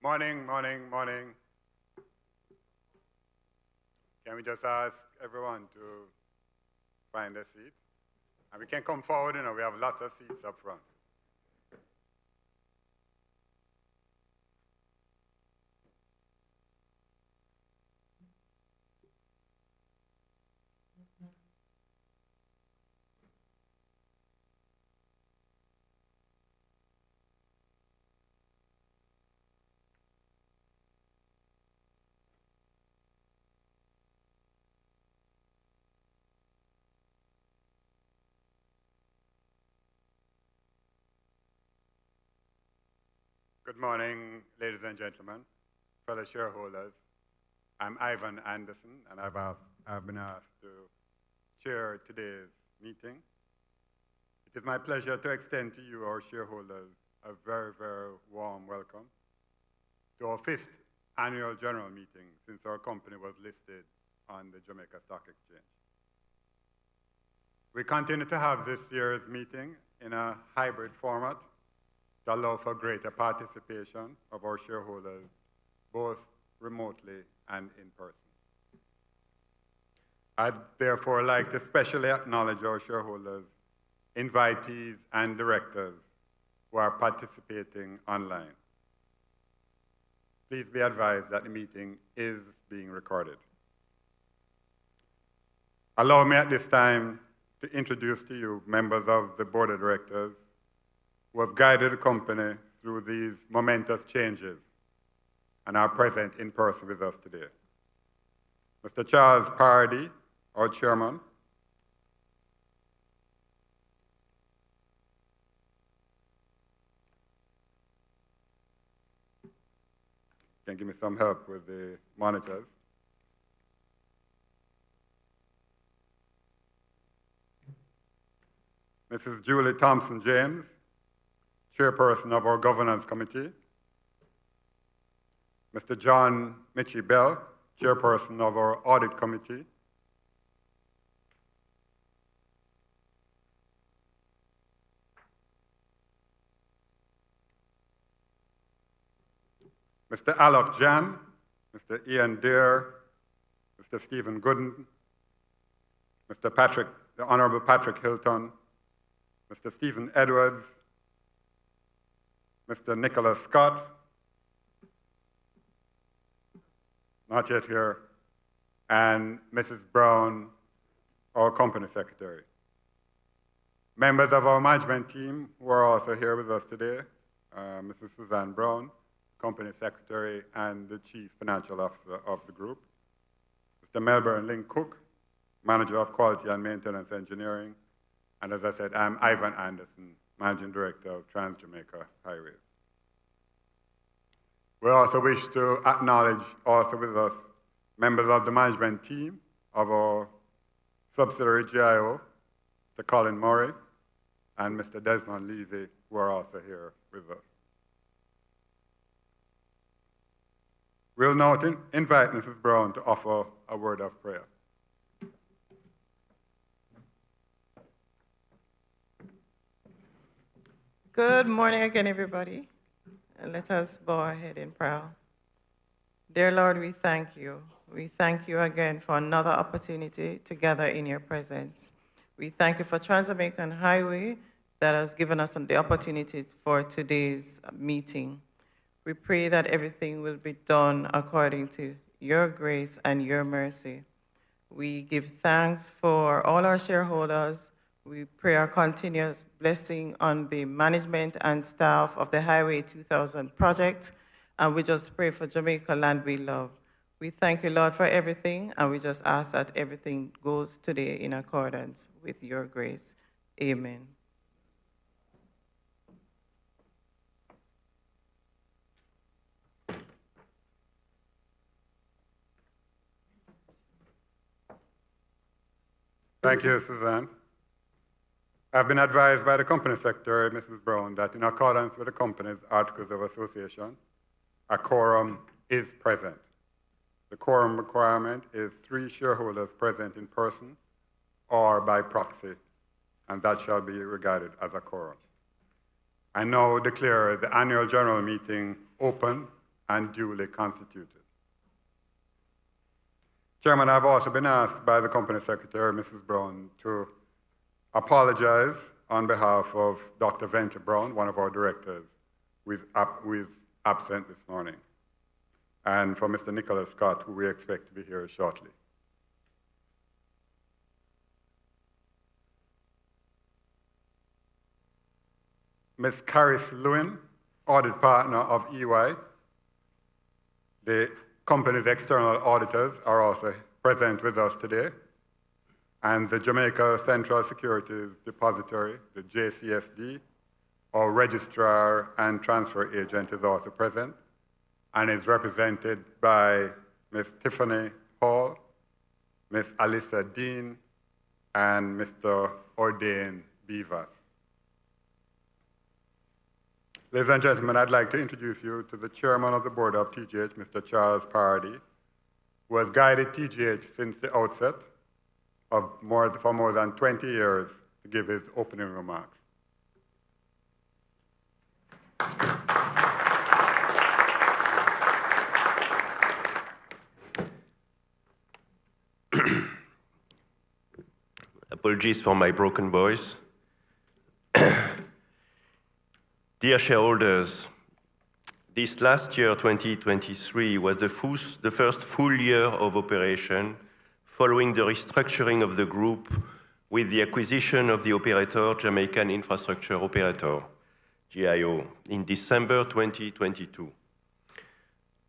Morning, morning, morning. Can we just ask everyone to find a seat? And we can come forward, we have lots of seats up front. Good morning, ladies and gentlemen, fellow shareholders. I'm Ivan Anderson, and I've been asked to chair today's meeting. It is my pleasure to extend to you, our shareholders, a very, very warm welcome to our 5th annual general meeting since our company was listed on the Jamaica Stock Exchange. We continue to have this year's meeting in a hybrid format to allow for greater participation of our shareholders, both remotely and in person. I'd therefore like to specially acknowledge our shareholders, invitees, and directors who are participating online. Please be advised that the meeting is being recorded. Allow me at this time to introduce to you members of the board of directors who have guided the company through these momentous changes and are present in person with us today. Mr. Charles Pardy, our chairman. Can give me some help with the monitors. Mrs. Julie Thompson-James, chairperson of our governance committee. Mr. John Mitchie Bell, chairperson of our audit committee. Mr. Alok Jan, Mr. Ian Deere, Mr. Stephen Gooden, the Honorable Patrick Hilton, Mr. Stephen Edwards, Mr. Nicholas Scott, not yet here, and Mrs. Brown, our company secretary. Members of our management team who are also here with us today, Mrs. Suzanne Brown, company secretary and the chief financial officer of the group. Mr. Melbourne Link Cook, manager of quality and maintenance engineering. And as I said, I'm Ivan Anderson, managing director of Transjamaica Highways. We also wish to acknowledge also with us members of the management team of our subsidiary GIO, Mr. Colin Murray and Mr. Desmond Levy, who are also here with us. We'll now invite Mrs. Brown to offer a word of prayer. Good morning again, everybody. And let us bow our head in prayer. Dear Lord, we thank you. We thank you again for another opportunity to gather in your presence. We thank you for Transjamaican Highway that has given us the opportunity for today's meeting. We pray that everything will be done according to your grace and your mercy. We give thanks for all our shareholders. We pray our continuous blessing on the management and staff of the Highway 2000 project. And we just pray for Jamaica land we love. We thank you, Lord, for everything. And we just ask that everything goes today in accordance with your grace. Amen. Thank you, Suzanne. I've been advised by the company secretary, Mrs. Brown, that in accordance with the company's Articles of Association, a quorum is present. The quorum requirement is 3 shareholders present in person or by proxy, and that shall be regarded as a quorum. I now declare the annual general meeting open and duly constituted. Chairman, I've also been asked by the company secretary, Mrs. Brown, to apologize on behalf of Dr. Venter Brown, one of our directors, who is absent this morning, and for Mr. Nicholas Scott, who we expect to be here shortly. Ms. Caris Lewin, audit partner of EY. The company's external auditors are also present with us today. And the Jamaica Central Securities Depository, the JCSD, our registrar and transfer agent is also present and is represented by Ms. Tiffany Hall, Ms. Alyssa Dean, and Mr. Ordain Beavers. Ladies and gentlemen, I'd like to introduce you to the chairman of the board of TGH, Mr. Charles Paradis, who has guided TGH since the outset for more than 20 years to give his opening remarks. Apologies for my broken voice. Dear shareholders, this last year, 2023, was the first full year of operation following the restructuring of the group with the acquisition of the operator, Jamaican Infrastructure Operator, GIO, in December 2022.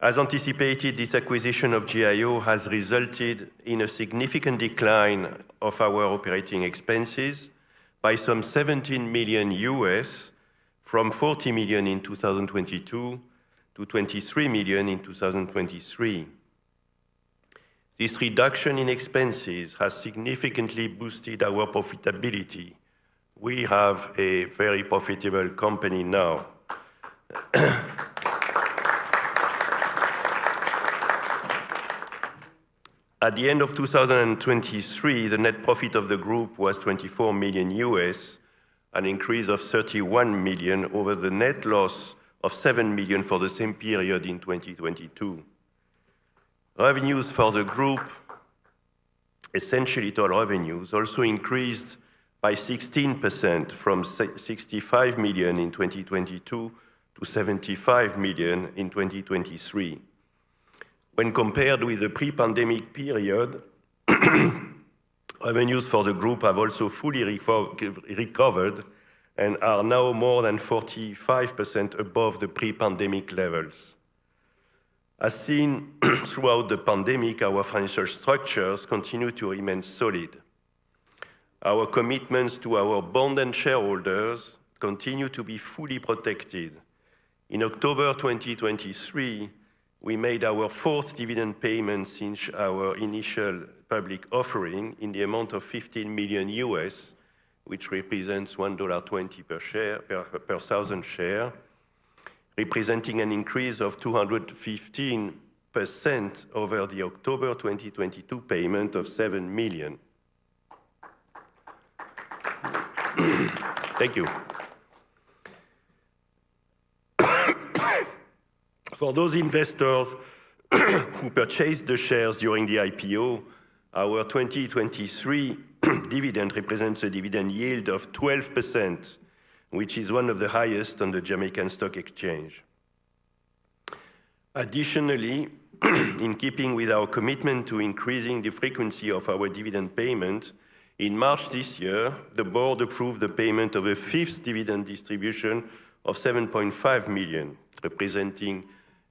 As anticipated, this acquisition of GIO has resulted in a significant decline of our operating expenses by some $17 million US, from 40 million in 2022 to 23 million in 2023. This reduction in expenses has significantly boosted our profitability. We have a very profitable company now. At the end of 2023, the net profit of the group was 24 million US, an increase of 31 million over the net loss of 7 million for the same period in 2022. Revenues for the group, essentially total revenues, also increased by 16% from 65 million in 2022 to 75 million in 2023. When compared with the pre-pandemic period, revenues for the group have also fully recovered and are now more than 45% above the pre-pandemic levels. As seen throughout the pandemic, our financial structures continue to remain solid. Our commitments to our bond and shareholders continue to be fully protected. In October 2023, we made our fourth dividend payment since our initial public offering in the amount of 15 million US, which represents $1.20 per share, per thousand share, representing an increase of 215% over the October 2022 payment of 7 million. Thank you. For those investors who purchased the shares during the IPO, our 2023 dividend represents a dividend yield of 12%, which is one of the highest on the Jamaican Stock Exchange. Additionally, in keeping with our commitment to increasing the frequency of our dividend payment, in March this year, the board approved the payment of a fifth dividend distribution of 7.5 million, representing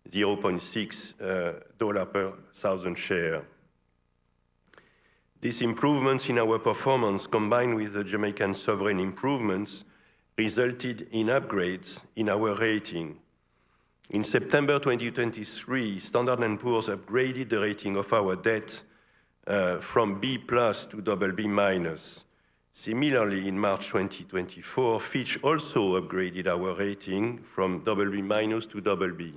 $0.6 per thousand share. These improvements in our performance, combined with the Jamaican sovereign improvements, resulted in upgrades in our rating. In September 2023, Standard & Poor's upgraded the rating of our debt from B+ to BB-. Similarly, in March 2024, Fitch also upgraded our rating from BB- to BB.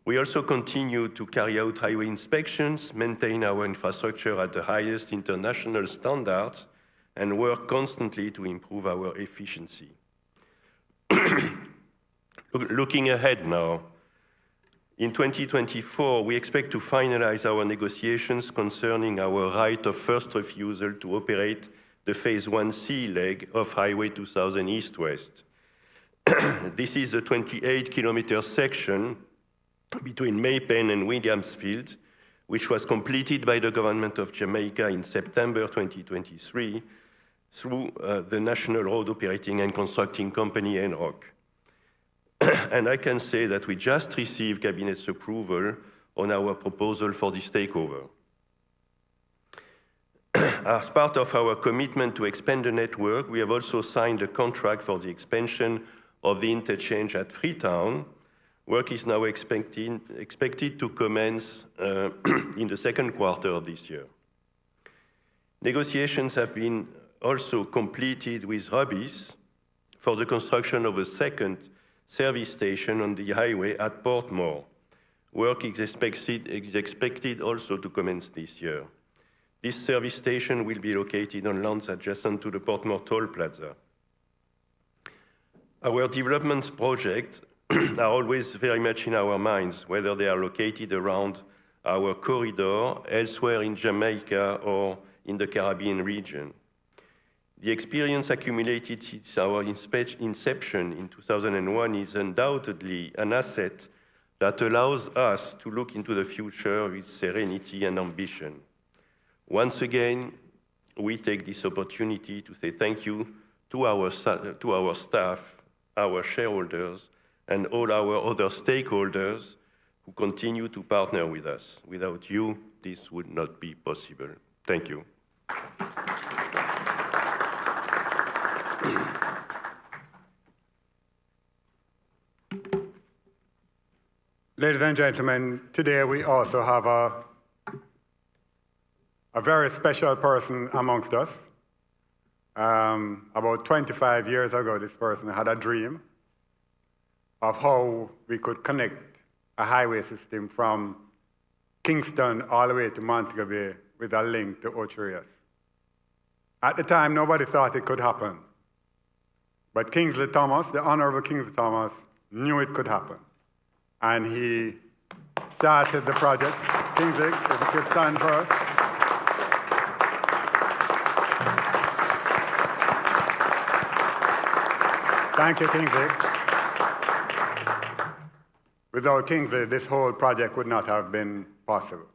We also continue to carry out highway inspections, maintain our infrastructure at the highest international standards, and work constantly to improve our efficiency. Looking ahead now, In 2024, we expect to finalize our negotiations concerning our right of first refusal to operate the Phase 1C leg of Highway 2000 East-West. This is a 28-kilometer section between May Pen and Williamsfield, which was completed by the government of Jamaica in September 2023 through the National Road Operating and Constructing Company, NROC. And I can say that we just received Cabinet's approval on our proposal for this takeover. As part of our commitment to expand the network, we have also signed a contract for the expansion of the interchange at Freetown. Work is now expected to commence in the second quarter of this year. Negotiations have been also completed with Rubis for the construction of a second service station on the highway at Portmore. Work is expected also to commence this year. This service station will be located on lands adjacent to the Portmore Toll Plaza. Our development projects are always very much in our minds, whether they are located around our corridor, elsewhere in Jamaica, or in the Caribbean region. The experience accumulated since our inception in 2001 is undoubtedly an asset that allows us to look into the future with serenity and ambition. Once again, we take this opportunity to say thank you to our staff, our shareholders, and all our other stakeholders who continue to partner with us. Without you, this would not be possible. Thank you. Ladies and gentlemen, today we also have a very special person amongst us. About 25 years ago, this person had a dream of how we could connect a highway system from Kingston all the way to Montego Bay with a link to Ocho Rios. At the time, nobody thought it could happen. But Kingsley Thomas, the Honorable Kingsley Thomas, knew it could happen. And he started the project. Kingsley, if you could stand for us. Thank you, Kingsley. Without Kingsley, this whole project would not have been possible.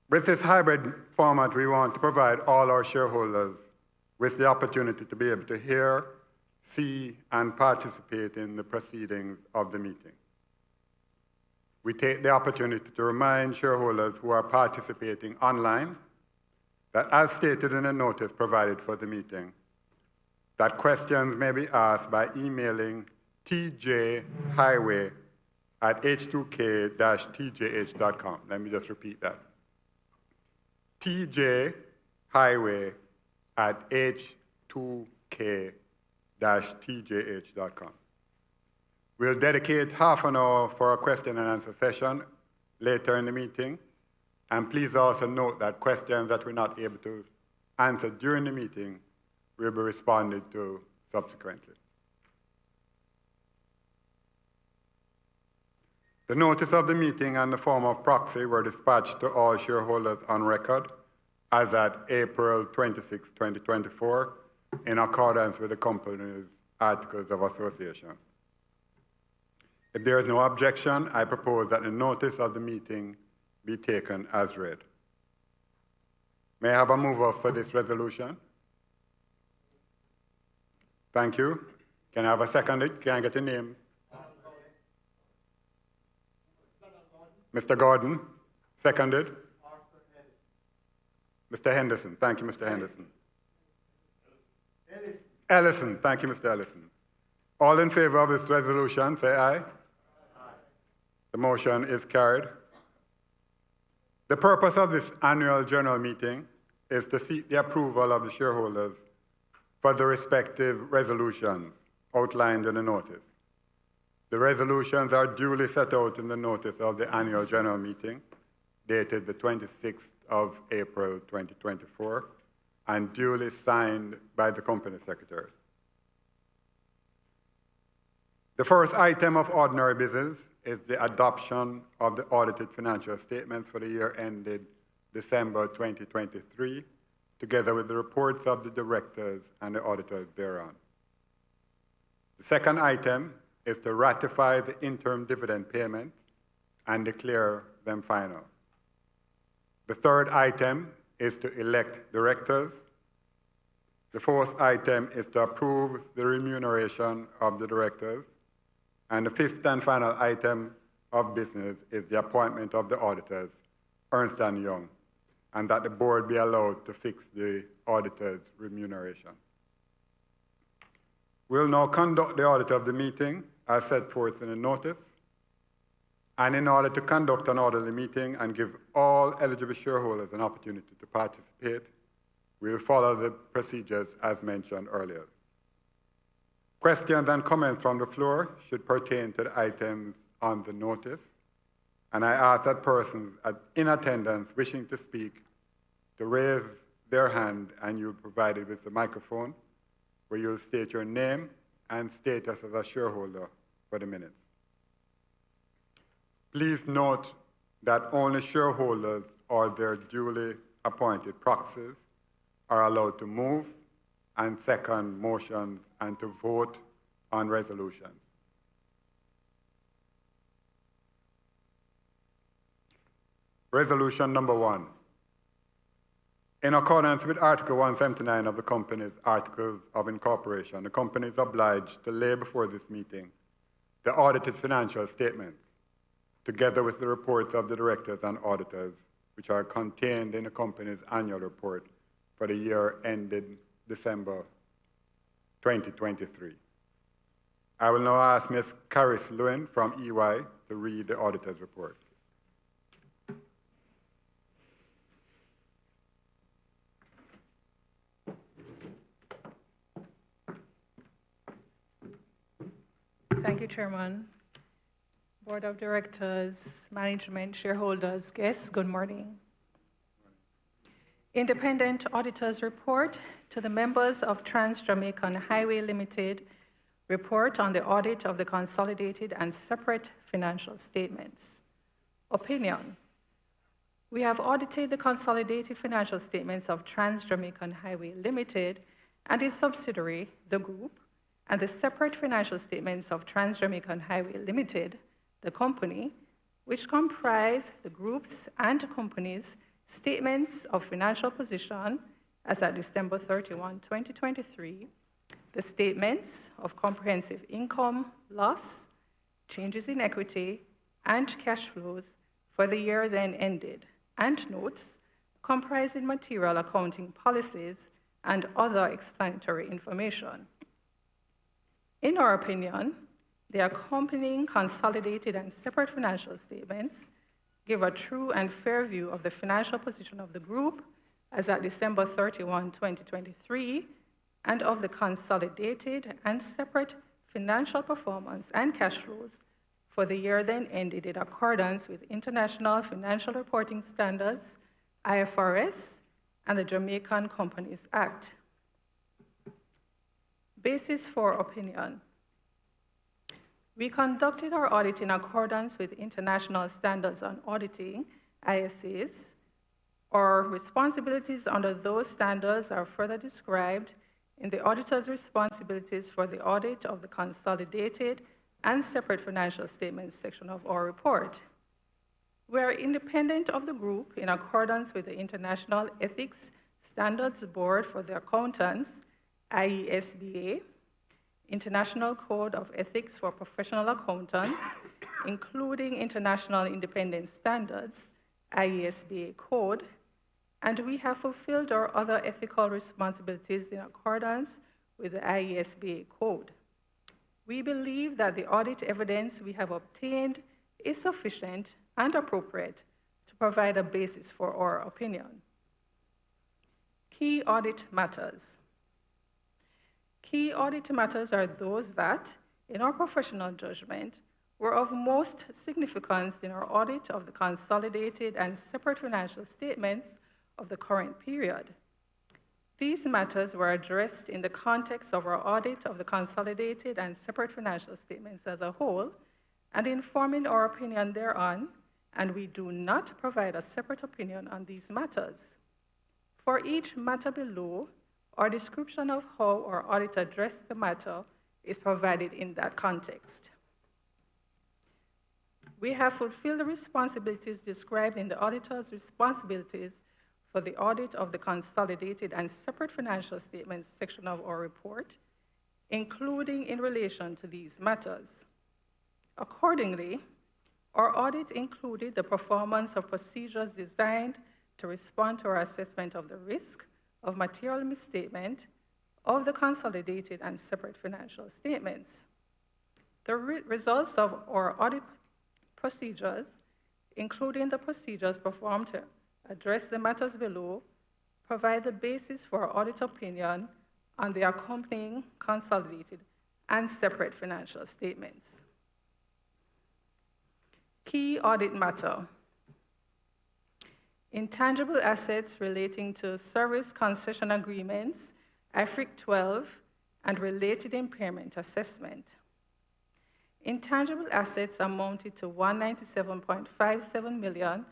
With this hybrid format, we want to provide all our shareholders with the opportunity to be able to hear, see, and participate in the proceedings of the meeting. We take the opportunity to remind shareholders who are participating online that, as stated in the notice provided for the meeting, that questions may be asked by emailing tjhighway@h2k-tjh.com. Let me just repeat that. tjhighway@h2k-tjh.com. We'll dedicate half an hour for a question and answer session later in the meeting. And please also note that questions that we're not able to answer during the meeting will be responded to subsequently. The notice of the meeting and the form of proxy were dispatched to all shareholders on record as at April 26, 2024, in accordance with the company's articles of association. If there is no objection, I propose that the notice of the meeting be taken as read. May I have a mover for this resolution? Thank you. Can I have a second? Can I get a name? Mr. Gordon, seconded. Mr. Henderson, thank you, Mr. Henderson. Ellison, thank you, Mr. Ellison. All in favor of this resolution, say aye. Aye. The motion is carried. The purpose of this annual general meeting is to seek the approval of the shareholders for the respective resolutions outlined in the notice. The resolutions are duly set out in the notice of the annual general meeting, dated the 26th of April 2024, and duly signed by the company secretary. The first item of ordinary business is the adoption of the audited financial statements for the year ended December 2023, together with the reports of the directors and the auditors thereon. The second item is to ratify the interim dividend payment and declare them final. The third item is to elect directors. The fourth item is to approve the remuneration of the directors. And the fifth and final item of business is the appointment of the auditors, Ernst & Young, and that the board be allowed to fix the auditor's remuneration. We'll now conduct the audit of the meeting as set forth in the notice. And in order to conduct an orderly meeting and give all eligible shareholders an opportunity to participate, we'll follow the procedures as mentioned earlier. Questions and comments from the floor should pertain to the items on the notice. And I ask that persons in attendance wishing to speak to raise their hand, and you'll be provided with the microphone where you'll state your name and status as a shareholder for the minutes. Please note that only shareholders or their duly appointed proxies are allowed to move and second motions and to vote on resolutions. Resolution number 1. In accordance with Article 179 of the Company's Articles of Incorporation, the company is obliged to lay before this meeting the audited financial statements, together with the reports of the directors and auditors, which are contained in the company's annual report for the year ended December 2023. I will now ask Ms. Caris Lewin from EY to read the auditor's report. Thank you, Chairman. Board of Directors, management, shareholders, guests, good morning. Independent Auditor's Report to the members of Transjamaican Highway Limited report on the audit of the consolidated and separate financial statements. Opinion. We have audited the consolidated financial statements of Transjamaican Highway Limited and its subsidiary, the Group, and the separate financial statements of Transjamaican Highway Limited, the company, which comprise the Group's and company's statements of financial position as at December 31, 2023, the statements of comprehensive income, loss, changes in equity, and cash flows for the year then ended, and notes comprising material accounting policies and other explanatory information. In our opinion, the accompanying consolidated and separate financial statements give a true and fair view of the financial position of the Group as at December 31, 2023, and of the consolidated and separate financial performance and cash flows for the year then ended in accordance with International Financial Reporting Standards, IFRS, and the Jamaican Companies Act. Basis for opinion. We conducted our audit in accordance with International Standards on Auditing, ISAs. Our responsibilities under those standards are further described in the auditor's responsibilities for the audit of the consolidated and separate financial statements section of our report. We are independent of the Group in accordance with the International Ethics Standards Board for the Accountants, IESBA, International Code of Ethics for Professional Accountants, including International Independent Standards, IESBA Code, and we have fulfilled our other ethical responsibilities in accordance with the IESBA Code. We believe that the audit evidence we have obtained is sufficient and appropriate to provide a basis for our opinion. Key audit matters. Key audit matters are those that, in our professional judgment, were of most significance in our audit of the consolidated and separate financial statements of the current period. These matters were addressed in the context of our audit of the consolidated and separate financial statements as a whole, and in forming our opinion thereon, and we do not provide a separate opinion on these matters. For each matter below, our description of how our audit addressed the matter is provided in that context. We have fulfilled the responsibilities described in the auditor's responsibilities for the audit of the consolidated and separate financial statements section of our report, including in relation to these matters. Accordingly, our audit included the performance of procedures designed to respond to our assessment of the risk of material misstatement of the consolidated and separate financial statements. The results of our audit procedures, including the procedures performed to address the matters below, provide the basis for our audit opinion on the accompanying consolidated and separate financial statements. Key audit matter: intangible assets relating to service concession agreements, IFRIC 12, and related impairment assessment. Intangible assets amounted to $197.57 million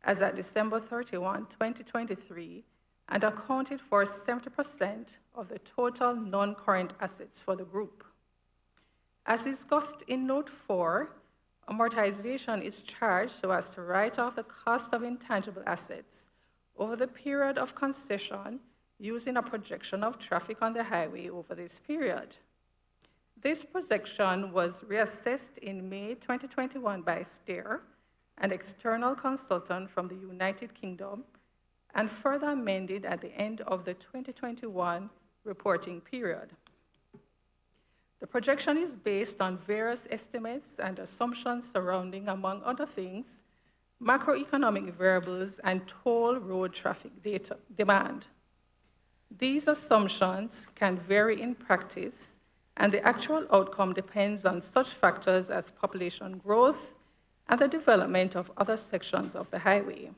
as at December 31, 2023, and accounted for 70% of the total non-current assets for the group. As discussed in Note 4, amortization is charged so as to write off the cost of intangible assets over the period of concession using a projection of traffic on the highway over this period. This projection was reassessed in May 2021 by STAIR, an external consultant from the United Kingdom, and further amended at the end of the 2021 reporting period. The projection is based on various estimates and assumptions surrounding, among other things, macroeconomic variables and toll road traffic demand. These assumptions can vary in practice, and the actual outcome depends on such factors as population growth and the development of other sections of the highway.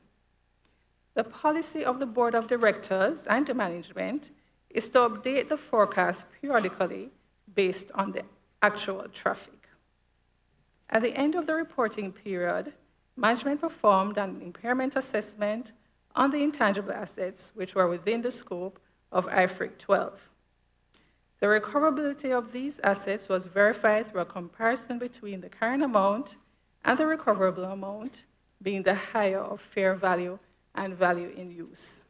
The policy of the Board of Directors and the management is to update the forecast periodically based on the actual traffic. At the end of the reporting period, management performed an impairment assessment on the intangible assets which were within the scope of IFRIC 12. The recoverability of these assets was verified through a comparison between the current amount and the recoverable amount, being the higher of fair value and value in use.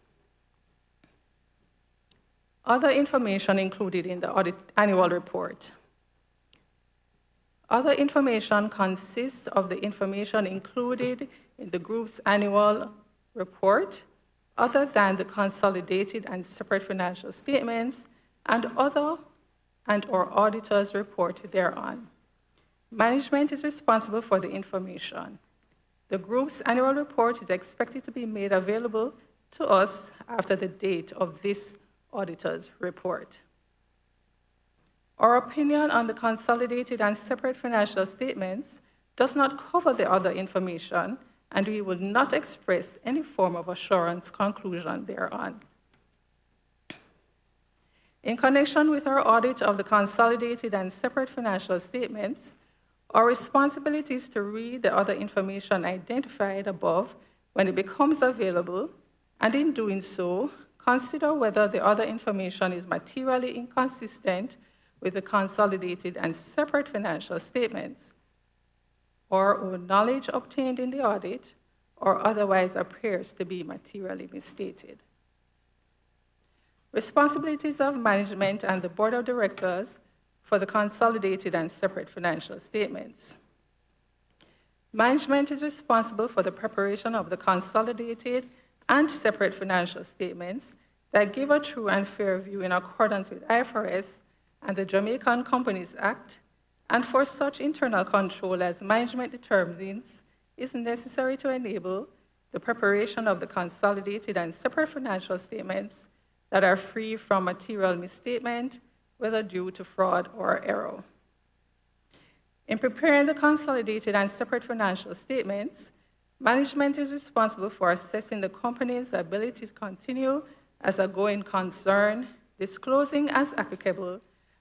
Other information included in the audit annual report. Other information consists of the information included in the group's annual report, other than the consolidated and separate financial statements and or auditor's report thereon. Management is responsible for the information. The group's annual report is expected to be made available to us after the date of this auditor's report. Our opinion on the consolidated and separate financial statements does not cover the other information, and we will not express any form of assurance conclusion thereon. In connection with our audit of the consolidated and separate financial statements, our responsibility is to read the other information identified above when it becomes available, and in doing so, consider whether the other information is materially inconsistent with the consolidated and separate financial statements, or knowledge obtained in the audit, or otherwise appears to be materially misstated. Responsibilities of management and the Board of Directors for the consolidated and separate financial statements. Management is responsible for the preparation of the consolidated and separate financial statements that give a true and fair view in accordance with IFRS and the Jamaican Companies Act, and for such internal control as management determines is necessary to enable the preparation of the consolidated and separate financial statements that are free from material misstatement, whether due to fraud or error. In preparing the consolidated and separate financial statements, management is responsible for assessing the company's ability to continue as a going concern, disclosing as applicable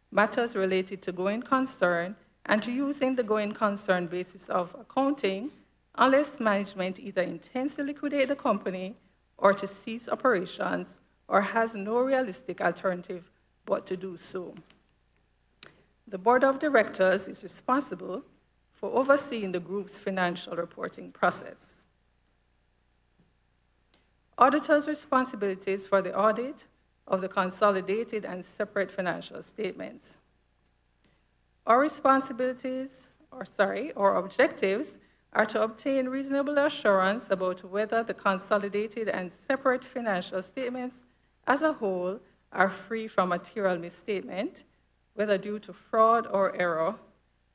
matters related to going concern, and to using the going concern basis of accounting unless management either intends to liquidate the company or to cease operations or has no realistic alternative but to do so. The Board of Directors is responsible for overseeing the group's financial reporting process. Auditors' responsibilities for the audit of the consolidated and separate financial statements. Our responsibilities, or objectives, are to obtain reasonable assurance about whether the consolidated and separate financial statements as a whole are free from material misstatement, whether due to fraud or error,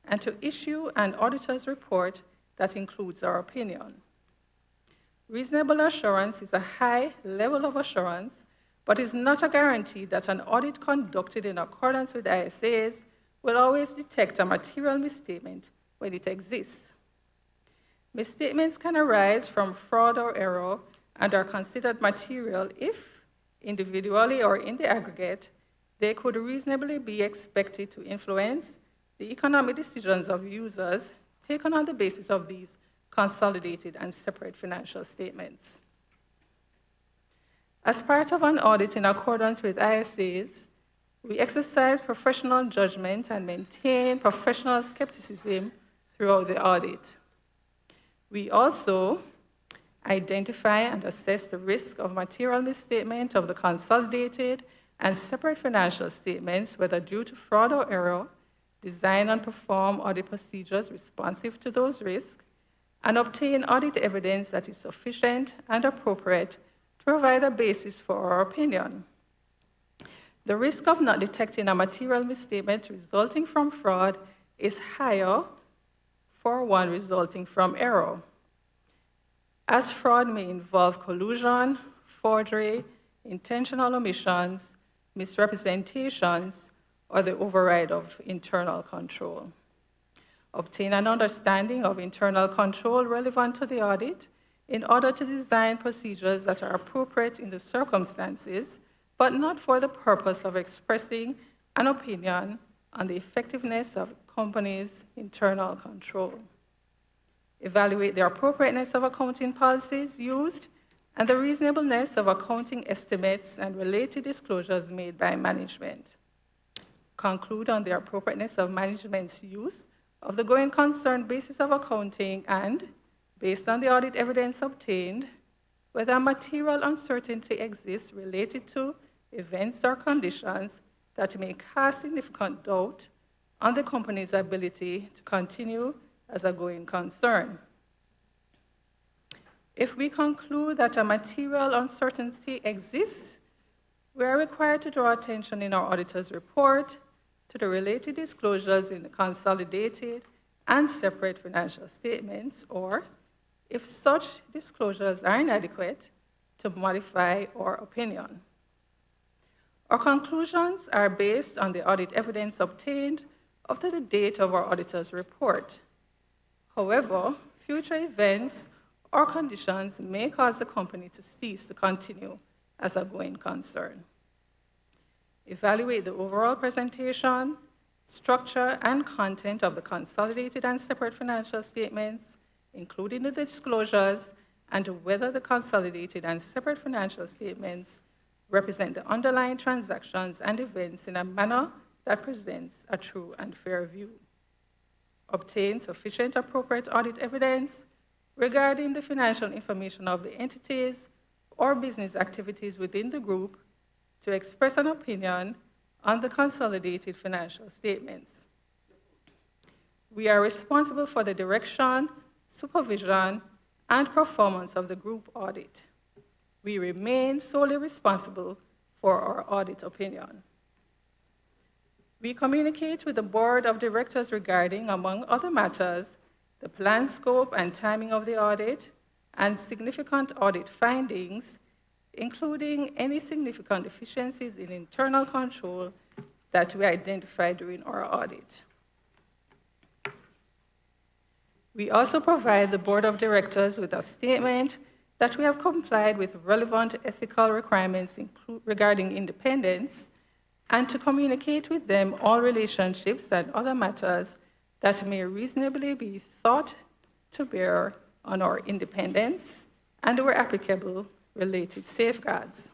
and to issue an auditor's report that includes our opinion. Reasonable assurance is a high level of assurance, but is not a guarantee that an audit conducted in accordance with ISAs will always detect a material misstatement when it exists. Misstatements can arise from fraud or error and are considered material if, individually or in the aggregate, they could reasonably be expected to influence the economic decisions of users taken on the basis of these consolidated and separate financial statements. As part of an audit in accordance with ISAs, we exercise professional judgment and maintain professional skepticism throughout the audit. We also identify and assess the risk of material misstatement of the consolidated and separate financial statements, whether due to fraud or error, design and perform audit procedures responsive to those risks, and obtain audit evidence that is sufficient and appropriate to provide a basis for our opinion. The risk of not detecting a material misstatement resulting from fraud is higher for one resulting from error, as fraud may involve collusion, forgery, intentional omissions, misrepresentations, or the override of internal control. Obtain an understanding of internal control relevant to the audit in order to design procedures that are appropriate in the circumstances, but not for the purpose of expressing an opinion on the effectiveness of a company's internal control. Evaluate the appropriateness of accounting policies used and the reasonableness of accounting estimates and related disclosures made by management. Conclude on the appropriateness of management's use of the going concern basis of accounting and, based on the audit evidence obtained, whether material uncertainty exists related to events or conditions that may cast significant doubt on the company's ability to continue as a going concern. If we conclude that a material uncertainty exists, we are required to draw attention in our auditor's report to the related disclosures in the consolidated and separate financial statements, or, if such disclosures are inadequate, to modify our opinion. Our conclusions are based on the audit evidence obtained up to the date of our auditor's report. However, future events or conditions may cause the company to cease to continue as a going concern. Evaluate the overall presentation, structure, and content of the consolidated and separate financial statements, including the disclosures, and whether the consolidated and separate financial statements represent the underlying transactions and events in a manner that presents a true and fair view. Obtain sufficient appropriate audit evidence regarding the financial information of the entities or business activities within the group to express an opinion on the consolidated financial statements. We are responsible for the direction, supervision, and performance of the group audit. We remain solely responsible for our audit opinion. We communicate with the Board of Directors regarding, among other matters, the planned scope and timing of the audit and significant audit findings, including any significant deficiencies in internal control that we identified during our audit. We also provide the Board of Directors with a statement that we have complied with relevant ethical requirements regarding independence, and to communicate with them all relationships and other matters that may reasonably be thought to bear on our independence and, where applicable, related safeguards.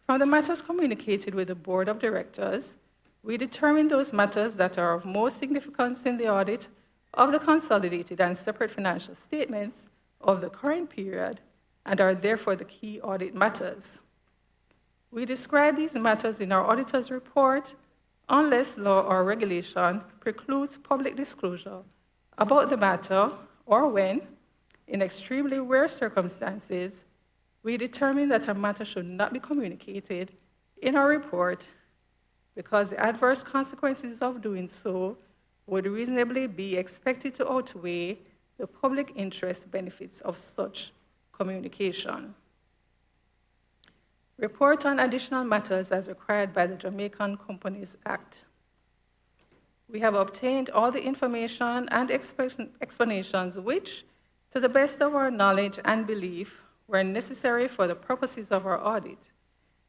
From the matters communicated with the Board of Directors, we determined those matters that are of most significance in the audit of the consolidated and separate financial statements of the current period and are therefore the key audit matters. We describe these matters in our auditor's report unless law or regulation precludes public disclosure about the matter, or when, in extremely rare circumstances, we determine that a matter should not be communicated in our report because the adverse consequences of doing so would reasonably be expected to outweigh the public interest benefits of such communication. Report on additional matters as required by the Jamaican Companies Act. We have obtained all the information and explanations which, to the best of our knowledge and belief, were necessary for the purposes of our audit.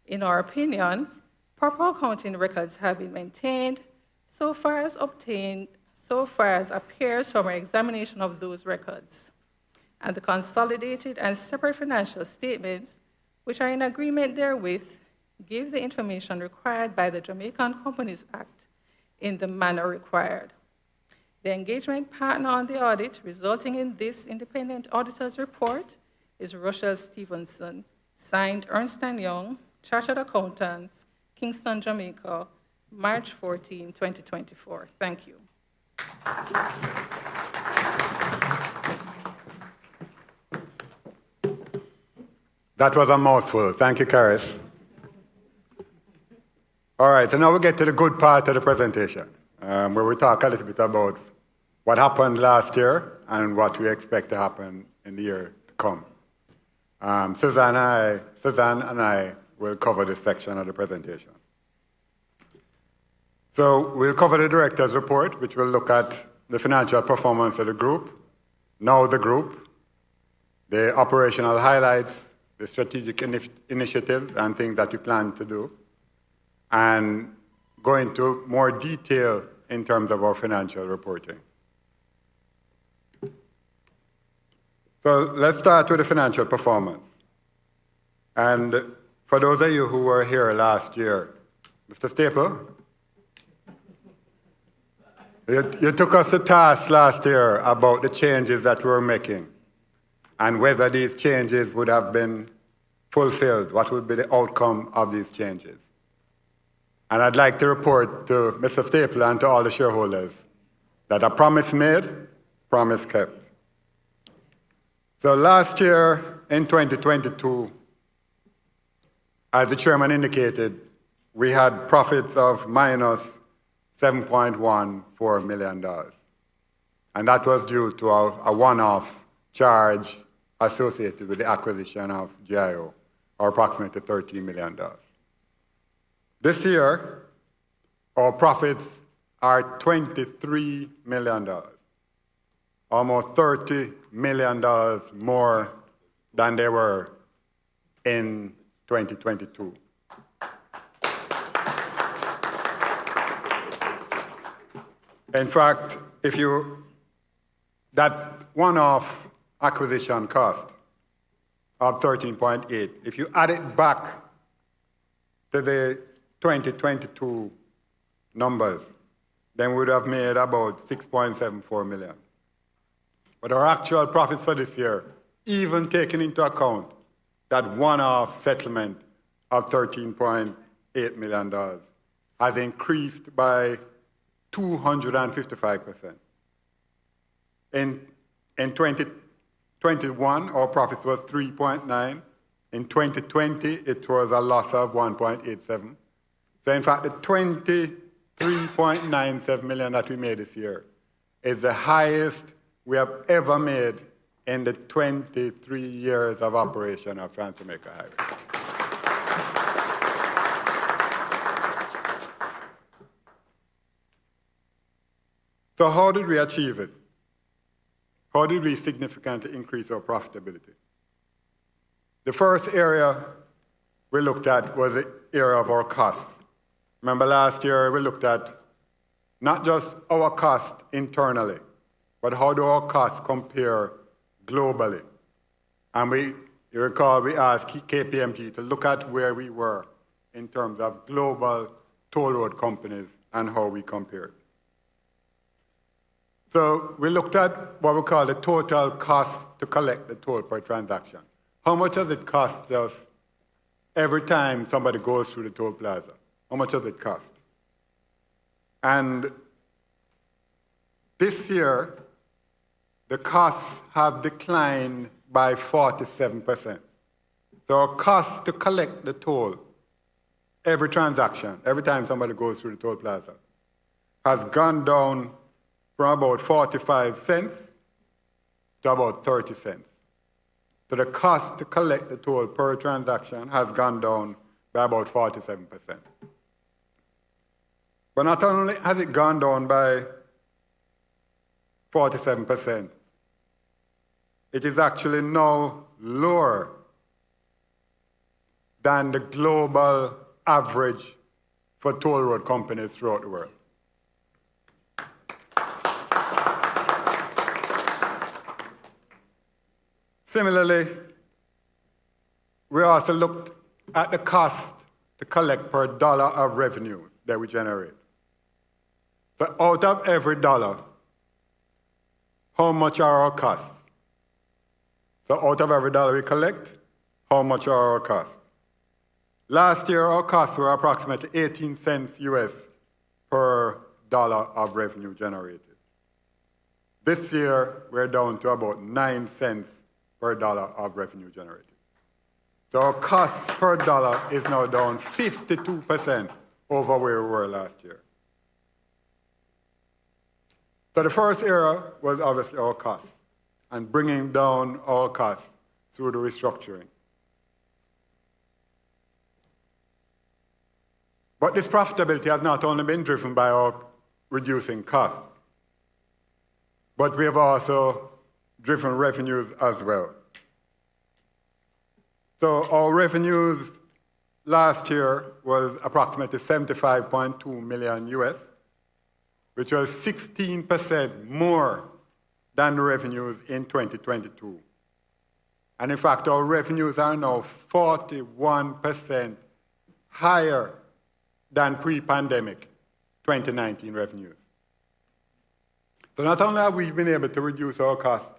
In our opinion, proper accounting records have been maintained so far as appears from our examination of those records, and the consolidated and separate financial statements, which are in agreement therewith, give the information required by the Jamaican Companies Act in the manner required. The engagement partner on the audit resulting in this independent auditor's report is Rochelle Stevenson, signed Ernst & Young, Chartered Accountants, Kingston, Jamaica, March 14, 2024. Thank you. That was a mouthful. Thank you, Karis. All right, so now we get to the good part of the presentation, where we talk a little bit about what happened last year and what we expect to happen in the year to come. Suzanne and I will cover this section of the presentation. So we'll cover the director's report, which will look at the financial performance of the group, now the group, the operational highlights, the strategic initiatives and things that we plan to do, and go into more detail in terms of our financial reporting. So let's start with the financial performance. And for those of you who were here last year, Mr. Staple, you took us to task last year about the changes that we were making and whether these changes would have been fulfilled, what would be the outcome of these changes. And I'd like to report to Mr. Staple and to all the shareholders that a promise made, promise kept. So last year, in 2022, as the chairman indicated, we had profits of minus $7.14 million. And that was due to a one-off charge associated with the acquisition of GIO, or approximately $13 million. This year, our profits are $23 million, almost $30 million more than they were in 2022. In fact, that one-off acquisition cost of 13.8, if you add it back to the 2022 numbers, then we would have made about 6.74 million. But our actual profits for this year, even taking into account that one-off settlement of $13.8 million, has increased by 255%. In 2021, our profits was 3.9. In 2020, it was a loss of 1.87. So in fact, the 23.97 million that we made this year is the highest we have ever made in the 23 years of operation of Transjamaican Highway. So how did we achieve it? How did we significantly increase our profitability? The first area we looked at was the area of our costs. Remember last year we looked at not just our cost internally, but how do our costs compare globally? And you recall we asked KPMG to look at where we were in terms of global toll road companies and how we compared. So we looked at what we call the total cost to collect the toll per transaction. How much does it cost us every time somebody goes through the toll plaza? How much does it cost? And this year, the costs have declined by 47%. So our cost to collect the toll, every transaction, every time somebody goes through the toll plaza, has gone down from about 45 cents to about 30 cents. So the cost to collect the toll per transaction has gone down by about 47%. But not only has it gone down by 47%, it is actually now lower than the global average for toll road companies throughout the world. Similarly, we also looked at the cost to collect per dollar of revenue that we generate. So out of every dollar, how much are our costs? So out of every dollar we collect, how much are our costs? Last year, our costs were approximately 18 cents US per dollar of revenue generated. This year, we're down to about 9 cents per dollar of revenue generated. So our cost per dollar is now down 52% over where we were last year. So the first area was obviously our costs and bringing down our costs through the restructuring. But this profitability has not only been driven by our reducing costs, but we have also driven revenues as well. So our revenues last year was approximately 75.2 million US, which was 16% more than the revenues in 2022. And in fact, our revenues are now 41% higher than pre-pandemic 2019 revenues. So not only have we been able to reduce our costs,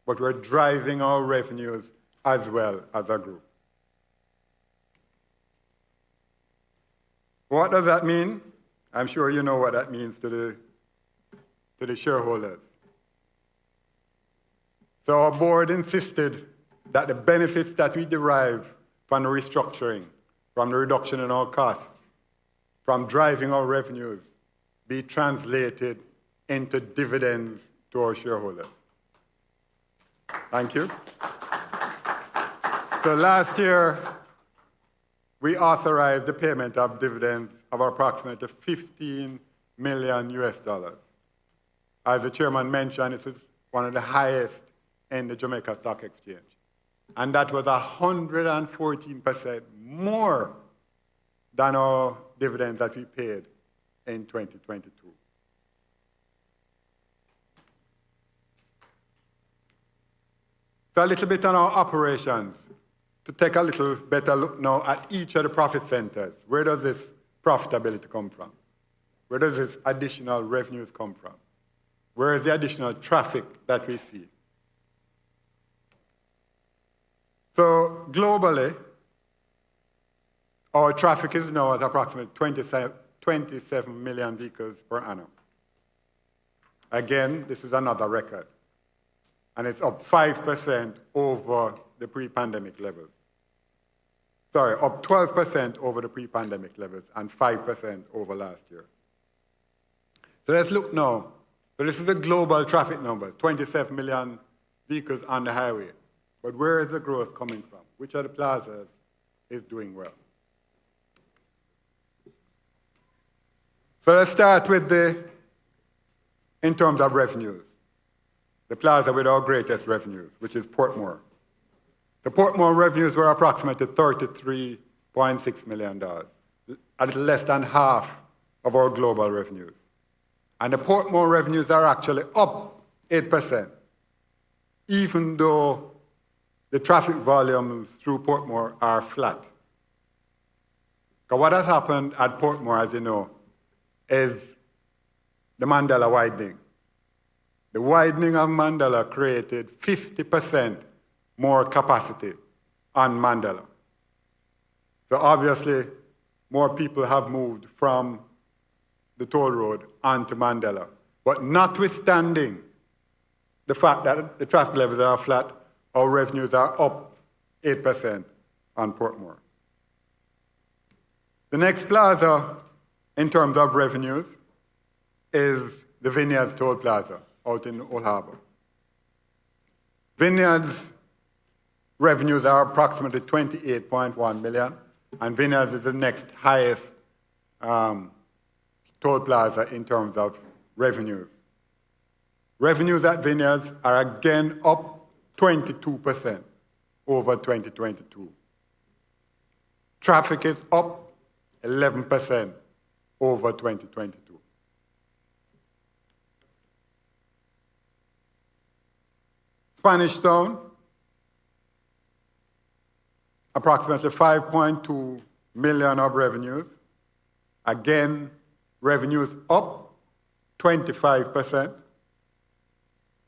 but we're driving our revenues as well as a group. What does that mean? I'm sure you know what that means to the shareholders. So our board insisted that the benefits that we derive from the restructuring, from the reduction in our costs, from driving our revenues, be translated into dividends to our shareholders. Thank you. So last year, we authorized the payment of dividends of approximately 15 million US dollars. As the chairman mentioned, this is one of the highest in the Jamaica Stock Exchange. And that was 114% more than our dividends that we paid in 2022. So a little bit on our operations, to take a little better look now at each of the profit centers. Where does this profitability come from? Where does this additional revenues come from? Where is the additional traffic that we see? So globally, our traffic is now at approximately 27 million vehicles per annum. Again, this is another record. And it's up 5% over the pre-pandemic levels. Sorry, up 12% over the pre-pandemic levels and 5% over last year. So let's look now. So this is the global traffic numbers, 27 million vehicles on the highway. But where is the growth coming from? Which of the plazas is doing well? So let's start with in terms of revenues, the plaza with our greatest revenues, which is Portmore. The Portmore revenues were approximately $33.6 million, a little less than half of our global revenues. And the Portmore revenues are actually up 8%, even though the traffic volumes through Portmore are flat. Because what has happened at Portmore, as you know, is the Mandela widening. The widening of Mandela created 50% more capacity on Mandela. So obviously, more people have moved from the toll road onto Mandela. But notwithstanding the fact that the traffic levels are flat, our revenues are up 8% on Portmore. The next plaza, in terms of revenues, is the Vineyards Toll Plaza out in Old Harbour. Vineyards revenues are approximately $28.1 million, and Vineyards is the next highest toll plaza in terms of revenues. Revenues at Vineyards are again up 22% over 2022. Traffic is up 11% over 2022. Spanish Town, approximately $5.2 million of revenues. Again, revenues up 25%,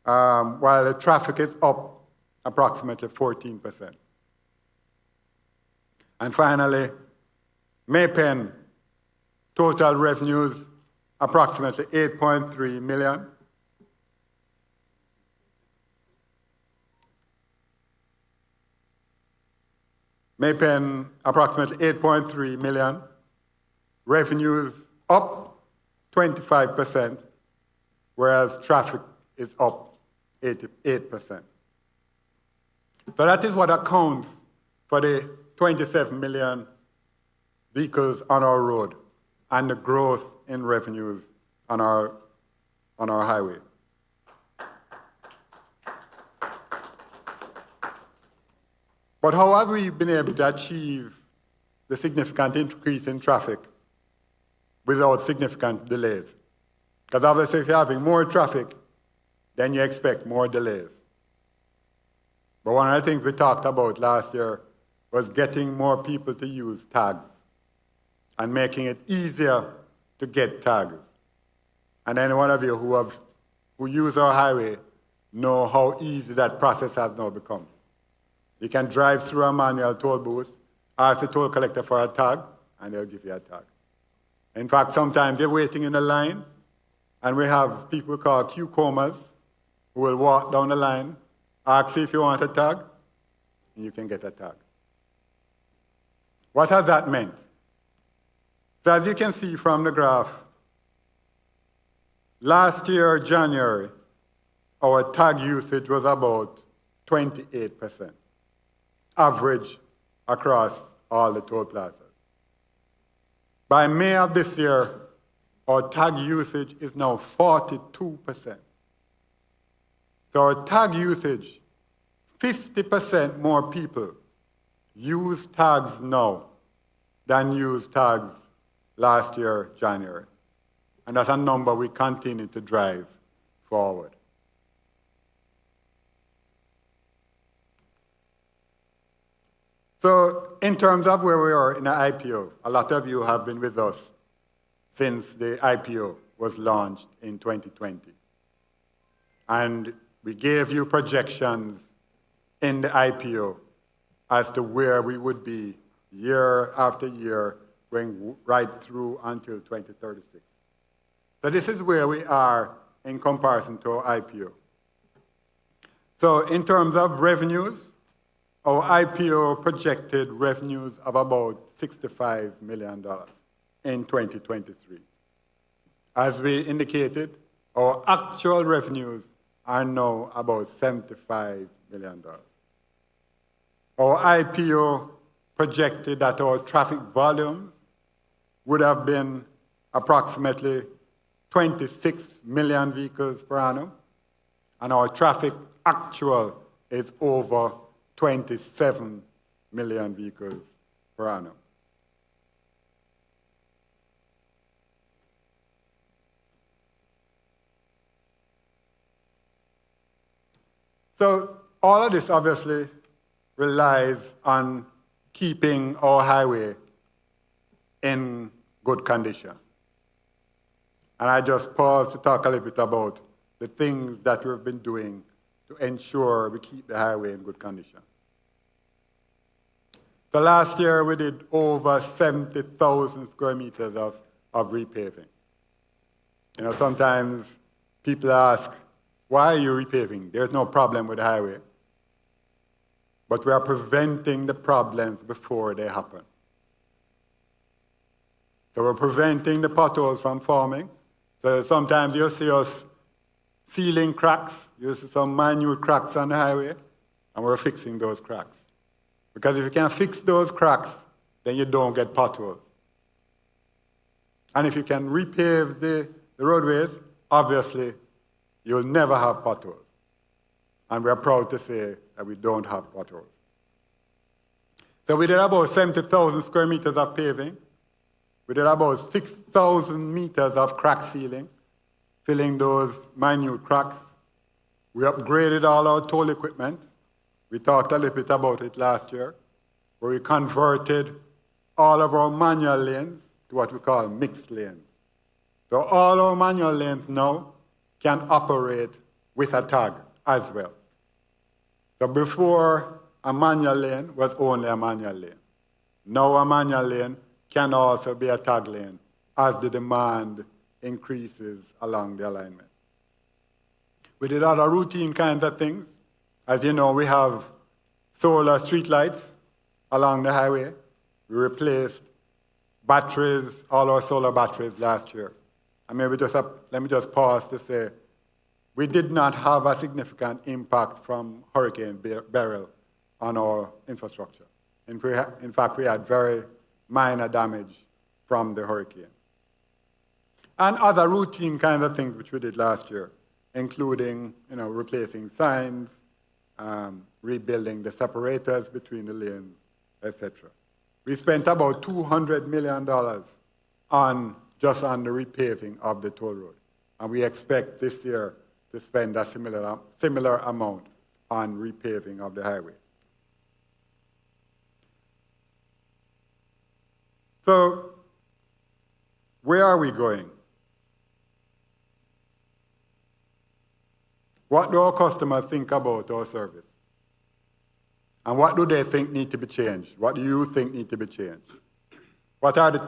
while the traffic is up approximately 14%. And finally, Maypen, total revenues approximately $8.3 million. Maypen, approximately $8.3 million. Revenues up 25%, whereas traffic is up 88%. So that is what accounts for the 27 million vehicles on our road and the growth in revenues on our highway. But how have we been able to achieve the significant increase in traffic without significant delays? Because obviously if you're having more traffic, then you expect more delays. But one of the things we talked about last year was getting more people to use tags and making it easier to get tags. And any one of you who use our highway know how easy that process has now become. You can drive through a manual toll booth, ask the toll collector for a tag, and they'll give you a tag. In fact, sometimes you're waiting in a line, and we have people called cucumbers who will walk down the line, ask you if you want a tag, and you can get a tag. What has that meant? So as you can see from the graph, last year, January, our tag usage was about 28%, average across all the toll plazas. By May of this year, our tag usage is now 42%. So our tag usage, 50% more people use tags now than use tags last year, January. And that's a number we continue to drive forward. So in terms of where we are in the IPO, a lot of you have been with us since the IPO was launched in 2020. And we gave you projections in the IPO as to where we would be year after year, going right through until 2036. So this is where we are in comparison to our IPO. So in terms of revenues, our IPO projected revenues of about $65 million in 2023. As we indicated, our actual revenues are now about $75 million. Our IPO projected that our traffic volumes would have been approximately 26 million vehicles per annum, and our traffic actual is over 27 million vehicles per annum. So all of this obviously relies on keeping our highway in good condition. And I just pause to talk a little bit about the things that we've been doing to ensure we keep the highway in good condition. So last year we did over 70,000 square meters of repaving. You know, sometimes people ask, why are you repaving? There's no problem with the highway. But we are preventing the problems before they happen. So we're preventing the potholes from forming. So sometimes you'll see us sealing cracks. You'll see some minute cracks on the highway, and we're fixing those cracks. Because if you can fix those cracks, then you don't get potholes. And if you can repave the roadways, obviously, you'll never have potholes. And we're proud to say that we don't have potholes. So we did about 70,000 square meters of paving. We did about 6,000 meters of crack sealing, filling those minute cracks. We upgraded all our toll equipment. We talked a little bit about it last year, where we converted all of our manual lanes to what we call mixed lanes. So all our manual lanes now can operate with a tag as well. So before, a manual lane was only a manual lane. Now a manual lane can also be a tag lane as the demand increases along the alignment. We did other routine kinds of things. As you know, we have solar streetlights along the highway. We replaced batteries, all our solar batteries last year. And maybe let me just pause to say, we did not have a significant impact from Hurricane Beryl on our infrastructure. In fact, we had very minor damage from the hurricane. And other routine kind of things which we did last year, including replacing signs, rebuilding the separators between the lanes, etc. We spent about $200 million just on the repaving of the toll road. And we expect this year to spend a similar amount on repaving of the highway. So, where are we going? What do our customers think about our service? And what do they think need to be changed? What do you think need to be changed? What are the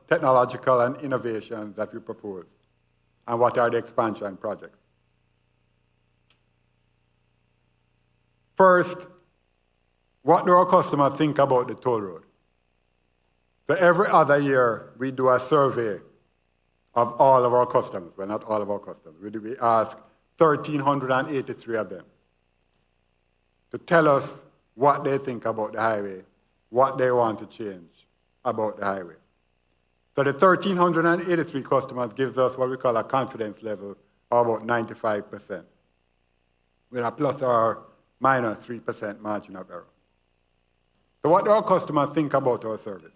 technological and innovations that we propose? And what are the expansion projects? First, what do our customers think about the toll road? So every other year, we do a survey of all of our customers. Well, not all of our customers. We ask 1,383 of them to tell us what they think about the highway, what they want to change about the highway. So the 1,383 customers gives us what we call a confidence level of about 95%, with a plus or minus 3% margin of error. So what do our customers think about our service?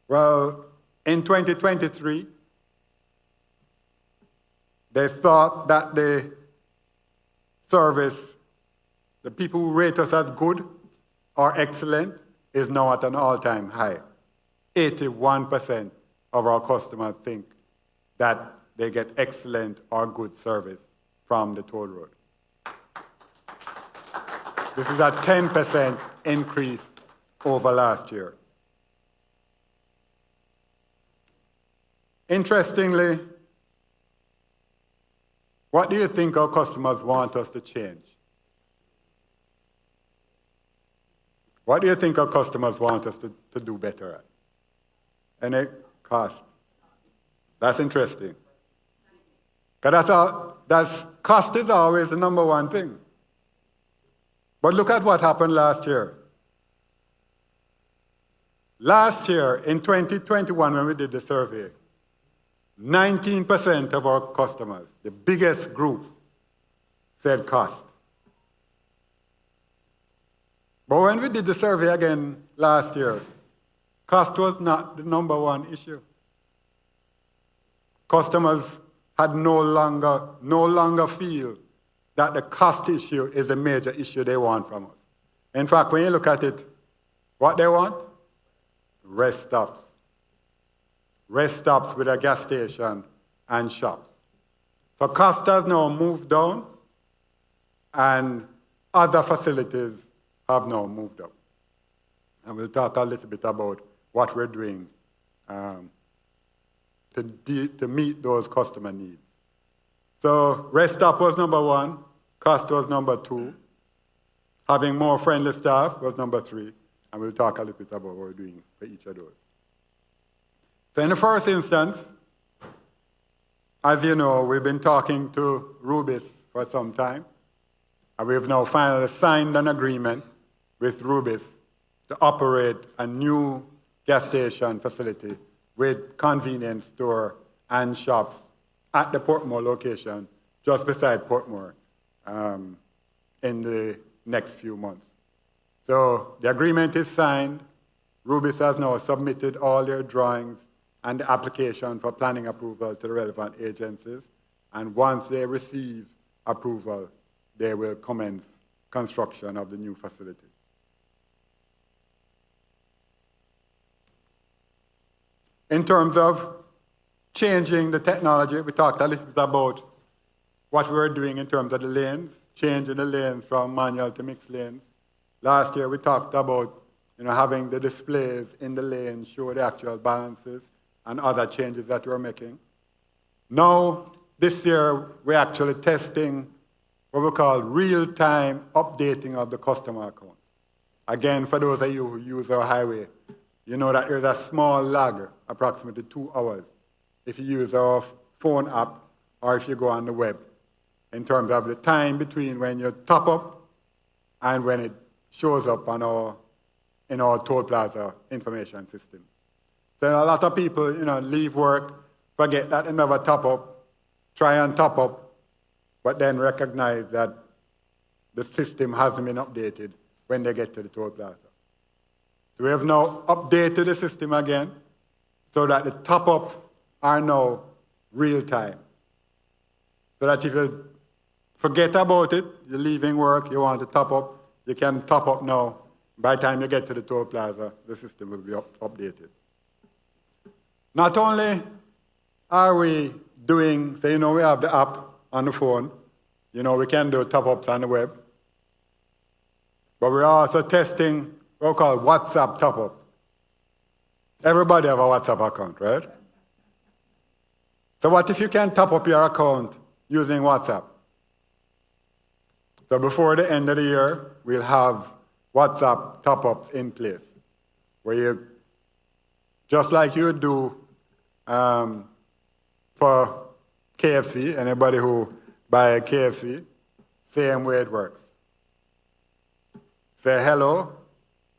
Well, in 2023, they thought that the service, the people who rate us as good or excellent, is now at an all-time high. 81% of our customers think that they get excellent or good service from the toll road. This is a 10% increase over last year. Interestingly, what do you think our customers want us to change? What do you think our customers want us to do better at? Any cost? That's interesting. Because cost is always the number one thing. But look at what happened last year. Last year, in 2021, when we did the survey, 19% of our customers, the biggest group, said cost. But when we did the survey again last year, cost was not the number one issue. Customers had no longer feel that the cost issue is a major issue they want from us. In fact, when you look at it, what they want? Rest stops. Rest stops with a gas station and shops. So cost has now moved down, and other facilities have now moved up. And we'll talk a little bit about what we're doing to meet those customer needs. So rest stop was number one, cost was number two, having more friendly staff was number three, and we'll talk a little bit about what we're doing for each of those. So in the first instance, as you know, we've been talking to Rubis for some time, and we've now finally signed an agreement with Rubis to operate a new gas station facility with convenience store and shops at the Portmore location, just beside Portmore, in the next few months. So the agreement is signed. Rubis has now submitted all their drawings and the application for planning approval to the relevant agencies. And once they receive approval, they will commence construction of the new facility. In terms of changing the technology, we talked a little bit about what we were doing in terms of the lanes, changing the lanes from manual to mixed lanes. Last year we talked about having the displays in the lanes show the actual balances and other changes that we're making. Now, this year, we're actually testing what we call real-time updating of the customer accounts. Again, for those of you who use our highway, you know that there's a small lag, approximately 2 hours, if you use our phone app or if you go on the web, in terms of the time between when you top up and when it shows up on in our toll plaza information systems. So a lot of people, leave work, forget that they never top up, try and top up, but then recognize that the system hasn't been updated when they get to the toll plaza. So we have now updated the system again so that the top-ups are now real time. So that if you forget about it, you're leaving work, you want to top up, you can top up now. By the time you get to the toll plaza, the system will be updated. Not only are we doing, so we have the app on the phone, we can do top-ups on the web, but we're also testing what we call WhatsApp top-up. Everybody have a WhatsApp account, right? So what if you can top up your account using WhatsApp? So before the end of the year, we'll have WhatsApp top-ups in place, where you, just like you do for KFC, anybody who buy KFC, same way it works. Say hello,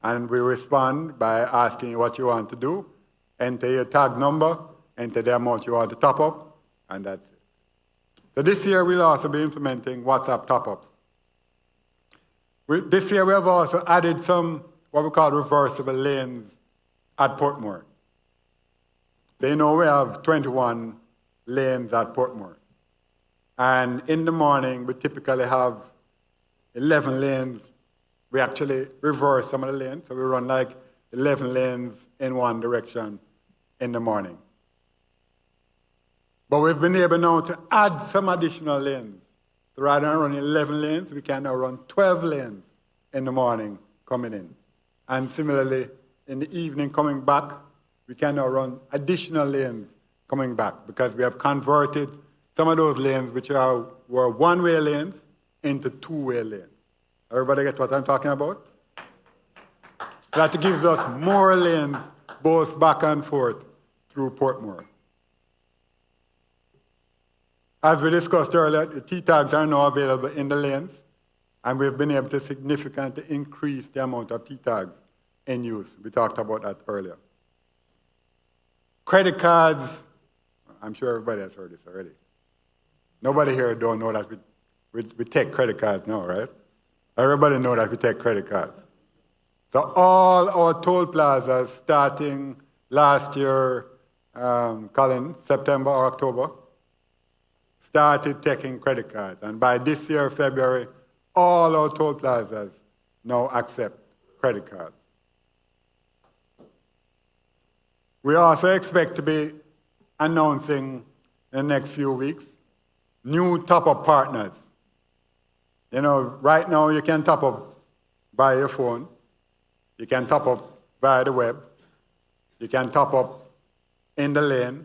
and we respond by asking you what you want to do, enter your tag number, enter the amount you want to top up, and that's it. So this year we'll also be implementing WhatsApp top-ups. This year we have also added some what we call reversible lanes at Portmore. They know we have 21 lanes at Portmore. And in the morning, we typically have 11 lanes. We actually reverse some of the lanes, so we run like 11 lanes in one direction in the morning. But we've been able now to add some additional lanes. So rather than running 11 lanes, we can now run 12 lanes in the morning coming in. And similarly, in the evening coming back, we can now run additional lanes coming back because we have converted some of those lanes which were one-way lanes into two-way lanes. Everybody get what I'm talking about? That gives us more lanes both back and forth through Portmore. As we discussed earlier, the T-tags are now available in the lanes, and we've been able to significantly increase the amount of T-tags in use. We talked about that earlier. Credit cards, I'm sure everybody has heard this already. Nobody here don't know that we take credit cards now, right? Everybody knows that we take credit cards. So all our toll plazas starting last year, Colin, September or October, started taking credit cards. And by this year, February, all our toll plazas now accept credit cards. We also expect to be announcing in the next few weeks new top-up partners. You know, right now you can top up by your phone, you can top up via the web, you can top up in the lane.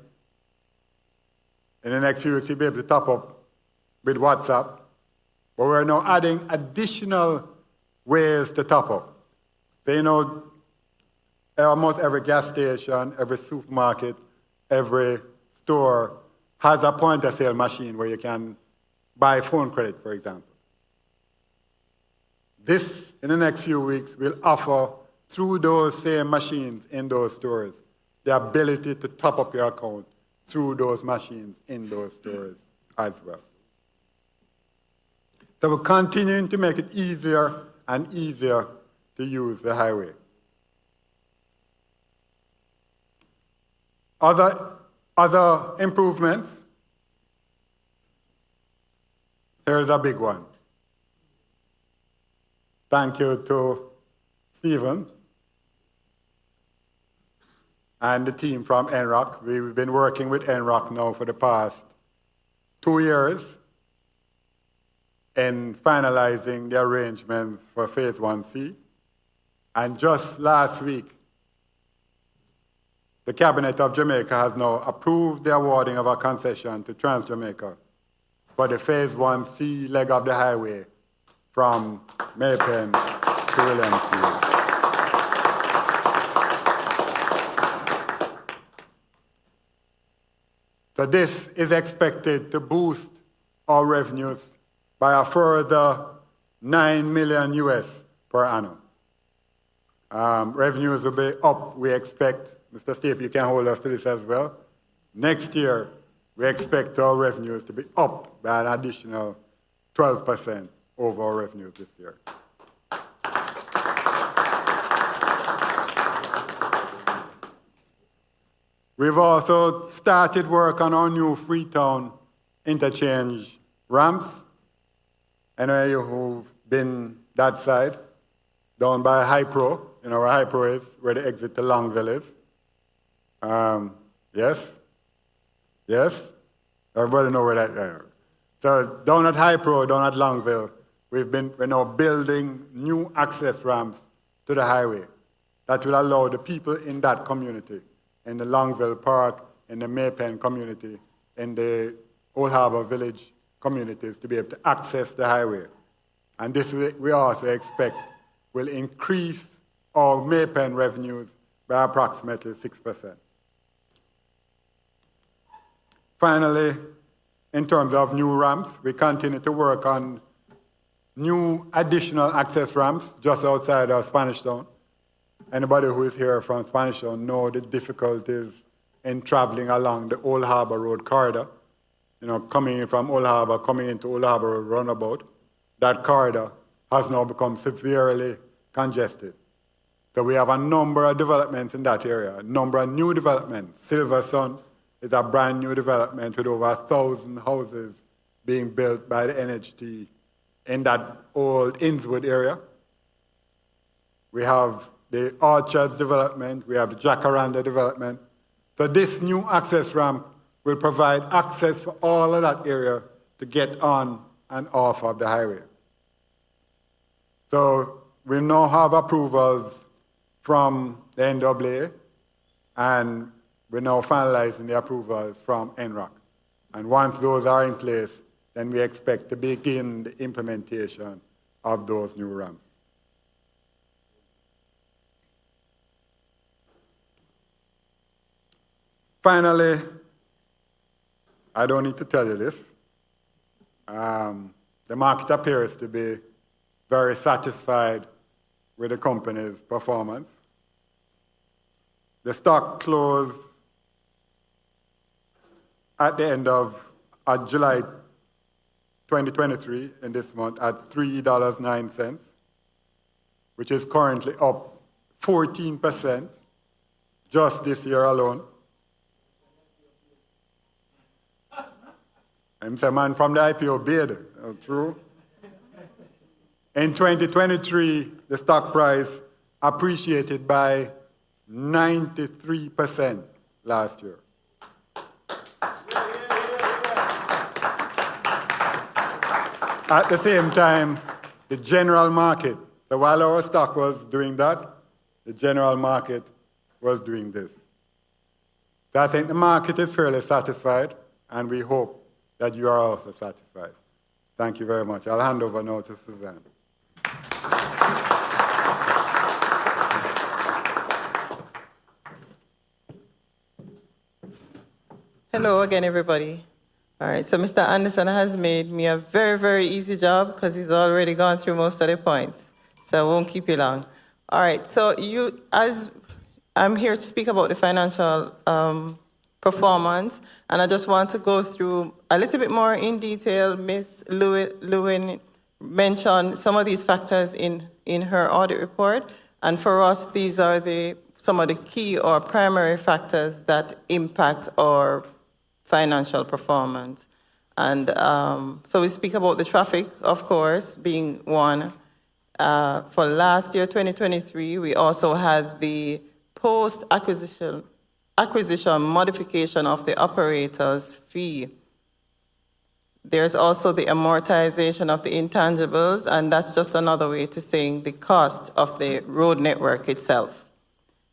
In the next few weeks you'll be able to top up with WhatsApp. But we're now adding additional ways to top up. So you know, almost every gas station, every supermarket, every store has a point-of-sale machine where you can buy phone credit, for example. This, in the next few weeks, will offer, through those same machines in those stores, the ability to top up your account through those machines in those stores as well. So we're continuing to make it easier and easier to use the highway. Other improvements, here's a big one. Thank you to Stephen and the team from NROC. We've been working with NROC now for the past 2 years in finalizing the arrangements for Phase 1C. And just last week, the Cabinet of Jamaica has now approved the awarding of a concession to Transjamaica for the Phase 1C leg of the highway from Maypen to Williamsfield. So this is expected to boost our revenues by a further $9 million US per annum. Revenues will be up, we expect. Mr. Steve, you can hold us to this as well. Next year, we expect our revenues to be up by an additional 12% over our revenues this year. We've also started work on our new Freetown interchange ramps. Any of you who've been that side, down by Hypro, you know where Hypro is, where the exit to Longville is. Yes? Yes? Everybody know where that is. So down at Hypro, down at Longville, we're now building new access ramps to the highway that will allow the people in that community, in the Longville Park, in the Maypen community, in the Old Harbour Village communities to be able to access the highway. And this we also expect will increase our Maypen revenues by approximately 6%. Finally, in terms of new ramps, we continue to work on new additional access ramps just outside of Spanish Town. Anybody who is here from Spanish Town know the difficulties in traveling along the Old Harbour Road corridor. You know, coming in from Old Harbour, coming into Old Harbour Road roundabout. That corridor has now become severely congested. So we have a number of developments in that area, a number of new developments. Silver Sun is a brand new development with over 1,000 houses being built by the NHT in that old Innswood area. We have the Orchards development, we have the Jacaranda development. So this new access ramp will provide access for all of that area to get on and off of the highway. So we now have approvals from the NAA, and we're now finalizing the approvals from NROC. And once those are in place, then we expect to begin the implementation of those new ramps. Finally, I don't need to tell you this. The market appears to be very satisfied with the company's performance. The stock closed at the end of July 2023, in this month, at $3.09, which is currently up 14% just this year alone. I'm a man from the IPO bid, true. In 2023, the stock price appreciated by 93% last year. At the same time, the general market, so while our stock was doing that, the general market was doing this. So I think the market is fairly satisfied, and we hope that you are also satisfied. Thank you very much. I'll hand over now to Suzanne. Hello again, everybody. All right, so Mr. Anderson has made me a very, very easy job because he's already gone through most of the points. So I won't keep you long. All right, so as I'm here to speak about the financial performance, and I just want to go through a little bit more in detail. Ms. Lewin mentioned some of these factors in her audit report, and for us, these are some of the key or primary factors that impact our financial performance. And so we speak about the traffic, of course, being one. For last year, 2023, we also had the post-acquisition modification of the operator's fee. There's also the amortization of the intangibles, and that's just another way to saying the cost of the road network itself.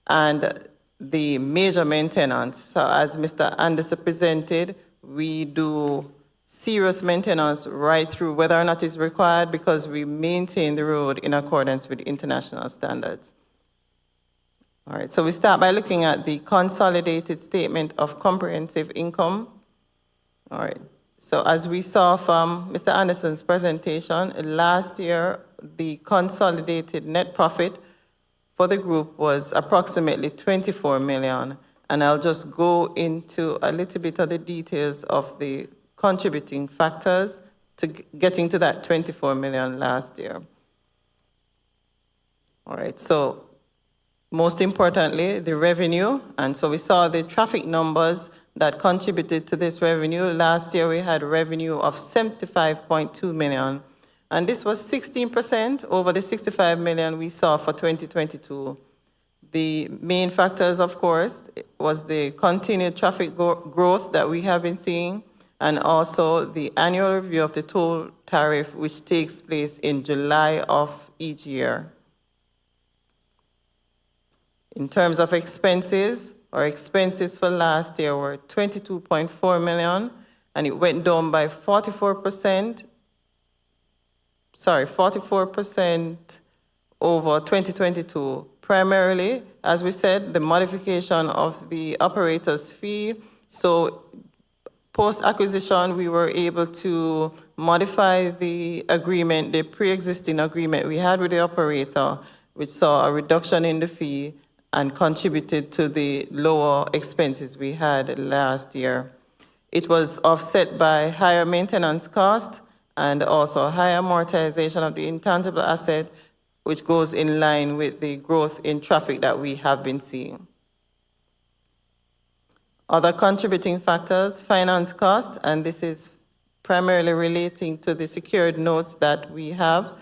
And the major maintenance. So as Mr. Anderson presented, we do serious maintenance right through, whether or not it's required, because we maintain the road in accordance with international standards. All right, so we start by looking at the consolidated statement of comprehensive income. All right, so as we saw from Mr. Anderson's presentation, last year, the consolidated net profit for the group was approximately 24 million, and I'll just go into a little bit of the details of the contributing factors to getting to that 24 million last year. All right, so most importantly, the revenue, and so we saw the traffic numbers that contributed to this revenue. Last year we had revenue of 75.2 million. And this was 16% over the 65 million we saw for 2022. The main factors, of course, was the continued traffic growth that we have been seeing, and also the annual review of the toll tariff, which takes place in July of each year. In terms of expenses, our expenses for last year were 22.4 million, and it went down by 44% over 2022. Primarily, as we said, the modification of the operator's fee. So post-acquisition, we were able to modify the agreement, the pre-existing agreement we had with the operator, which saw a reduction in the fee and contributed to the lower expenses we had last year. It was offset by higher maintenance costs and also high amortization of the intangible asset, which goes in line with the growth in traffic that we have been seeing. Other contributing factors, finance costs, and this is primarily relating to the secured notes that we have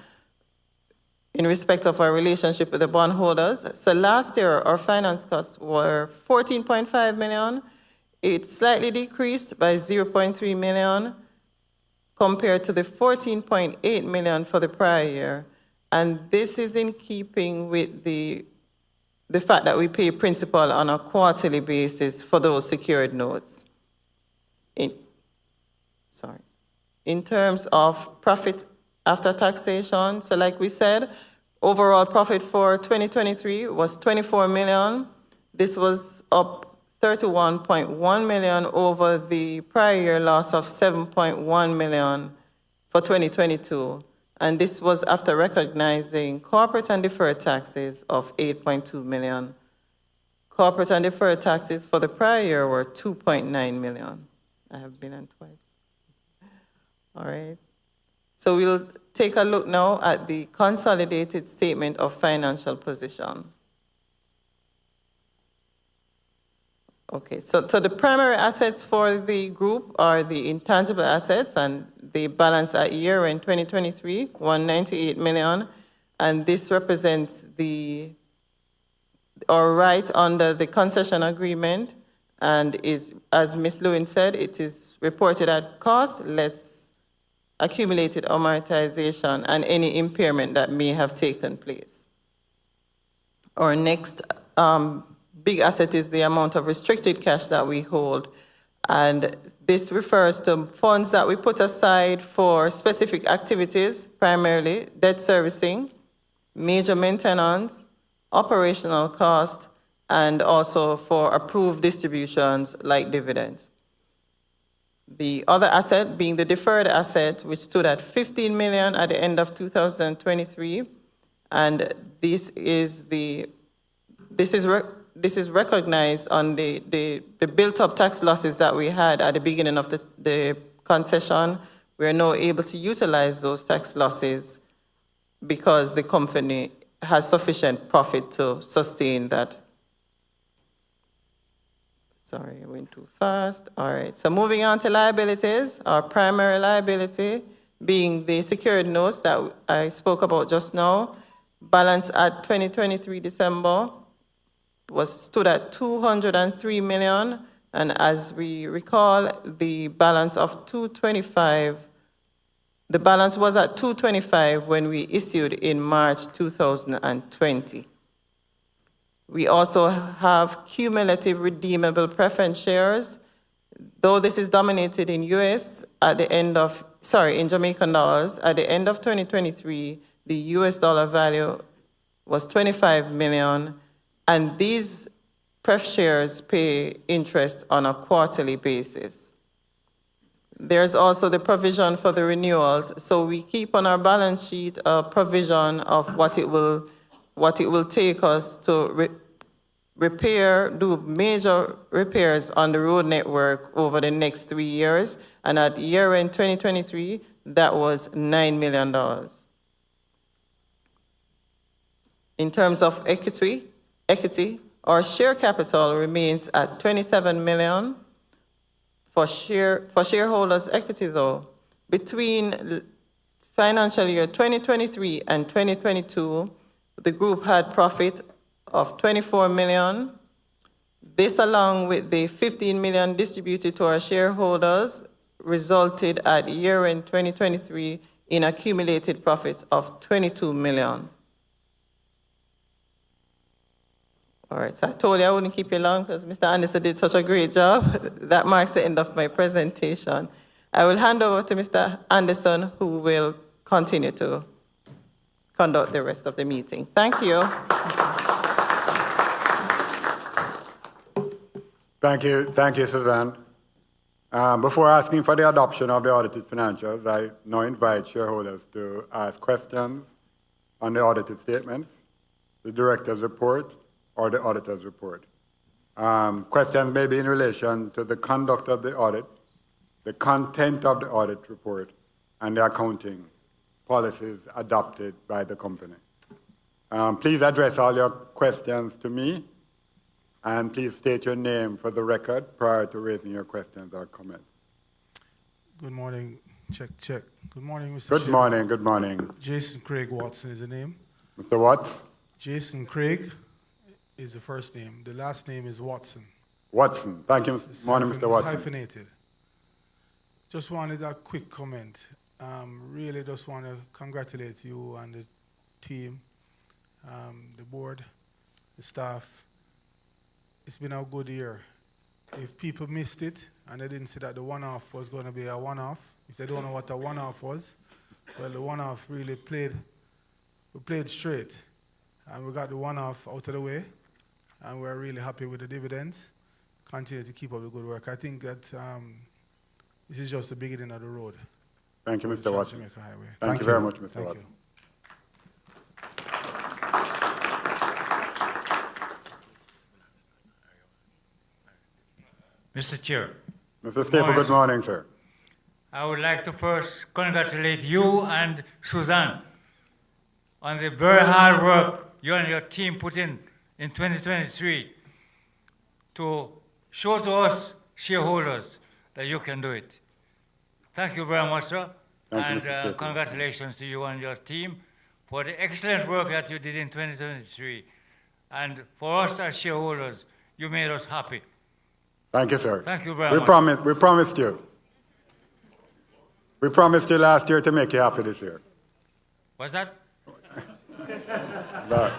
in respect of our relationship with the bondholders. So last year, our finance costs were 14.5 million. It slightly decreased by 0.3 million compared to the 14.8 million for the prior year. And this is in keeping with the fact that we pay principal on a quarterly basis for those secured notes. In terms of profit after taxation, so like we said, overall profit for 2023 was 24 million. This was up 31.1 million over the prior year loss of 7.1 million for 2022. And this was after recognizing corporate and deferred taxes of 8.2 million. Corporate and deferred taxes for the prior year were 2.9 million. I have been on twice. All right. So we'll take a look now at the consolidated statement of financial position. Okay, so the primary assets for the group are the intangible assets, and they balance at year in 2023, 198 million, and this represents our right under the concession agreement, and is, as Ms. Lewin said, it is reported at cost less accumulated amortization and any impairment that may have taken place. Our next big asset is the amount of restricted cash that we hold. And this refers to funds that we put aside for specific activities, primarily debt servicing, major maintenance, operational cost, and also for approved distributions like dividends. The other asset being the deferred asset, which stood at 15 million at the end of 2023, and this is recognized on the built-up tax losses that we had at the beginning of the concession. We are now able to utilize those tax losses because the company has sufficient profit to sustain that. Sorry, I went too fast. All right, so moving on to liabilities, our primary liability being the secured notes that I spoke about just now. Balance at 2023 December stood at 203 million, and as we recall, the balance of 225, the balance was at 225 when we issued in March 2020. We also have cumulative redeemable preference shares. Though this is dominated in in Jamaican dollars, at the end of 2023, the US dollar value was 25 million, and these pref shares pay interest on a quarterly basis. There's also the provision for the renewals, so we keep on our balance sheet a provision of what it will take us to do major repairs on the road network over the next 3 years, and at year-end 2023, that was $9 million. In terms of equity, our share capital remains at 27 million. For shareholders' equity, though, between financial year 2023 and 2022, the group had profit of 24 million. This, along with the 15 million distributed to our shareholders, resulted at year-end 2023 in accumulated profits of 22 million. All right, so I told you I wouldn't keep you long because Mr. Anderson did such a great job. That marks the end of my presentation. I will hand over to Mr. Anderson, who will continue to conduct the rest of the meeting. Thank you. Thank you, Suzanne. Before asking for the adoption of the audited financials, I now invite shareholders to ask questions on the audited statements, the director's report, or the auditor's report. Questions may be in relation to the conduct of the audit, the content of the audit report, and the accounting policies adopted by the company. Please address all your questions to me, and please state your name for the record prior to raising your questions or comments. Good morning. Check. Good morning, Mr. Good morning, good morning. Jason Craig Watson is the name. Mr. Watts? Jason Craig is the first name. The last name is Watson. Watson. Thank you. Morning, Mr. Watson. Hyphenated. Just wanted a quick comment. Really just want to congratulate you and the team, the board, the staff. It's been a good year. If people missed it and they didn't see that the one-off was going to be a one-off, if they don't know what a one-off was, well, the one-off really played straight. And we got the one-off out of the way, and we're really happy with the dividends. Continue to keep up the good work. I think that this is just the beginning of the road. Thank you, Mr. Watson. Transjamaica Highway. Thank you very much, Mr. Watson. Mr. Chair. Mr. Staple, good morning, sir. I would like to first congratulate you and Suzanne on the very hard work you and your team put in 2023 to show to us shareholders that you can do it. Thank you very much, sir. Thank you, And Mr. Staple. congratulations to you and your team for the excellent work that you did in 2023. And for us as shareholders, you made us happy. Thank you, sir. Thank you very much. We promised you. We promised you last year to make you happy this year. What's that? But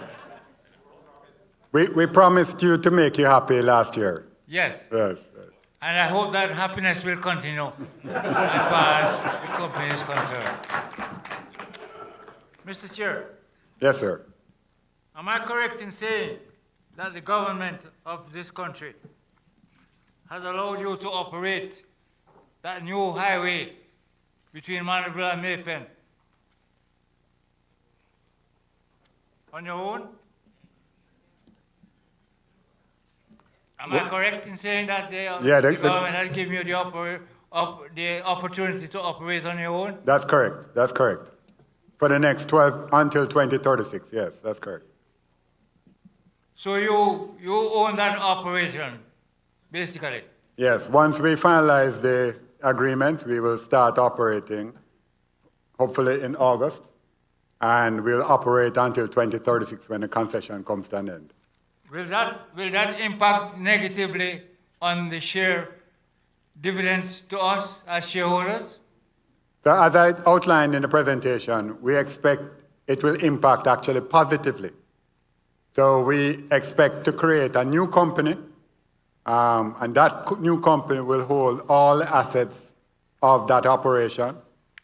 we promised you to make you happy last year. Yes. Yes. And I hope that happiness will continue as far as the company is concerned. Mr. Chair, Yes, sir. am I correct in saying that the government of this country has allowed you to operate that new highway between Mandeville and Maypen on your own? Am I correct in saying that the government has given you the opportunity to operate on your own? That's correct. That's correct. For the next 12 until 2036. Yes, that's correct. So you own that operation, basically? Yes. Once we finalize the agreement, we will start operating, hopefully in August, and we'll operate until 2036 when the concession comes to an end. Will that impact negatively on the share dividends to us as shareholders? So as I outlined in the presentation, we expect it will impact actually positively. So we expect to create a new company, and that new company will hold all assets of that operation.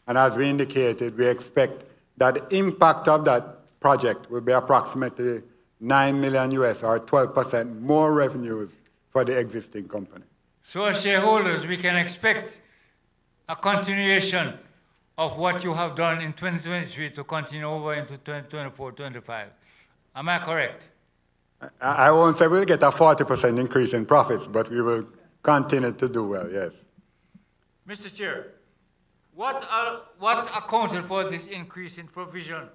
And as we indicated, we expect that the impact of that project will be approximately $9 million US, or 12% more revenues for the existing company. So as shareholders, we can expect a continuation of what you have done in 2023 to continue over into 2024-25. Am I correct? I won't say we'll get a 40% increase in profits, but we will continue to do well, yes. Mr. Chair, what accounted for this increase in provision,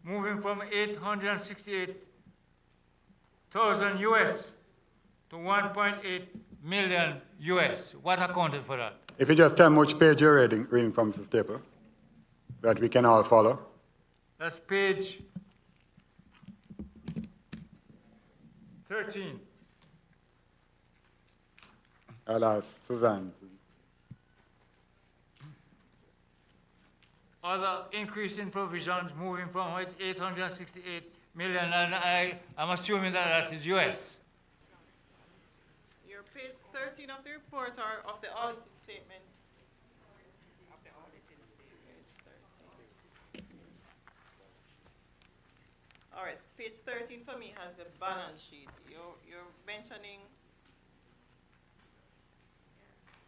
moving from 868,000 US to 1.8 million US? What accounted for that? If you just tell me which page you're reading from, Mr. Staple, that we can all follow. That's page 13. I'll ask Suzanne. Other increase in provisions moving from 868 million, and I'm assuming that that is US. Your page 13 of the report or of the audited statement? Of the audited statement. Page 13. All right, page 13 for me has a balance sheet. You're mentioning,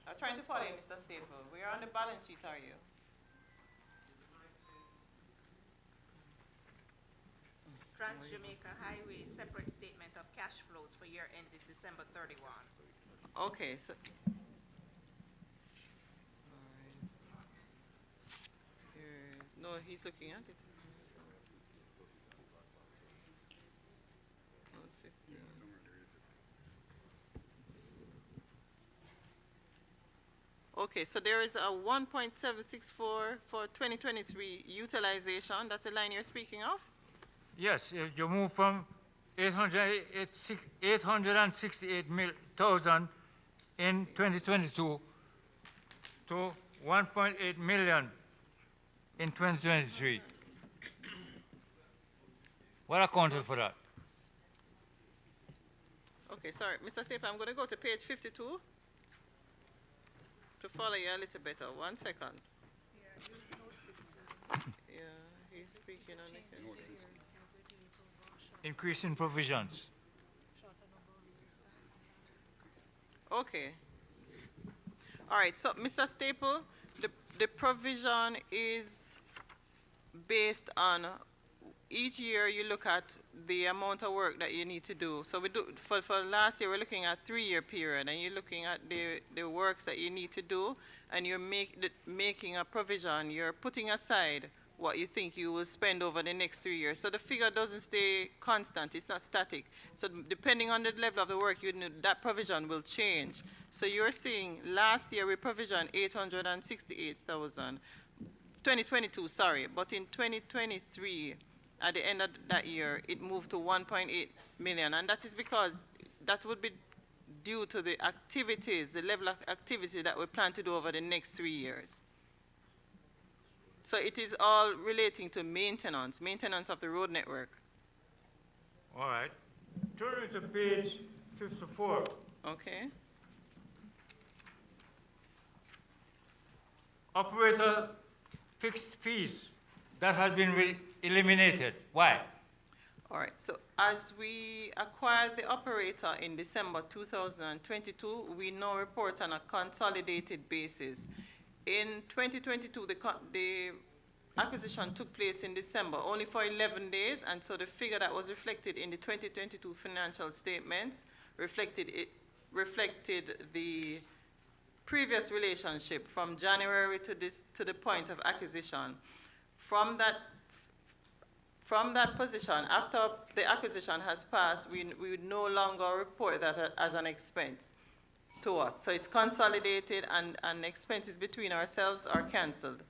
I'm trying to follow you, Mr. Staple. Where on the balance sheet are you? Transjamaica Highway separate statement of cash flows for year ended December 31. Okay, so. No, he's looking at it. Okay, so there is a 1.764 for 2023 utilization. That's the line you're speaking of? Yes, if you move from 868,000 in 2022 to 1.8 million in 2023. What accounted for that? Okay, sorry. Mr. Staple, I'm going to go to page 52 to follow you a little better. 1 second. Yeah, he's speaking on it. Increase in provisions. Okay. All right, so Mr. Staple, the provision is based on each year you look at the amount of work that you need to do. So we do for last year we're looking at 3-year period, and you're looking at the works that you need to do, and you're making a provision. You're putting aside what you think you will spend over the next 3 years. So the figure doesn't stay constant, it's not static. So depending on the level of the work, that provision will change. So you're seeing last year we provisioned 868,000, 2022, sorry, but in 2023, at the end of that year, it moved to 1.8 million, and that is because that would be due to the activities, the level of activity that we plan to do over the next 3 years. So it is all relating to maintenance of the road network. All right. Turning to page 54. Okay. Operator fixed fees, that has been eliminated. Why? All right, so as we acquired the operator in December 2022, we now report on a consolidated basis. In 2022, the acquisition took place in December, only for 11 days, and so the figure that was reflected in the 2022 financial statements reflected the previous relationship from January to the point of acquisition. From that position, after the acquisition has passed, we would no longer report that as an expense to us. So it's consolidated, and expenses between ourselves are cancelled.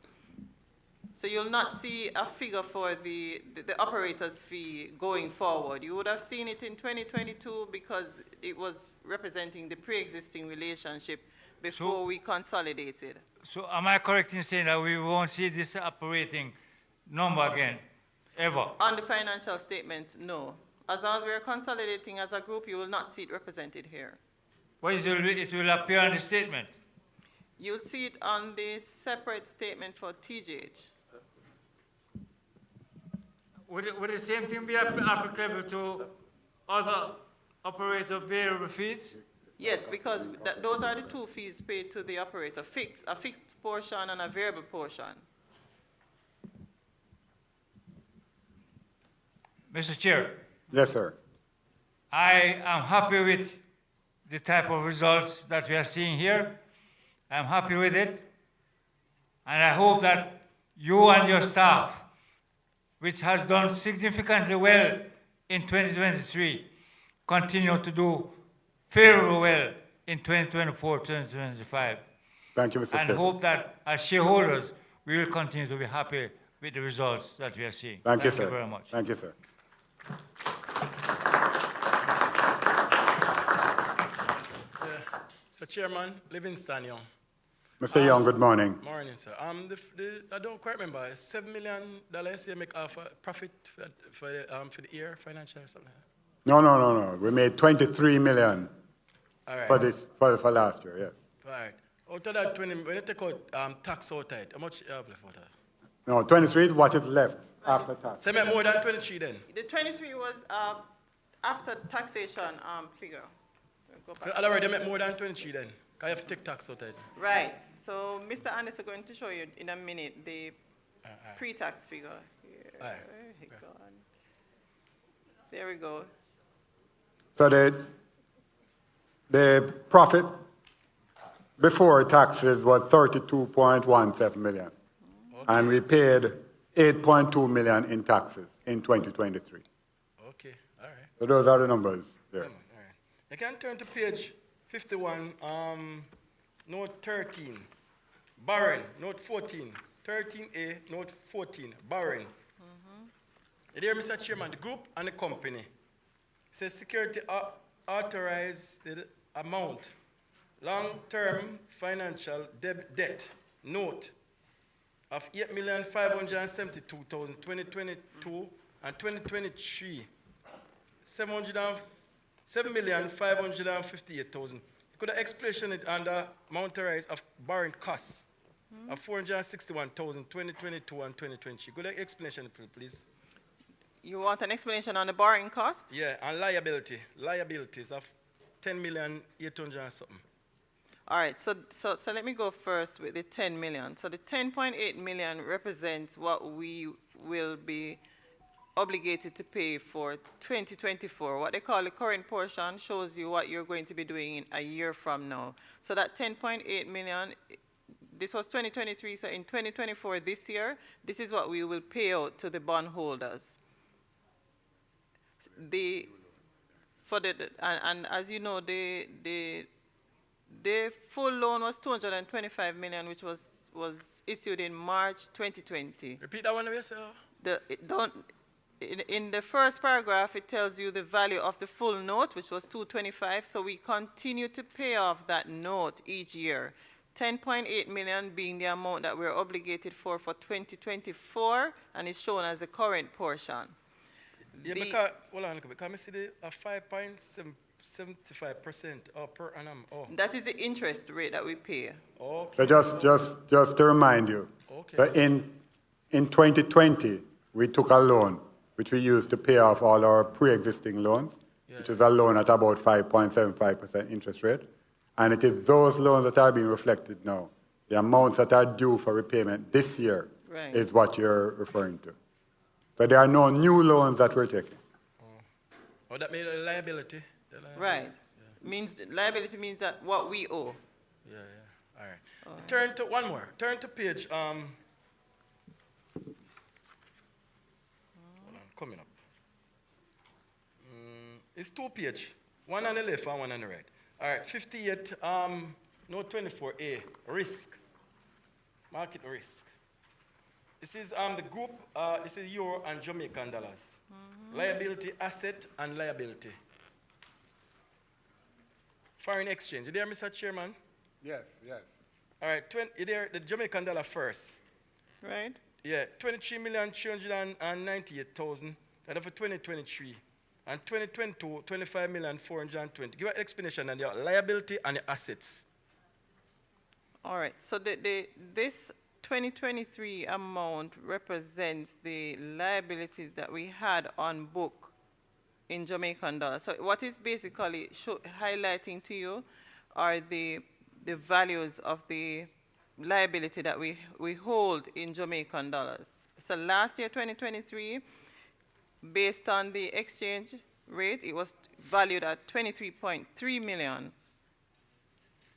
So you'll not see a figure for the operator's fee going forward. You would have seen it in 2022 because it was representing the pre-existing relationship before we consolidated. So am I correct in saying that we won't see this operating number again, ever? On the financial statements, no. As long as we're consolidating as a group, you will not see it represented here. Well, it will appear on the statement. You'll see it on the separate statement for TJH. Would the same thing be applicable to other operator variable fees? Yes, because those are the two fees paid to the operator, a fixed portion and a variable portion. Mr. Chair. Yes, sir. I am happy with the type of results that we are seeing here. I'm happy with it. And I hope that you and your staff, which has done significantly well in 2023, continue to do fairly well in 2024, 2025. Thank you, Mr. And Speaker. hope that as shareholders, we will continue to be happy with the results that we are seeing. Thank you, sir. Thank you very much. Thank you, sir. So Chairman, Livingston Young. Mr. Young, good morning. Morning, sir. I don't quite remember. $7 million you make off profit for the year, financial or something? No. We made 23 million All right. for this for last year. Yes. All right. Out of that 20, when you take out tax out of it, how much you have left out of it? No, 23 is what is left after tax. So you make more than 23 then? The 23 was after taxation figure. We'll go back. So otherwise, you make more than 23 then? Because you have to take tax out of it. Right. So Mr. Anderson is going to show you in a minute the pre-tax figure. Here. Aye. There we go. So the profit before taxes was 32.17 million. Okay. And we paid 8.2 million in taxes in 2023. Okay, all right. So those are the numbers there. All right. You can turn to page 51, note 13. Barring, note 14. 13A, note 14. Barring. You hear, Mr. Chairman, the group and the company says security authorized amount, long-term financial debt, note of 8,572,000, 2022 and 2023, 7,558,000. You could have explained it under authorized of borrowing costs of 461,000, 2022 and 2023. Could have explanation, please? You want an explanation on the borrowing cost? Yeah, and liabilities of 10,800,000 and something. All right, so let me go first with the 10 million. So the 10.8 million represents what we will be obligated to pay for 2024. What they call the current portion shows you what you're going to be doing in a year from now. So that 10.8 million this was 2023, so in 2024, this year, this is what we will pay out to the bondholders. And as you know, the full loan was 225 million, which was issued in March 2020. Repeat that one of yourself. In the first paragraph, it tells you the value of the full note, which was 225. So we continue to pay off that note each year. 10.8 million being the amount that we're obligated for 2024, and it's shown as the current portion. Yeah, because, hold on, because I see the 5.75% per annum. Oh. That is the interest rate that we pay. So Okay. just to remind you, Okay. so in 2020, we took a loan, which we used to pay off all our pre-existing loans, which is a loan at about 5.75% interest rate. And it is those loans that are being reflected now. The amounts that are due for repayment this year is what you're referring to. So there are no new loans that we're taking. Oh, that made a liability. Right. Yeah. Liability means that what we owe. Yeah. All right. Turn to one more. Turn to page. Hold on, coming up. It's 2 page. One on the left and one on the right. All right. 58. Note 24A. Risk. Market risk. This is the group. This is euro and Jamaican dollars. Liability, asset, and liability. Foreign exchange. You there, Mr. Chairman? Yes. All right. You there, the Jamaican dollar first. Right. Yeah, 23,398,000. That for 2023. And 2022, 25,420. Give an explanation on your liability and your assets. All right. So this 2023 amount represents the liabilities that we had on book in Jamaican dollars. So what is basically highlighting to you are the values of the liability that we hold in Jamaican dollars. So last year, 2023, based on the exchange rate, it was valued at 23.3 million.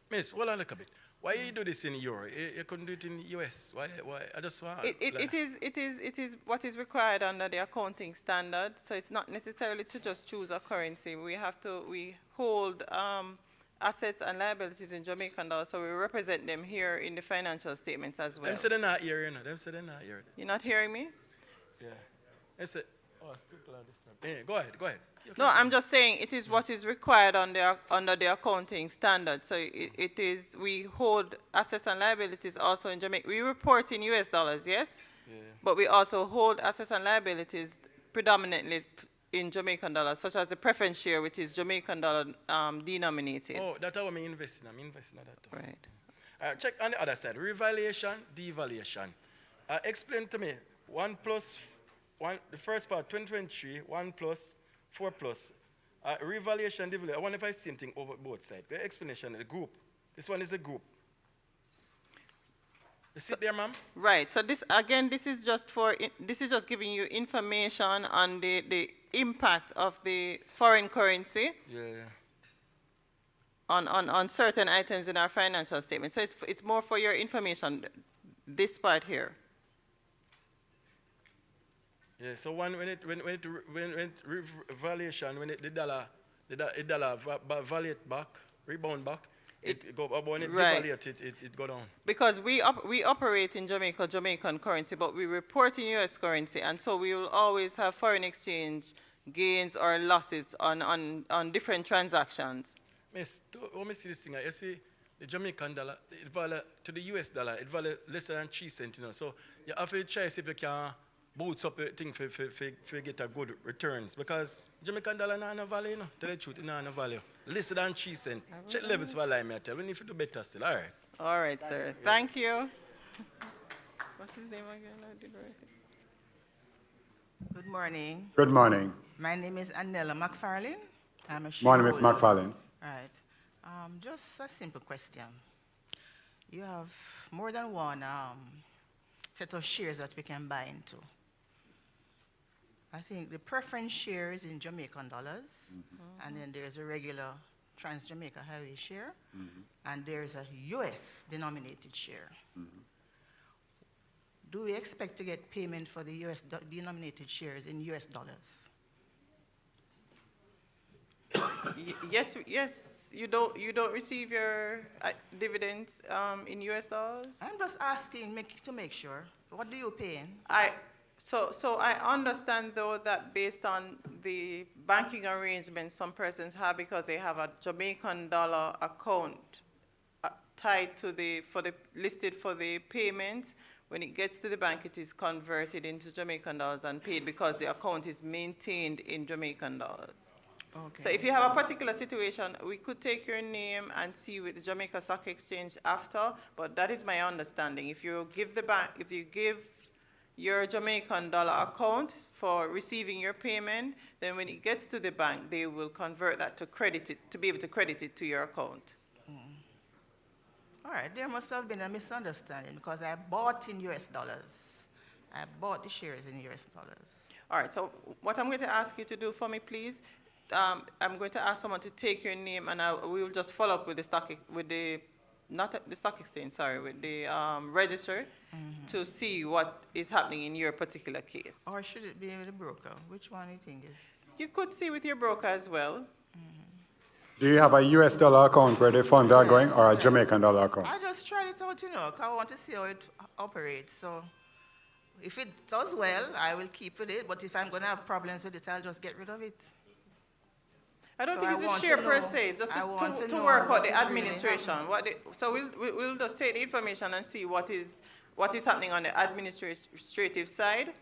Miss, hold on a little bit. Why you do this in euro? You couldn't do it in US. Why? I just want. It is what is required under the accounting standard. So it's not necessarily to just choose a currency. We hold assets and liabilities in Jamaican dollars, so we represent them here in the financial statements as well. Them say they're not here, you know. Them say they're not here. You're not hearing me? Yeah. They say, oh, still plan this time. Yeah, go ahead. No, I'm just saying it is what is required under the accounting standard. So it is, we hold assets and liabilities also in Jamaica. We report in US dollars, yes? Yeah. But we also hold assets and liabilities predominantly in Jamaican dollars, such as the preference share, which is Jamaican dollar denominated. Oh, that's how I'm investing. I'm investing in that too. Right. Check on the other side. Revaluation, devaluation. Explain to me, 1 plus 1, the first part, 2023, 1 plus 4 plus. Revaluation, devaluation. I wonder if I see something over both sides. The explanation of the group. This one is the group. You see there, ma'am? Right. So this is just giving you information on the impact of the foreign currency. Yeah. On certain items in our financial statement. So it's more for your information, this part here. Yeah, so when the dollar valuate back, rebound back, it go up, when it devaluate, it go down. Because we operate in Jamaican currency, but we report in US currency, and so we will always have foreign exchange gains or losses on different transactions. Miss, let me see this thing. You see, the Jamaican dollar, it value to the US dollar, it value less than 3 cents, you know. So you have to try see if you can boots up a thing for get a good returns. Because Jamaican dollar no value, you know. Tell the truth, it no value. Less than 3 cents. Check levels for lie, me tell. We need to do better still. All right. All right, sir. Thank you. What's his name again? I did right. Good morning. Good morning. My name is Anella McFarlane. I'm a shareholder. Morning, Ms. McFarlane. All right. Just a simple question. You have more than one set of shares that we can buy into. I think the preference share is in Jamaican dollars, and then there's a regular Trans-Jamaica Highway share, and there's a US denominated share. Do we expect to get payment for the US denominated shares in US dollars? Yes, you don't receive your dividends in US dollars? I'm just asking to make sure. What do you pay in? So I understand though that based on the banking arrangements some persons have because they have a Jamaican dollar account tied to listed for the payment, when it gets to the bank it is converted into Jamaican dollars and paid because the account is maintained in Jamaican dollars. Okay. So if you have a particular situation, we could take your name and see with the Jamaica Stock Exchange after, but that is my understanding. If you give your Jamaican dollar account for receiving your payment, then when it gets to the bank, they will convert that to be able to credit it to your account. All right, there must have been a misunderstanding because I bought in US dollars. I bought the shares in US dollars. All right, so what I'm going to ask you to do for me, please, I'm going to ask someone to take your name, and we will just follow up with the register to see what is happening in your particular case. Or should it be with the broker? Which one do you think is? You could see with your broker as well. Do you have a US dollar account where the funds are going, or a Jamaican dollar account? I just tried it out, 'cause I want to see how it operates. So if it does well, I will keep with it. But if I'm going to have problems with it, I'll just get rid of it. I don't So think I it's a want share to per know- se, it's just I want to to know work out what the is really administration. So we'll just take the information and see what is happening on the administrative side.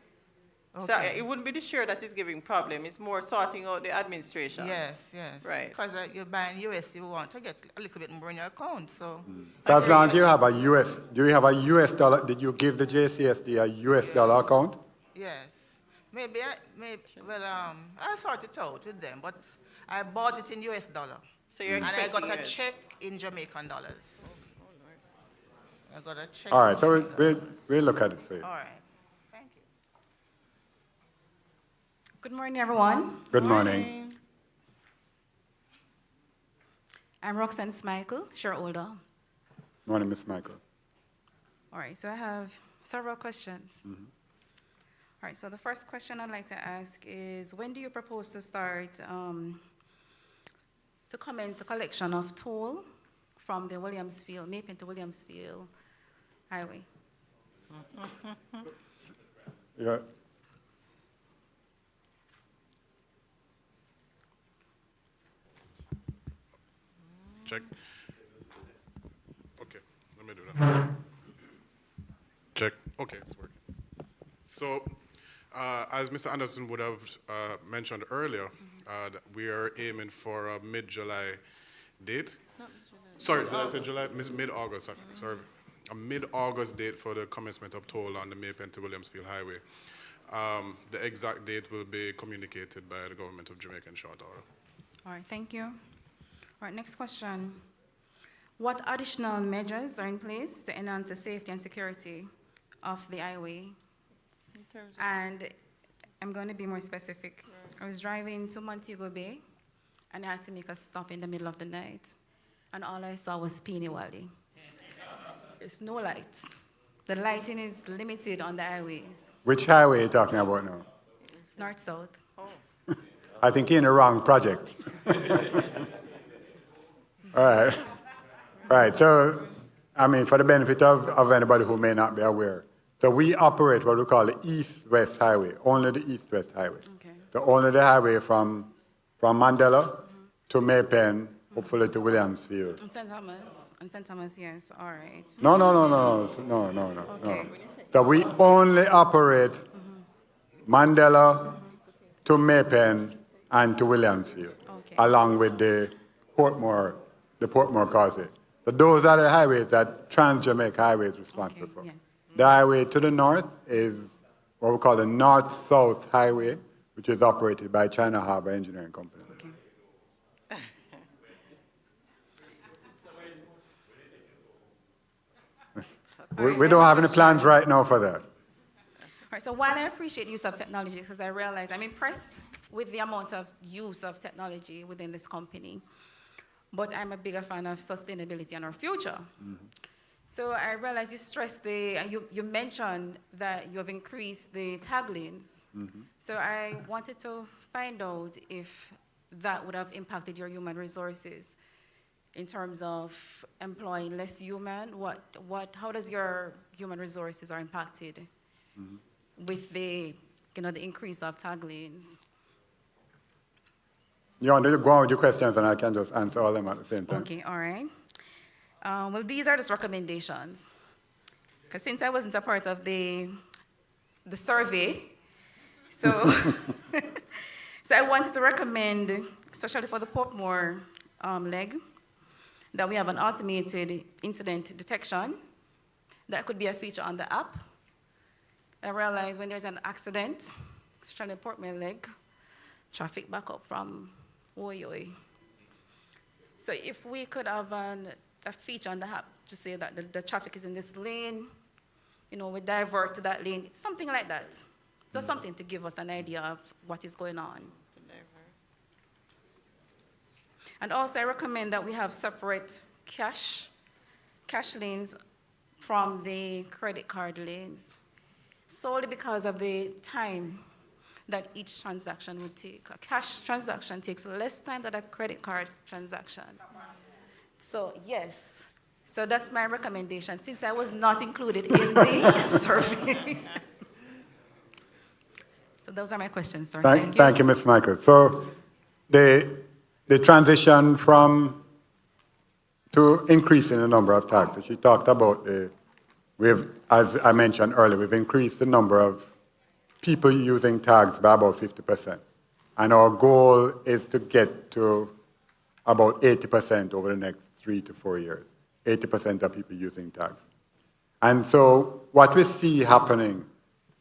So Okay. it wouldn't be the share that is giving problem, it's more sorting out the administration. Yes. Right. Because you're buying US, you want to get a little bit more in your account. So So as long as you have a US, do you have a US dollar, did you give the JCSD a US dollar account? yes, I sort it out with them, but I bought it in US dollar. So you're And I expecting got a US. check in Jamaican dollars. I got a check. All right, in so Jamaican dollars. we'll look at it for you. All right. Thank you. Good morning, everyone. Good morning. I'm Roxanne Smichael, shareholder. Morning, Ms. Michael. All right, so I have several questions. All right, so the first question I'd like to ask is, when do you propose to start, to commence the collection of toll from the Mapen to Williamsfield Highway? Yeah. Check. Okay, let me do that. Check. Okay, it's working. So, as Mr. Anderson would have mentioned earlier, that we are aiming for a mid-July date. Sorry, did I say July? Mid-August, sorry. A mid-August date for the commencement of toll on the Mapen to Williamsfield Highway. The exact date will be communicated by the government of Jamaica in short order. All right, thank you. All right, next question. What additional measures are in place to enhance the safety and security of the highway? And I'm going to be more specific. I was driving to Montego Bay, and I had to make a stop in the middle of the night, and all I saw was Peony Valley. There's no lights. The lighting is limited on the highways, Which highway are you talking about now? north-south. I think you're in the wrong project. All right. All right, so, I mean, for the benefit of anybody who may not be aware, so we operate what we call the East-West Highway, only the East-West Highway. Okay. So only the highway from Mandela to Mapen, hopefully to Williamsfield. And St. Thomas, yes, all right. No. Okay. So we only operate Mandela to Mapen and to Williamsfield, Okay. along with the Portmore Causeway. So those are the highways that Transjamaica Highway is responsible for. Yes. The highway to the north is what we call the North-South Highway, which is operated by China Harbor Engineering Company. Okay. We don't have any plans right now for that. All right, so while I appreciate use of technology, because I realize I'm impressed with the amount of use of technology within this company, but I'm a bigger fan of sustainability and our future. So I realized you stressed you mentioned that you have increased the tag lanes. So I wanted to find out if that would have impacted your human resources in terms of employing less human. How does your human resources are impacted with the increase of tag lanes? You want to go on with your questions and I can just answer all of them at the same time? Okay, all right. Well, these are just recommendations. Because since I wasn't a part of the survey, so, so I wanted to recommend, especially for the Portmore leg, that we have an automated incident detection. That could be a feature on the app. I realize when there's an accident, especially the Portmore leg, traffic back up from oi. So if we could have a feature on the app to say that the traffic is in this lane, we divert to that lane, something like that. Just something to give us an idea of what is going on. And also I recommend that we have separate cash lanes from the credit card lanes, solely because of the time that each transaction would take. A cash transaction takes less time than a credit card transaction. So yes, so that's my recommendation, since I was not included in the survey. So those are my questions, sir. Thank you, Ms. Michael. So the transition to increasing the number of tags, so she talked about as I mentioned earlier, we've increased the number of people using tags by about 50%. And our goal is to get to about 80% over the next 3 to 4 years. 80% of people using tags. And so what we see happening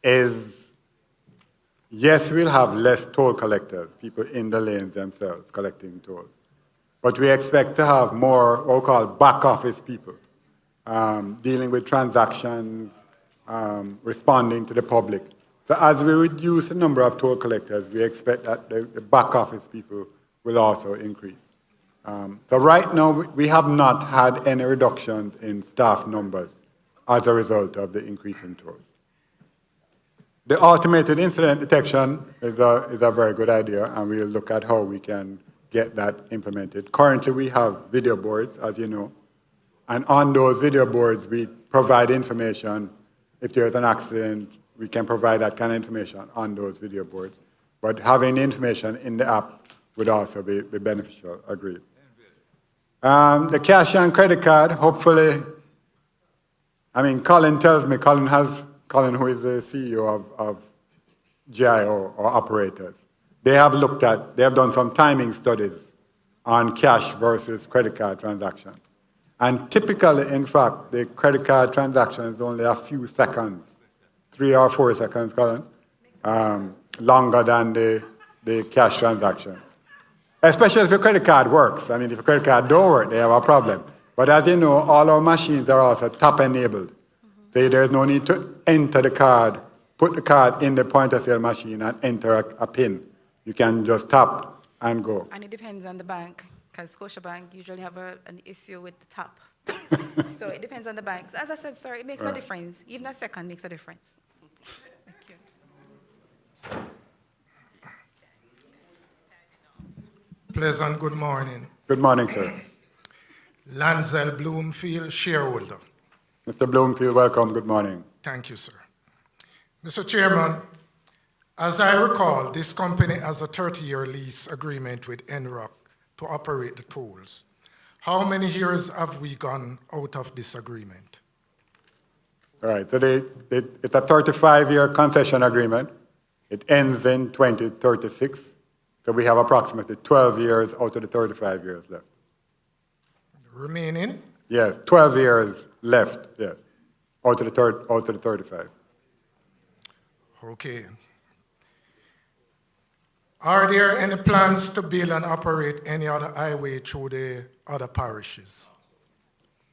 is, yes, we'll have less toll collectors, people in the lanes themselves collecting tolls. But we expect to have more what we call back office people, dealing with transactions, responding to the public. So as we reduce the number of toll collectors, we expect that the back office people will also increase. So right now, we have not had any reductions in staff numbers as a result of the increase in tolls. The automated incident detection is a very good idea, and we'll look at how we can get that implemented. Currently, we have video boards, as you know, and on those video boards, we provide information. If there's an accident, we can provide that kind of information on those video boards. But having the information in the app would also be beneficial, agreed. The cash and credit card, hopefully, Colin tells me, Colin, who is the CEO of GIO or operators, they have done some timing studies on cash versus credit card transactions. And typically, in fact, the credit card transaction is only a few seconds, 3 or 4 seconds, Colin, longer than the cash transactions. Especially if your credit card works. If your credit card don't work, they have a problem. But as you know, all our machines are also tap-enabled. So there's no need to enter the card, put the card in the point-of-sale machine and enter a PIN. You can just tap and go. And it depends on the bank, because Scotiabank usually have an issue with the tap. So it depends on the bank. As I said, sir, it makes a difference. Even a second makes a difference. Thank you. Pleasant good morning. Good morning, sir. Lanzel Bloomfield, shareholder. Mr. Bloomfield, welcome. Good morning. Thank you, sir. Mr. Chairman, as I recall, this company has a 30-year lease agreement with NROC to operate the tolls. How many years have we gone out of this agreement? All right, so it's a 35-year concession agreement. It ends in 2036. So we have approximately 12 years out of the 35 years left. Remaining? Yes, 12 years left, yes, out of the 35. Okay. Are there any plans to build and operate any other highway through the other parishes?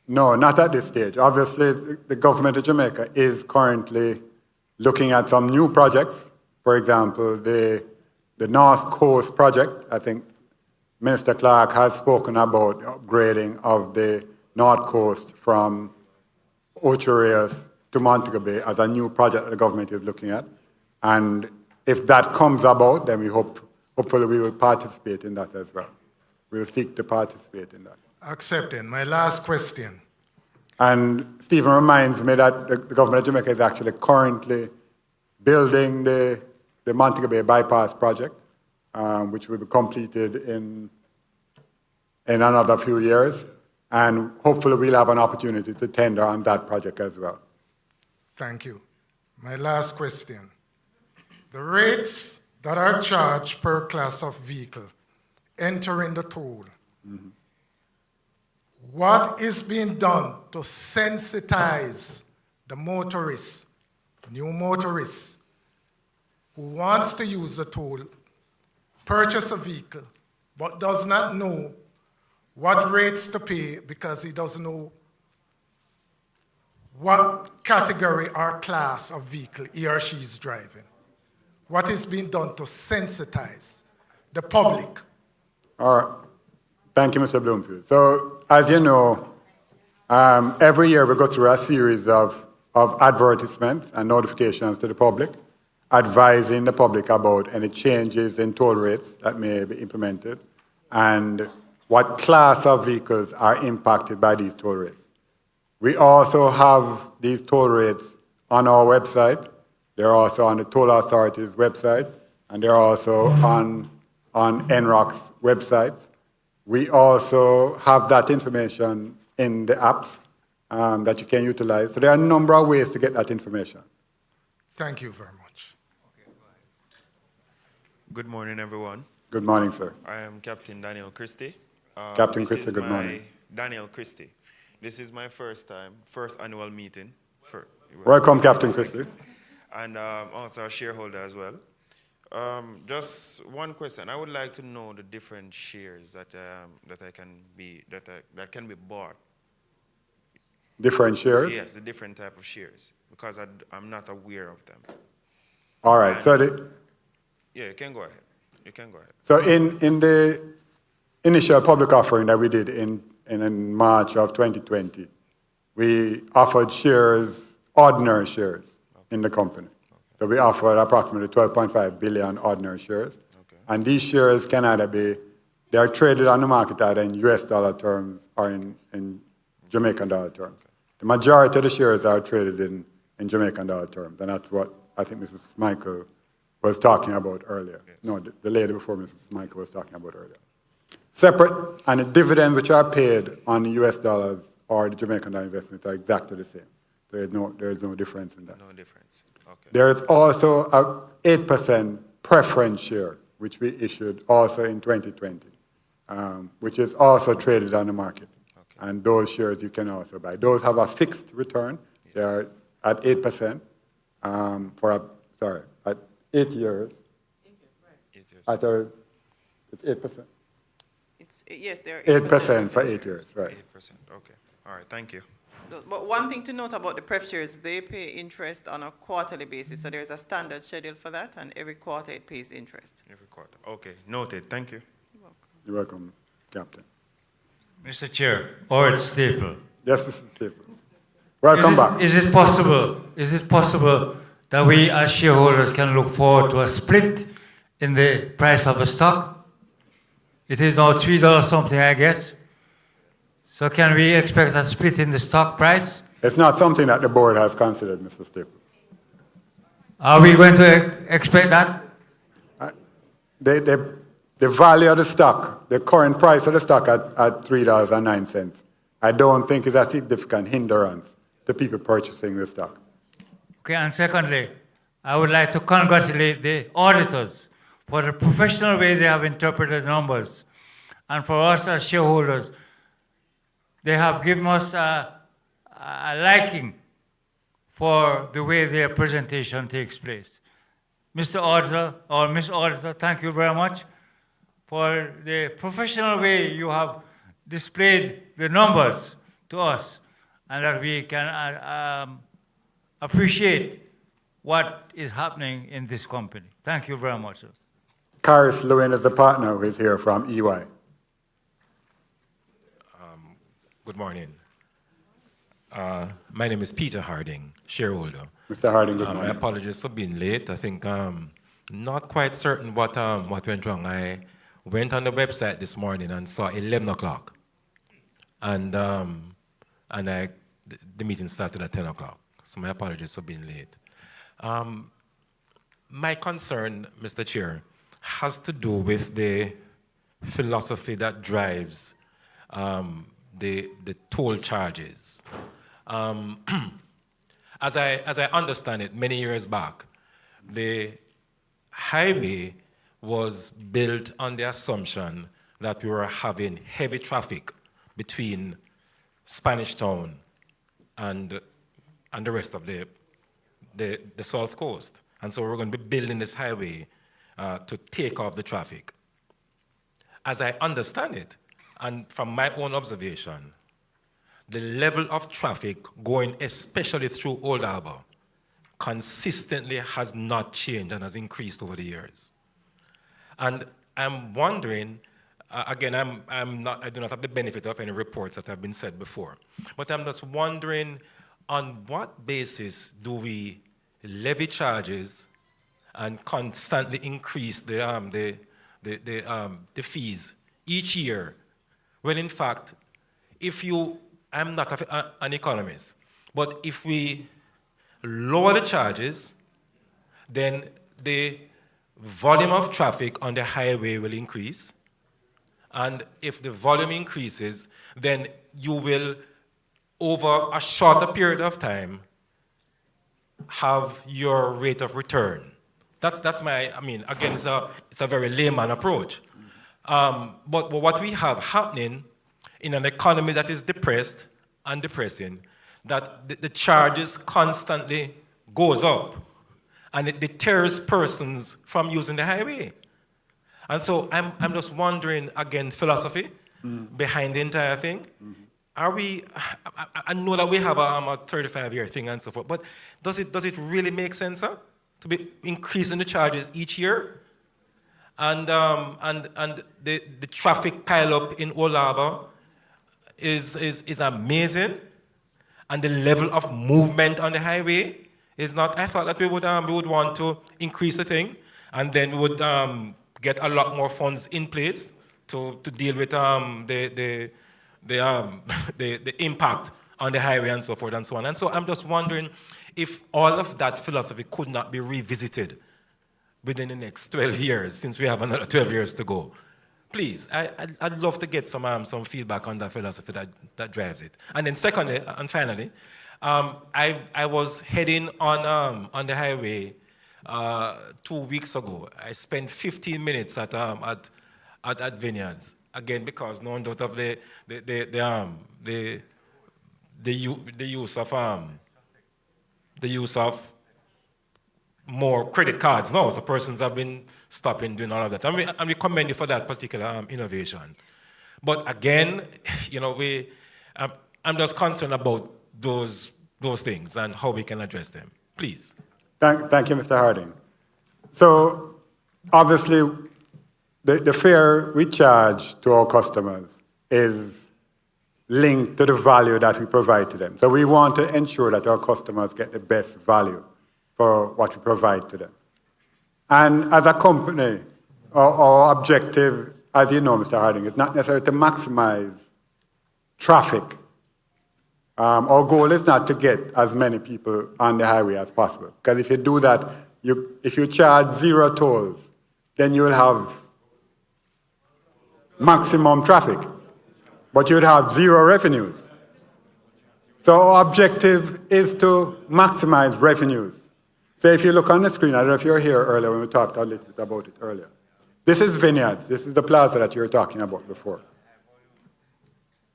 No, not at this stage. Obviously, the government of Jamaica is currently looking at some new projects. For example, the North Coast project, I think Minister Clark has spoken about upgrading of the North Coast from Ocho Rios to Montego Bay as a new project that the government is looking at. And if that comes about, then hopefully we will participate in that as well. We will seek to participate in that. Accepted. My last question. And Stephen reminds me that the government of Jamaica is actually currently building the Montego Bay bypass project, which will be completed in another few years. And hopefully we'll have an opportunity to tender on that project as well. Thank you. My last question. The rates that are charged per class of vehicle entering the toll, what is being done to sensitize the motorists, new motorists, who wants to use the toll, purchase a vehicle, but does not know what rates to pay because he doesn't know what category or class of vehicle he or she is driving? What is being done to sensitize the public? All right. Thank you, Mr. Bloomfield. So, as you know, every year we go through a series of advertisements and notifications to the public, advising the public about any changes in toll rates that may be implemented and what class of vehicles are impacted by these toll rates. We also have these toll rates on our website. They're also on the Toll Authority's website, and they're also on NROC's website. We also have that information in the apps that you can utilize. So there are a number of ways to get that information. Thank you very much. Good morning, everyone. Good morning, sir. I am Captain Daniel Christie. Captain Christie, good morning. Daniel Christie. This is my first annual meeting. Welcome, Captain Christie. And also a shareholder as well. Just one question. I would like to know the different shares that can be bought. Different shares? Yes, the different type of shares, because I'm not aware of them. All right. Yeah, you can go ahead. You can go ahead. So in the initial public offering that we did in March of 2020, we offered shares, ordinary shares, in the company. So we offered approximately 12.5 billion ordinary shares. And these shares can either they are traded on the market either in US dollar terms or in Jamaican dollar terms. The majority of the shares are traded in Jamaican dollar terms, and that's what I think Mrs. Michael was talking about earlier. Yes. No, the lady before Mrs. Michael was talking about earlier. Separate, and the dividends which are paid on the US dollars or the Jamaican dollar investments are exactly the same. There is no difference in that. No difference. Okay. There is also a 8% preference share, which we issued also in 2020, which is also traded on the market. Okay. And those shares you can also buy. Those have a fixed return. Yes. They are at 8% at 8 years. 8 years. It's 8%. Yes, they're 8% for 8 years, right. 8%, okay. All right, thank you. But one thing to note about the pref shares, they pay interest on a quarterly basis. So there's a standard schedule for that, and every quarter it pays interest. Every quarter. Okay, noted. Thank you. You're welcome, Captain. Mr. Chair, or Staple. Yes, Mr. Staple. Welcome back. Is it possible that we as shareholders can look forward to a split in the price of a stock? It is now $3 something, I guess. So can we expect a split in the stock price? It's not something that the board has considered, Mr. Staple. Are we going to expect that? The value of the stock, the current price of the stock at $3.09, I don't think is a significant hindrance to people purchasing the stock. Okay, and secondly, I would like to congratulate the auditors for the professional way they have interpreted the numbers. And for us as shareholders, they have given us a liking for the way their presentation takes place. Mr. Auditor, or Ms. Auditor, thank you very much for the professional way you have displayed the numbers to us, and that we can appreciate what is happening in this company. Thank you very much, sir. Karis Lewin is the partner who is here from EY. Good morning. My name is Peter Harding, shareholder. Mr. Harding, good morning. My apologies for being late. I think not quite certain what went wrong. I went on the website this morning and saw 11 o'clock. And the meeting started at 10 o'clock. So my apologies for being late. My concern, Mr. Chair, has to do with the philosophy that drives the toll charges. As I understand it, many years back, the highway was built on the assumption that we were having heavy traffic between Spanish Town and the rest of the South Coast. And so we're going to be building this highway to take off the traffic. As I understand it, and from my own observation, the level of traffic going especially through Old Harbour consistently has not changed and has increased over the years. And I'm wondering, again, I do not have the benefit of any reports that have been said before, but I'm just wondering on what basis do we levy charges and constantly increase the fees each year, when in fact, I'm not an economist, but if we lower the charges, then the volume of traffic on the highway will increase. And if the volume increases, then you will, over a shorter period of time, have your rate of return. That's my, again, it's a very layman approach. But what we have happening in an economy that is depressed and depressing, that the charges constantly goes up, and it deters persons from using the highway. And so I'm just wondering, again, philosophy behind the entire thing. Are we, I know that we have a 35-year thing and so forth, but does it really make sense to be increasing the charges each year? And the traffic pile up in Old Harbour is amazing, and the level of movement on the highway is not. I thought that we would want to increase the thing, and then we would get a lot more funds in place to deal with the impact on the highway and so forth and so on. And so I'm just wondering if all of that philosophy could not be revisited within the next 12 years, since we have another 12 years to go. Please, I'd love to get some feedback on that philosophy that drives it. And then secondly, and finally, I was heading on the highway 2 weeks ago. I spent 15 minutes at Vineyards, again because no doubt of the use of more credit cards now, so persons have been stopping doing all of that. And we commend you for that particular innovation. But again, I'm just concerned about those things and how we can address them. Please. Thank you, Mr. Harding. So obviously, the fare we charge to our customers is linked to the value that we provide to them. So we want to ensure that our customers get the best value for what we provide to them. And as a company, our objective, as you know, Mr. Harding, is not necessarily to maximize traffic. Our goal is not to get as many people on the highway as possible. Because if you do that, if you charge 0 tolls, then you will have maximum traffic, but you would have 0 revenues. So our objective is to maximize revenues. So if you look on the screen, I don't know if you were here earlier when we talked a little bit about it earlier. This is Vineyards. This is the plaza that you were talking about before.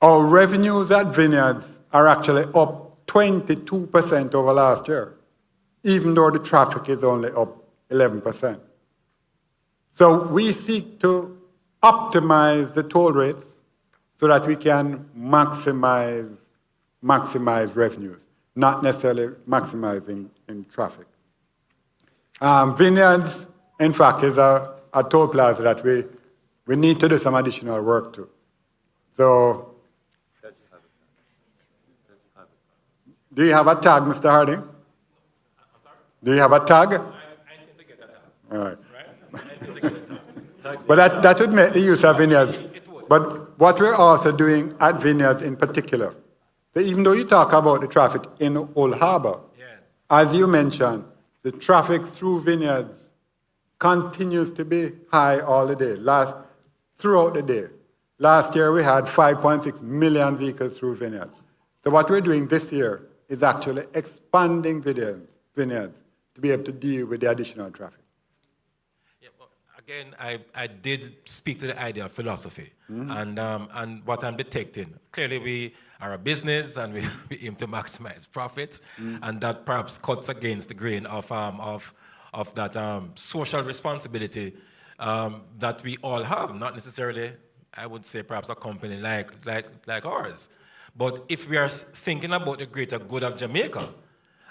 Our revenues at Vineyards are actually up 22% over last year, even though the traffic is only up 11%. So we seek to optimize the toll rates so that we can maximize revenues, not necessarily maximizing in traffic. Vineyards, in fact, is a toll plaza that we need to do some additional work to. So Do you have a tag, Mr. Harding? Do you have a tag? All right. But that would make the use of vineyards. But what we're also doing at vineyards in particular, so even though you talk about the traffic in Old Harbor, as you mentioned, the traffic through vineyards continues to be high all the day, throughout the day. Last year we had 5.6 million vehicles through vineyards. So what we're doing this year is actually expanding vineyards to be able to deal with the additional traffic. Yeah, well, again, I did speak to the idea of philosophy, and what I'm detecting. Clearly, we are a business, and we aim to maximize profits, and that perhaps cuts against the grain of that social responsibility that we all have. Not necessarily, I would say, perhaps a company like ours. But if we are thinking about the greater good of Jamaica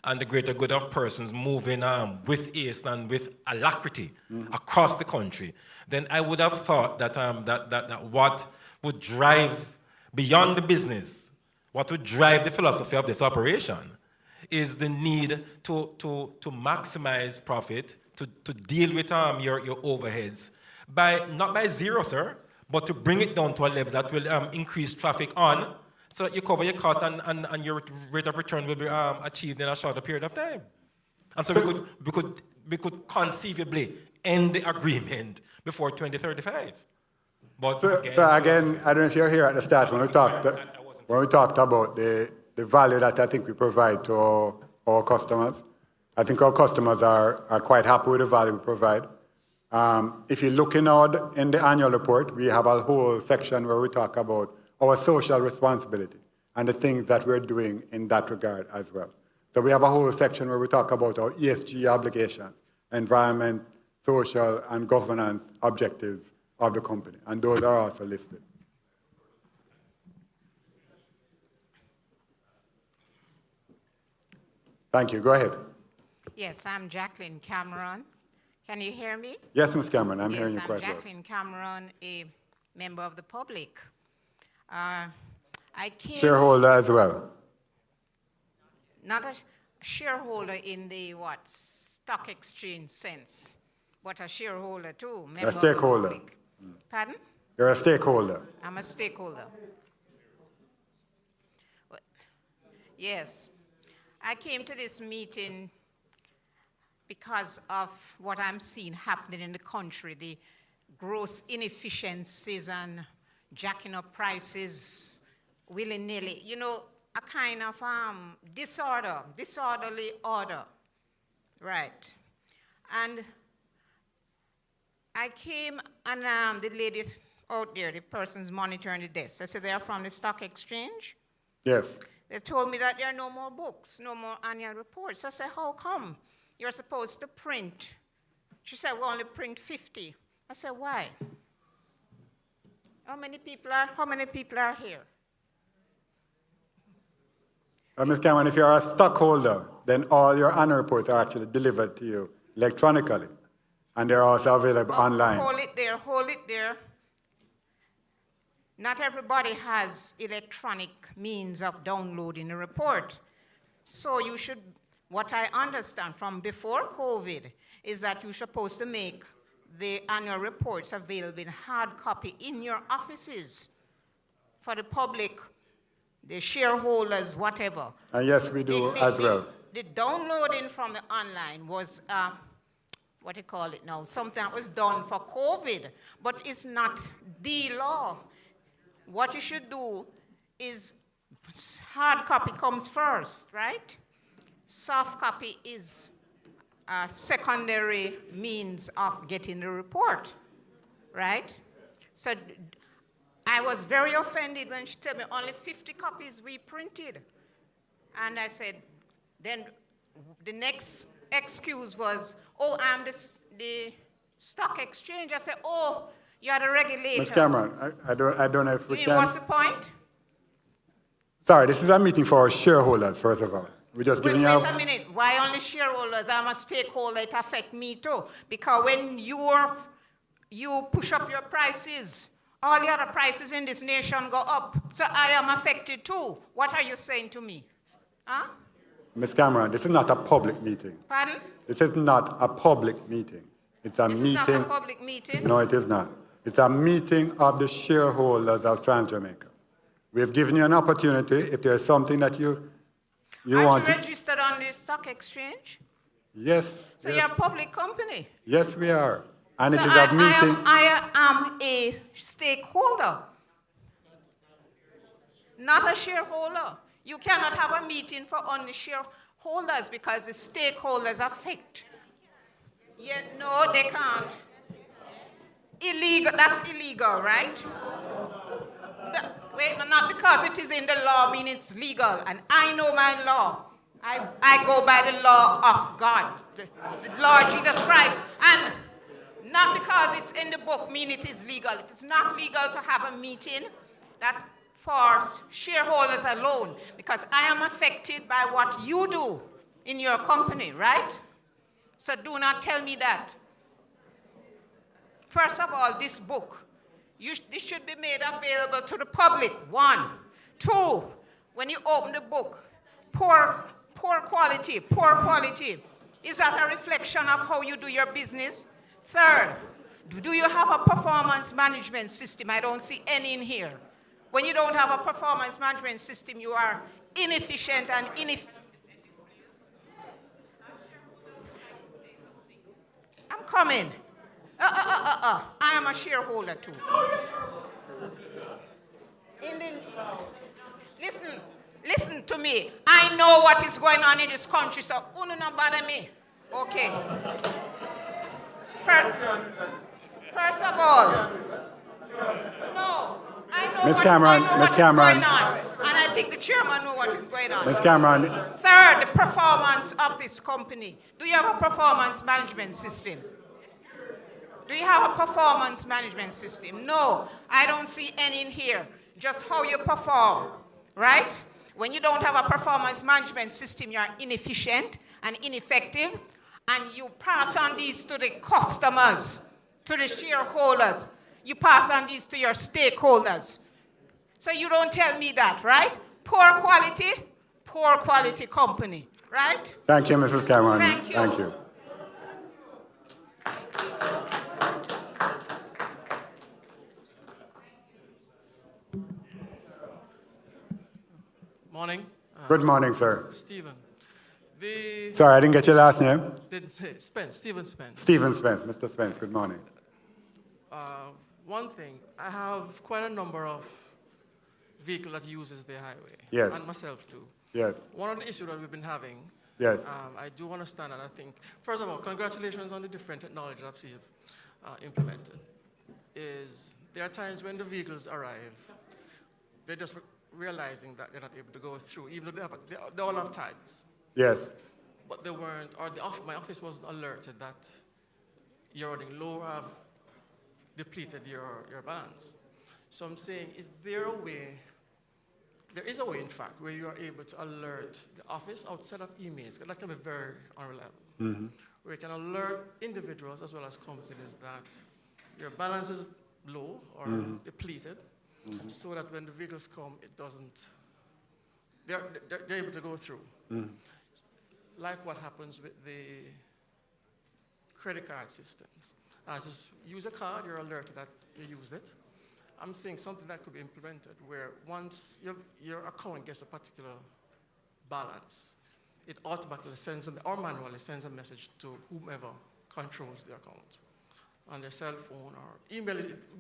and the greater good of persons moving with ease and with alacrity across the country, then I would have thought that, that what would drive beyond the business, what would drive the philosophy of this operation is the need to maximize profit, to deal with your overheads, not by zero, sir, but to bring it down to a level that will increase traffic on, so that you cover your costs and your rate of return will be achieved in a shorter period of time. And so we could conceivably end the agreement before 2035. But so again, I don't know if you're here at the start when we talked about the value that I think we provide to our customers. I think our customers are quite happy with the value we provide. If you look in the annual report, we have a whole section where we talk about our social responsibility and the things that we're doing in that regard as well. So we have a whole section where we talk about our ESG obligations, environment, social, and governance objectives of the company, and those are also listed. Thank you. Go ahead. Yes, I'm Jacqueline Cameron. Can you hear me? Yes, Ms. Cameron, I'm hearing you quite well. Yes, I'm Jacqueline Cameron, a member of the public. I came... Shareholder as well. Not a shareholder in the, stock exchange sense, but a shareholder too. A stakeholder. Of the public. Pardon? You're a stakeholder. I'm a stakeholder. Yes. I came to this meeting because of what I'm seeing happening in the country, the gross inefficiencies and jacking up prices willy-nilly. You know, a kind of disorderly order, right? And I came and the ladies out there, the persons monitoring the desk, I said they're from the stock exchange? Yes. They told me that there are no more books, no more annual reports. I said, how come? You're supposed to print. She said, we only print 50. I said, why? How many people are here? Ms. Cameron, if you're a stockholder, then all your annual reports are actually delivered to you electronically, and they're also available online. Hold it there. Not everybody has electronic means of downloading a report. So you should, what I understand from before COVID is that you're supposed to make the annual reports available in hard copy in your offices for the public, the shareholders, whatever. And yes, we do as well. The downloading from the online was, what do you call it now, something that was done for COVID, but it's not the law. What you should do is hard copy comes first, right? Soft copy is a secondary means of getting the report, right? So I was very offended when she told me only 50 copies we printed. And I said, then the next excuse was, oh, I'm the stock exchange. I said, oh, you're the regulator. Ms. Cameron, I don't know if we can... What's the point? Sorry, this is a meeting for our shareholders, first of all. We're just giving you... Wait a minute. Why only shareholders? I'm a stakeholder. It affects me too. Because when you push up your prices, all the other prices in this nation go up. So I am affected too. What are you saying to me? Huh? Ms. Cameron, this is not a public meeting. Pardon? This is not a public meeting. It's a This meeting. is not a public meeting? No, it is not. It's a meeting of the shareholders of Transjamaica. We have given you an opportunity. If there's something that you want Aren't to... you registered on the stock exchange? Yes. So yes. you're a public company? Yes, we are. And So it is a meeting... I am a stakeholder, not a shareholder. You cannot have a meeting for only shareholders because the stakeholders affect. Yeah, no, they can't. Illegal, that's illegal, right? Wait, not because it is in the law, mean it's legal. And I know my law. I go by the law of God, the Lord Jesus Christ. And not because it's in the book, mean it is legal. It is not legal to have a meeting that for shareholders alone, because I am affected by what you do in your company, right? So do not tell me that. First of all, this book, this should be made available to the public, 1. 2, when you open the book, poor quality. Is that a reflection of how you do your business? 3rd, do you have a performance management system? I don't see any in here. When you don't have a performance management system, you are inefficient and I'm coming. I am a shareholder too. Listen to me. I know what is going on in this country, so don't bother me. Okay. First of all, no, I know Ms. what, Cameron, I know Ms. what Cameron. is going on, and I think the chairman knows what is going on. Ms. Cameron. 3rd, the performance of this company. Do you have a performance management system? Do you have a performance management system? No, I don't see any in here. Just how you perform, right? When you don't have a performance management system, you're inefficient and ineffective, and you pass on these to the customers, to the shareholders. You pass on these to your stakeholders. So you don't tell me that, right? Poor quality company, right? Thank you, Mrs. Cameron. Thank you. Thank you. Morning. Good morning, sir. Stephen. Sorry, I didn't get your last name. Didn't say it. Spence. Stephen Spence. Stephen Spence. Mr. Spence, good morning. One thing, I have quite a number of vehicles that uses the highway. Yes. And myself too. Yes. One of the issues that we've been having. Yes. I do understand, and I think, first of all, congratulations on the different technology that you've implemented. There are times when the vehicles arrive, they're just realizing that they're not able to go through, even though they all have tags. Yes. But they weren't, or my office wasn't alerted that you're running low or have depleted your balance. So I'm saying, is there a way, there is a way, in fact, where you are able to alert the office outside of emails, because that can be very unreliable, where you can alert individuals as well as companies that your balance is low or depleted, so that when the vehicles come, it doesn't, they're able to go through. Like what happens with the credit card systems. As you use a card, you're alerted that you used it. I'm saying something that could be implemented where once your account gets a particular balance, it automatically sends, or manually sends a message to whomever controls the account on their cell phone or email.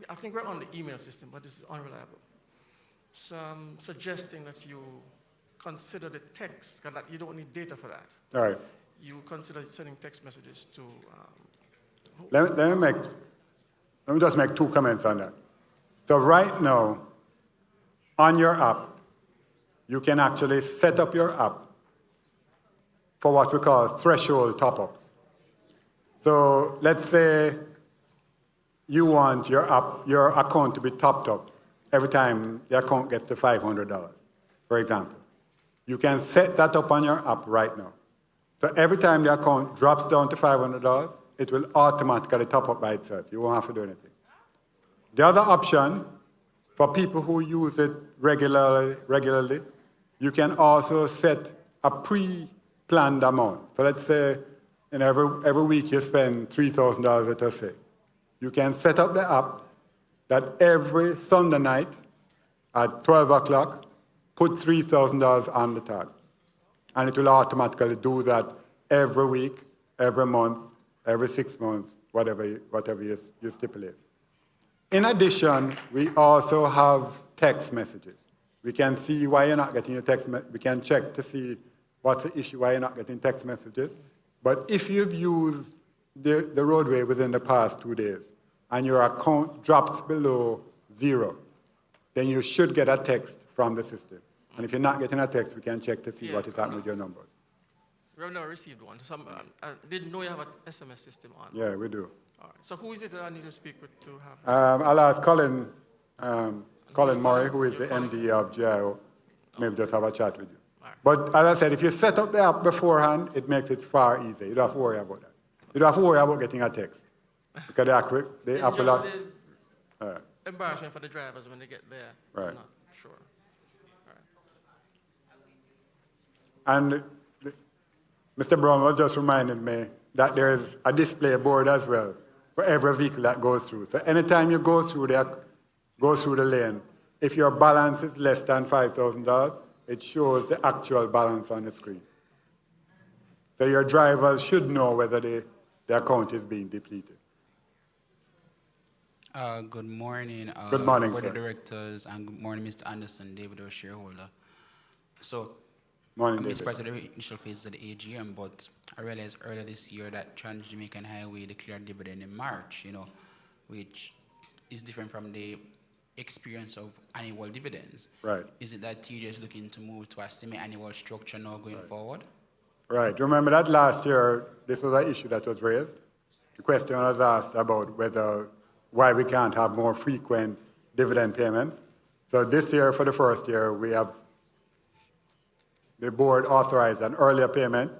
I think we're on the email system, but this is unreliable. So I'm suggesting that you consider the text, because you don't need data for that. All right. You consider sending text messages to... Let me just make 2 comments on that. So right now, on your app, you can actually set up your app for what we call threshold top-ups. So let's say you want your account to be topped up every time the account gets to $500, for example. You can set that up on your app right now. So every time the account drops down to $500, it will automatically top up by itself. You won't have to do anything. The other option, for people who use it regularly, you can also set a planned amount. So let's say in every week you spend $3,000, let us say. You can set up the app that every Sunday night at 12 o'clock, put $3,000 on the tag. And it will automatically do that every week, every month, every 6 months, whatever you stipulate. In addition, we also have text messages. We can see why you're not getting your text message. We can check to see what's the issue, why you're not getting text messages. But if you've used the roadway within the past 2 days and your account drops below 0, then you should get a text from the system. And if you're not getting a text, we can check to see what is happening with your numbers. We have never received one. I didn't know you have an SMS system on. Yeah, we do. All right. So who is it that I need to speak with to have? I'll ask Colin Murray, who is the MD of GIO, maybe just have a chat with you. But as I said, if you set up the app beforehand, it makes it far easier. You don't have to worry about that. You don't have to worry about getting a text. Because the app will have... Embarrassment for the drivers when they get there. Right. I'm not sure. And Mr. Brown was just reminding me that there is a display board as well for every vehicle that goes through. So anytime you go through the lane, if your balance is less than $5,000, it shows the actual balance on the screen. So your drivers should know whether the account is being depleted. Good morning. Good morning, Board sir. of Directors, and good morning, Mr. Anderson, David, our shareholder. So, Morning, I'm David. part of the initial phase of the AGM, but I realized earlier this year that Trans-Jamaican Highway declared dividend in March, which is different from the experience of annual dividends. Right. Is it that TJ is looking to move to a semi-annual structure now going forward? Right. Remember that last year, this was an issue that was raised. The question was asked about why we can't have more frequent dividend payments. So this year, for the first year, the board authorized an earlier payment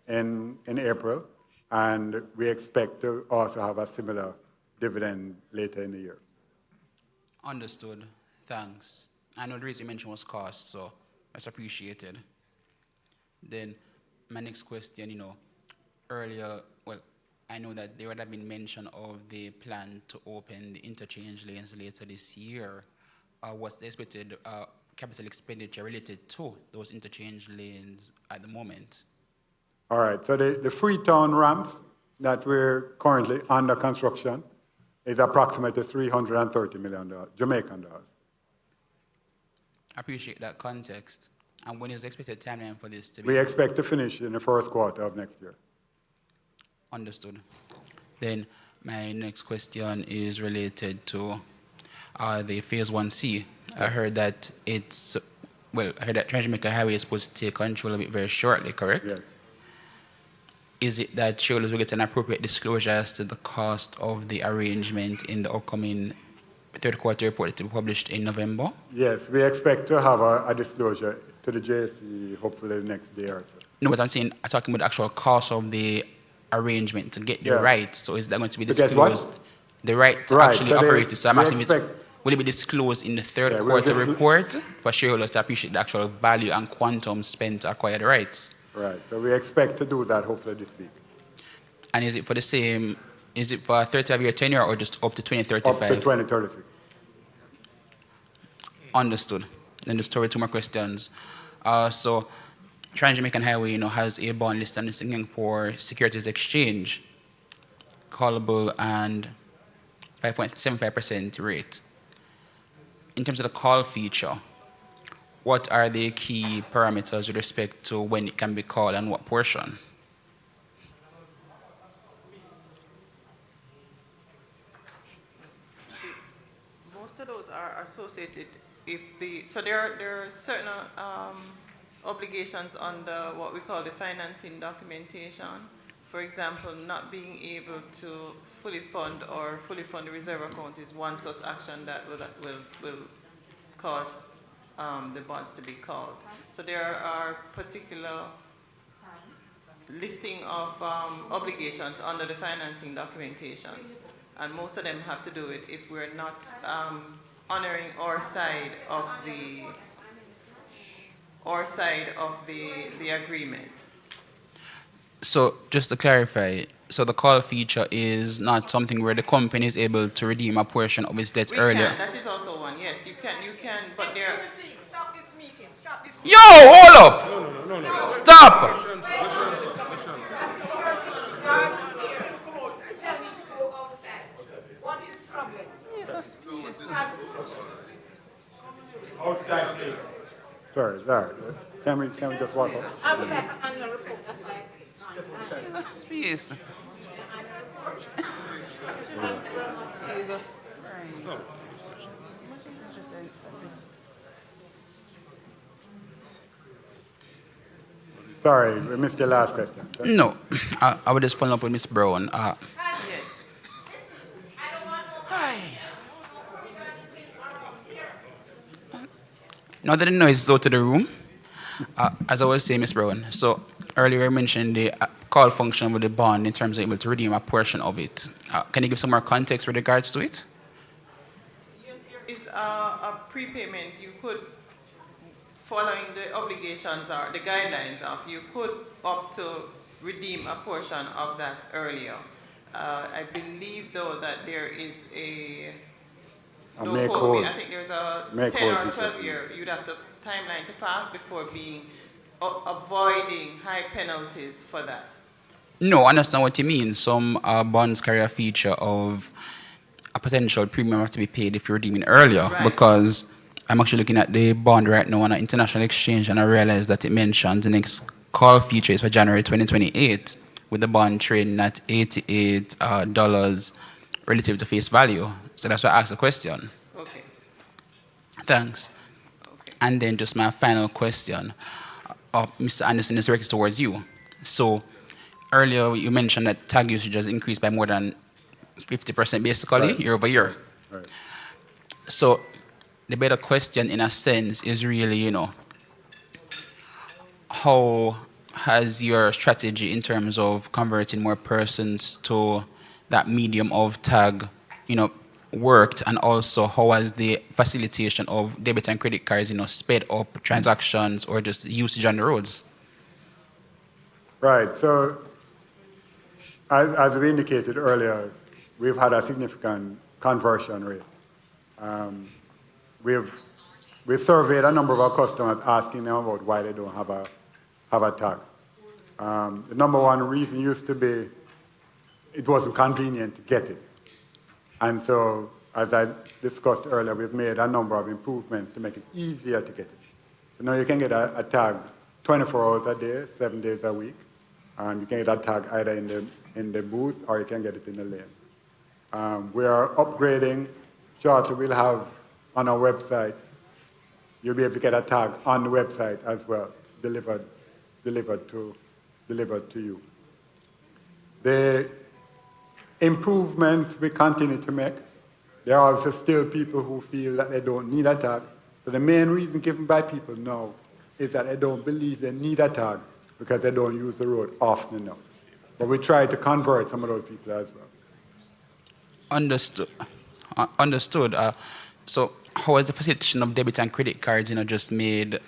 in April, and we expect to also have a similar dividend later in the year. Understood. Thanks. I know the reason you mentioned was cost, so that's appreciated. Then my next question, earlier, I know that there would have been mention of the plan to open the interchange lanes later this year. What's the expected capital expenditure related to those interchange lanes at the moment? All right, so the Freetown ramps that we're currently under construction is approximately $330 million, Jamaican dollars. I appreciate that context. And when is the expected timeline for this to be? We expect to finish in the first quarter of next year. Understood. Then my next question is related to the Phase 1C. I heard that Transjamaican Highway is supposed to take control of it very shortly, correct? Yes. Is it that shareholders will get an appropriate disclosure as to the cost of the arrangement in the upcoming third quarter report to be published in November? Yes, we expect to have a disclosure to the JSC hopefully the next day or so. No, but I'm talking about the actual cost of the arrangement to get the right. So is that going to be disclosed? What? The right to actually operate it. So I'm asking, will it be disclosed in the third quarter report for shareholders to appreciate the actual value and quantum spent to acquire the rights? Right. So we expect to do that hopefully this week. And is it for the same? Is it for a 35-year tenure or just up to 2035? Up to 2036. Understood. Then just two more questions. So Transjamaican Highway, has a bond listed on the Singapore Securities Exchange, callable and 5.75% rate. In terms of the call feature, what are the key parameters with respect to when it can be called and what portion? Most of those are associated so there are certain obligations under what we call the financing documentation. For example, not being able to fully fund the reserve account is one such action that will cause the bonds to be called. So there are particular listing of obligations under the financing documentations, and most of them have to do it if we're not honoring our side of the agreement. So just to clarify, so the call feature is not something where the company is able to redeem a portion of its debt We earlier? can, that is also one, yes, you can, but there... Stop this meeting. Stop this Yo, hold up! Stop! Tell me to go outside. What is the problem? Outside, please. Sorry. Can we just walk out? I would like an annual report. That's like Yes. Sorry, we missed your last question. No, I would just follow up with Ms. Brown. Now that the noise is out of the room, as I was saying, Ms. Brown, so earlier I mentioned the call function with the bond in terms of able to redeem a portion of it. Can you give some more context with regards to it? Yes, there is a prepayment. You could, following the obligations or the guidelines of, you could opt to redeem a portion of that earlier. I believe, though, that there is a no make quote whole. me, I think there's a Make 10 whole or feature. 12 year, you'd have to timeline to pass before being, avoiding high penalties for that. No, I understand what you mean. Some bonds carry a feature of a potential premium have to be paid if you're redeeming earlier, Right. because I'm actually looking at the bond right now on an international exchange, and I realize that it mentions the next call feature is for January 2028, with the bond trading at $88 relative to face value. So that's why I asked the question. Okay. Thanks. Okay. And then just my final question. Mr. Anderson, is directed towards you. So earlier you mentioned that tag usage has increased by more than 50% basically Right. year over year. Right. So the better question in a sense is really, how has your strategy in terms of converting more persons to that medium of tag, worked, and also how has the facilitation of debit and credit cards, sped up transactions or just usage on the roads? Right. So, as we indicated earlier, we've had a significant conversion rate. We've surveyed a number of our customers, asking them about why they don't have a tag. The number one reason used to be it wasn't convenient to get it. And so, as I discussed earlier, we've made a number of improvements to make it easier to get it. So now you can get a tag 24 hours a day, 7 days a week. You can get a tag either in the booth or you can get it in the lane. We are upgrading. Shortly, we'll have on our website, you'll be able to get a tag on the website as well, delivered to you. The improvements we continue to make, there are also still people who feel that they don't need a tag. So the main reason given by people now is that they don't believe they need a tag because they don't use the road often enough. But we try to convert some of those people as well. Understood. So how has the facilitation of debit and credit cards, just made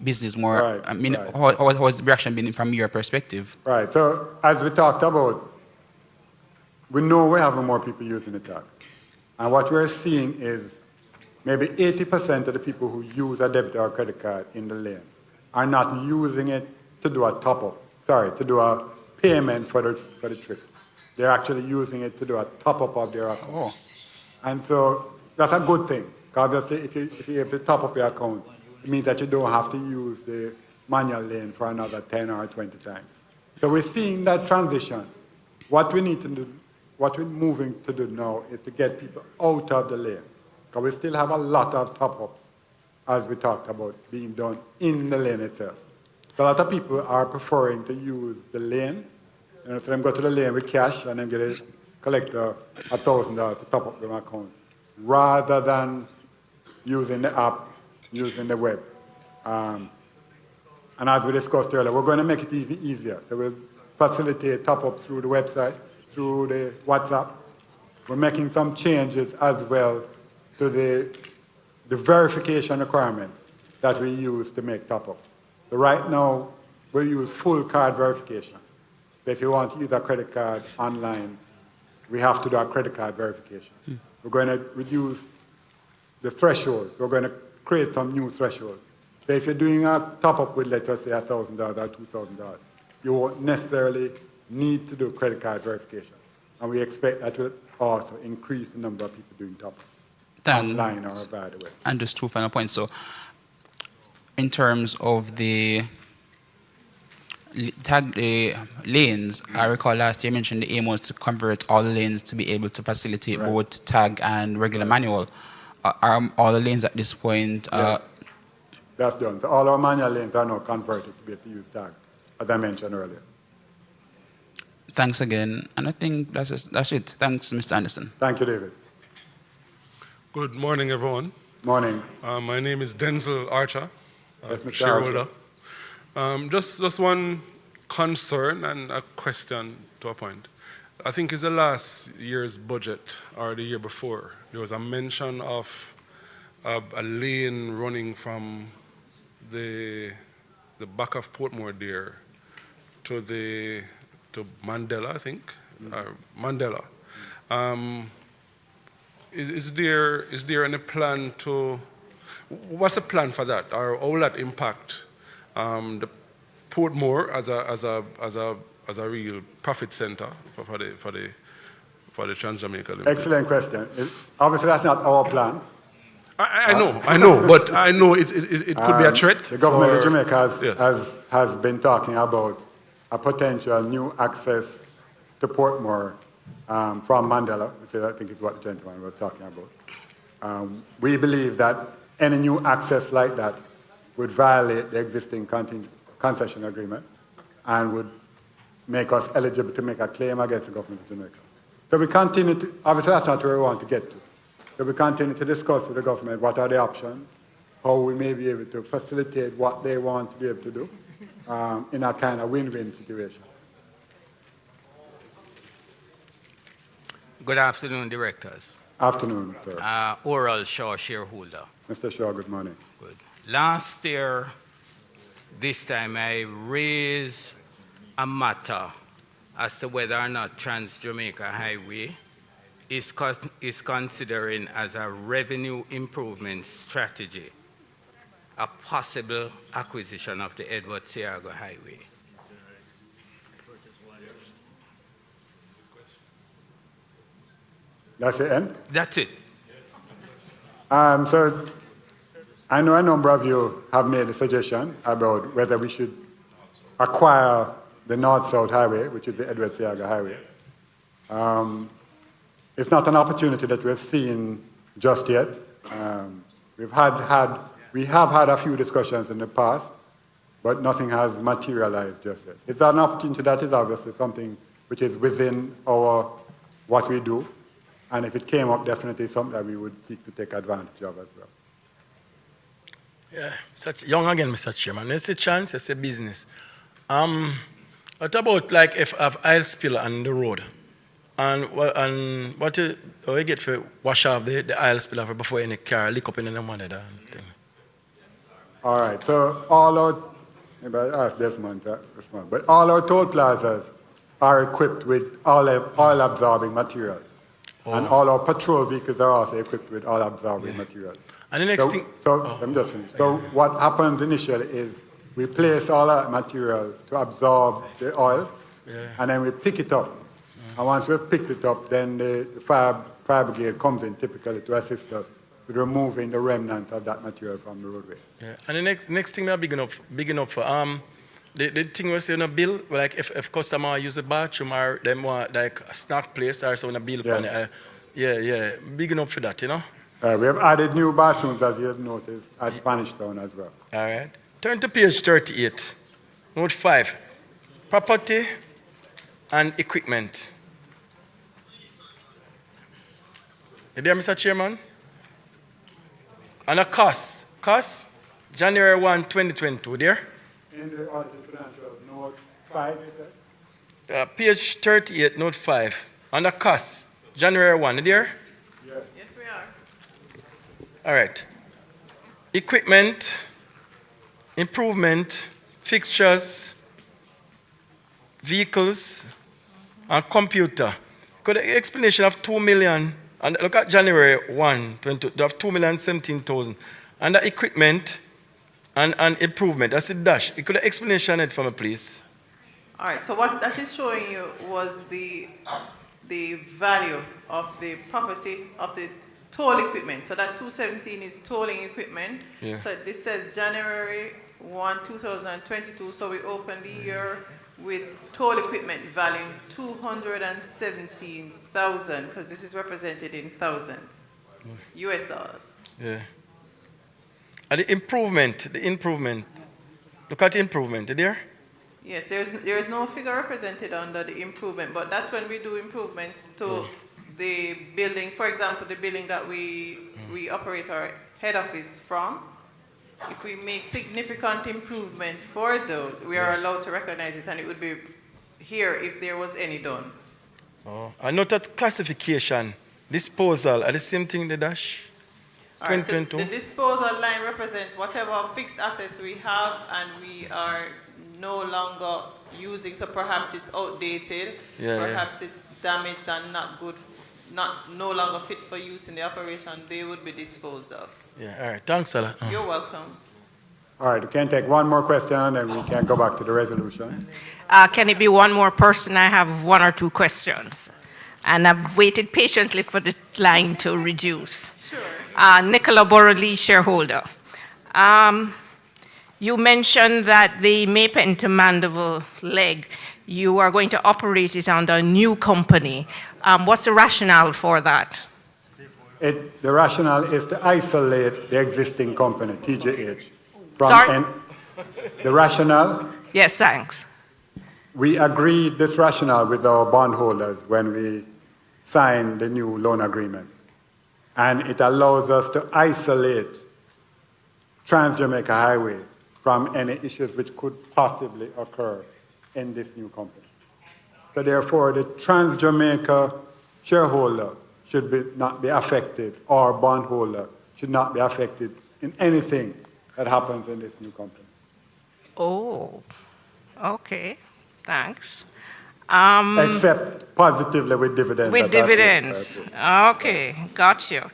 business more? Right, right. How has the reaction been from your perspective? Right. So as we talked about, we know we're having more people using the tag. And what we're seeing is maybe 80% of the people who use a debit or credit card in the lane are not using it to do a to do a payment for the trip. They're actually using it to do a top-up of their account. Oh. And so that's a good thing. Obviously, if you're able to top up your account, it means that you don't have to use the manual lane for another 10 or 20 times. So we're seeing that transition. What we need to do, what we're moving to do now is to get people out of the lane. Because we still have a lot of top-ups, as we talked about, being done in the lane itself. So a lot of people are preferring to use the lane. So them go to the lane with cash and then collect $1,000 to top up their account, rather than using the app, using the web. And as we discussed earlier, we're going to make it even easier. So we'll facilitate top-ups through the website, through the WhatsApp. We're making some changes as well to the verification requirements that we use to make top-ups. So right now, we use full card verification. So if you want to use a credit card online, we have to do a credit card verification. We're going to reduce the thresholds. We're going to create some new thresholds. So if you're doing a top-up with, let's say, $1,000 or $2,000, you won't necessarily need to do credit card verification. And we expect that will also increase the number of people doing top-ups online or via the web. And just two final points. So, in terms of the lanes, I recall last year you mentioned the aim was to convert all the lanes to be able to facilitate both tag and regular manual. Are all the lanes at this point? Yes. That's done. So all our manual lanes are now converted to be able to use tag, as I mentioned earlier. Thanks again. And I think that's it. Thanks, Mr. Anderson. Thank you, David. Good morning, everyone. Morning. My name is Denzel Archer, Yes, Mr. shareholder. Just one concern and a question to a point. I think it's the last year's budget or the year before, there was a mention of a lane running from the back of Portmore there to Mandela, I think, Mandela. Is there any plan to, what's the plan for that, or how will that impact the Portmore as a real profit center for the Transjamaican Limited? Excellent question. Obviously, that's not our plan. I know, but I know it could be a threat. The government of Jamaica has been talking about a potential new access to Portmore from Mandela, which I think is what the gentleman was talking about. We believe that any new access like that would violate the existing concession agreement and would make us eligible to make a claim against the government of Jamaica. So we continue to, obviously that's not where we want to get to. So we continue to discuss with the government what are the options, how we may be able to facilitate what they want to be able to do in a kind of win-win situation. Good afternoon, directors. Afternoon, sir. Oral Shaw, shareholder. Mr. Shaw, good morning. Good. Last year, this time I raised a matter as to whether or not Trans-Jamaica Highway is considering as a revenue improvement strategy a possible acquisition of the Edward Seago Highway. That's the end? That's it. So I know a number of you have made a suggestion about whether we should acquire the North-South Highway, which is the Edward Seago Highway. It's not an opportunity that we've seen just yet. We have had a few discussions in the past, but nothing has materialized just yet. It's an opportunity that is obviously something which is within what we do, and if it came up, definitely something that we would seek to take advantage of as well. Yeah, young again, Mr. Chairman. It's a chance, it's a business. What about like if I have oil spill on the road? And what do you get for wash off the oil spill off before any car leak up in the money? All right, so all our, maybe I ask Desmond to respond, but all our toll plazas are equipped with oil-absorbing materials. And all our patrol vehicles are also equipped with oil-absorbing materials. And the next thing... let me just finish. So what happens initially is we place all that material to absorb the oils, and then we pick it up. And once we've picked it up, then the fire brigade comes in typically to assist us with removing the remnants of that material from the roadway. Yeah. And the next thing we're big enough for, the thing we say on a bill, like if customer use the bathroom or them want like a snack place or so on a bill, big enough for that, you know? We have added new bathrooms, as you have noticed, at Spanish Town as well. All right. Turn to page 38, note 5, property and equipment. You there, Mr. Chairman? And a cost, January 1, 2022, there? In the audited financial note 5, you said? Page 38, note 5, on the cost, January 1, there? Yes. Yes, we are. All right. Equipment, improvement, fixtures, vehicles, and computer. Could the explanation of 2 million, and look at January 1, 22, they have 2,017,000. And the equipment and improvement, that's the dash. Could the explanation it for me, please? All right, so what that is showing you was the value of the property of the toll equipment. So that 217 is tolling equipment. Yeah. So this says January 1, 2022. So we opened the year with toll equipment valuing 217,000, because this is represented in thousands, US dollars. Yeah. And the improvement. Look at the improvement, there? Yes, there is no figure represented under the improvement, but that's when we do improvements to the building. For example, the building that we operate our head office from. If we make significant improvements for those, we are allowed to recognize it, and it would be here if there was any done. Oh, I note that classification, disposal, are the same thing, the dash? All right, so the disposal line represents whatever fixed assets we have and we are no longer using, so perhaps it's outdated, perhaps it's damaged and not good, no longer fit for use in the operation, they would be disposed of. Yeah, all right, thanks a lot. You're welcome. All right, we can take one more question and then we can go back to the resolution. Can it be one more person? I have one or two questions. And I've waited patiently for the line to reduce. Sure. Nicola Borley, shareholder. You mentioned that the Maypen to Mandeville leg, you are going to operate it under a new company. What's the rationale for that? The rationale is to isolate the existing company, TJH, from Sorry? the rationale. Yes, thanks. We agreed this rationale with our bondholders when we signed the new loan agreements. And it allows us to isolate Trans-Jamaica Highway from any issues which could possibly occur in this new company. So therefore, the Trans-Jamaica shareholder should not be affected, or bondholder should not be affected in anything that happens in this new company. Oh, okay, thanks. Except positively with dividends. With dividends. Okay, got you.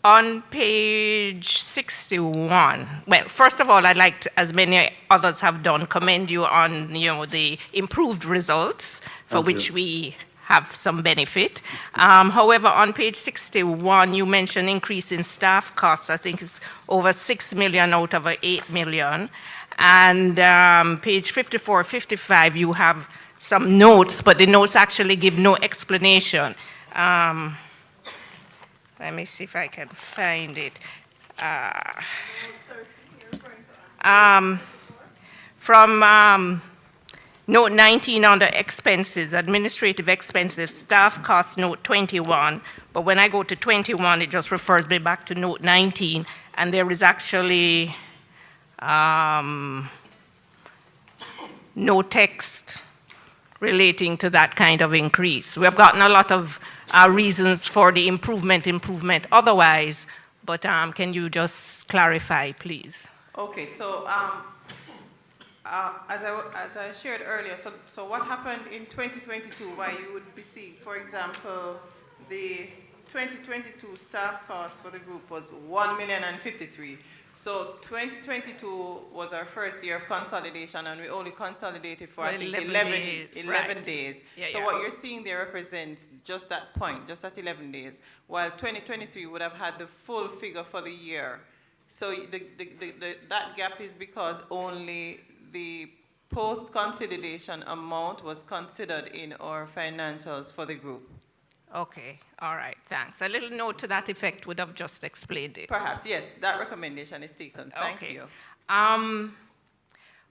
On page 61, well, first of all, I'd like to, as many others have done, commend you on the improved results for which we have some benefit. However, on page 61, you mentioned increase in staff costs. I think it's over 6 million out of 8 million. And page 54, 55, you have some notes, but the notes actually give no explanation. Let me see if I can find it. From note 19 under expenses, administrative expenses, staff costs, note 21. But when I go to 21, it just refers me back to note 19. And there is actually no text relating to that kind of increase. We have gotten a lot of reasons for the improvement otherwise, but can you just clarify, please? Okay, so as I shared earlier, so what happened in 2022, why you would be seeing, for example, the 2022 staff cost for the group was 1,053,000. So 2022 was our first year of consolidation, and we only consolidated for, I think, 11 days. Yeah, so what you're seeing there represents just that point, just that 11 days, while 2023 would have had the full figure for the year. So that gap is because only the post-consolidation amount was considered in our financials for the group. Okay, all right, thanks. A little note to that effect would have just explained it. Perhaps, yes, that recommendation is taken. Thank you.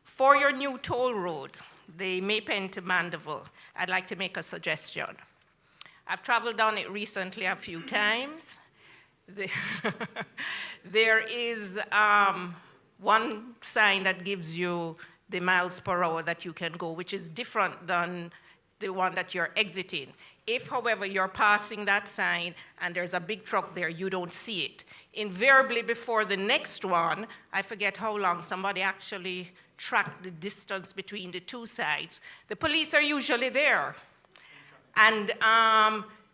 For your new toll road, the Maypen to Mandeville, I'd like to make a suggestion. I've traveled down it recently a few times. There is one sign that gives you the miles per hour that you can go, which is different than the one that you're exiting. If, however, you're passing that sign and there's a big truck there, you don't see it. Invariably, before the next one, I forget how long, somebody actually track the distance between the two sides. The police are usually there. And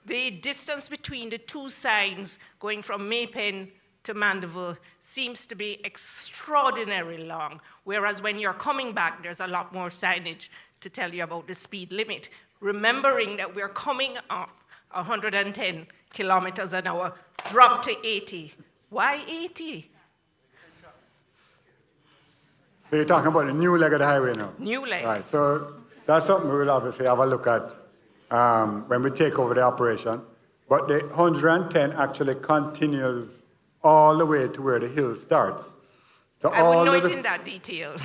the distance between the two sides going from Maypen to Mandeville seems to be extraordinarily long, whereas when you're coming back, there's a lot more signage to tell you about the speed limit, remembering that we're coming off 110 kilometers an hour, drop to 80. Why 80? So you're talking about the new leg of the highway now? New leg. Right, so that's something we will obviously have a look at when we take over the operation. But the 110 actually continues all the way to where the hill starts. So I wouldn't know it in that detail.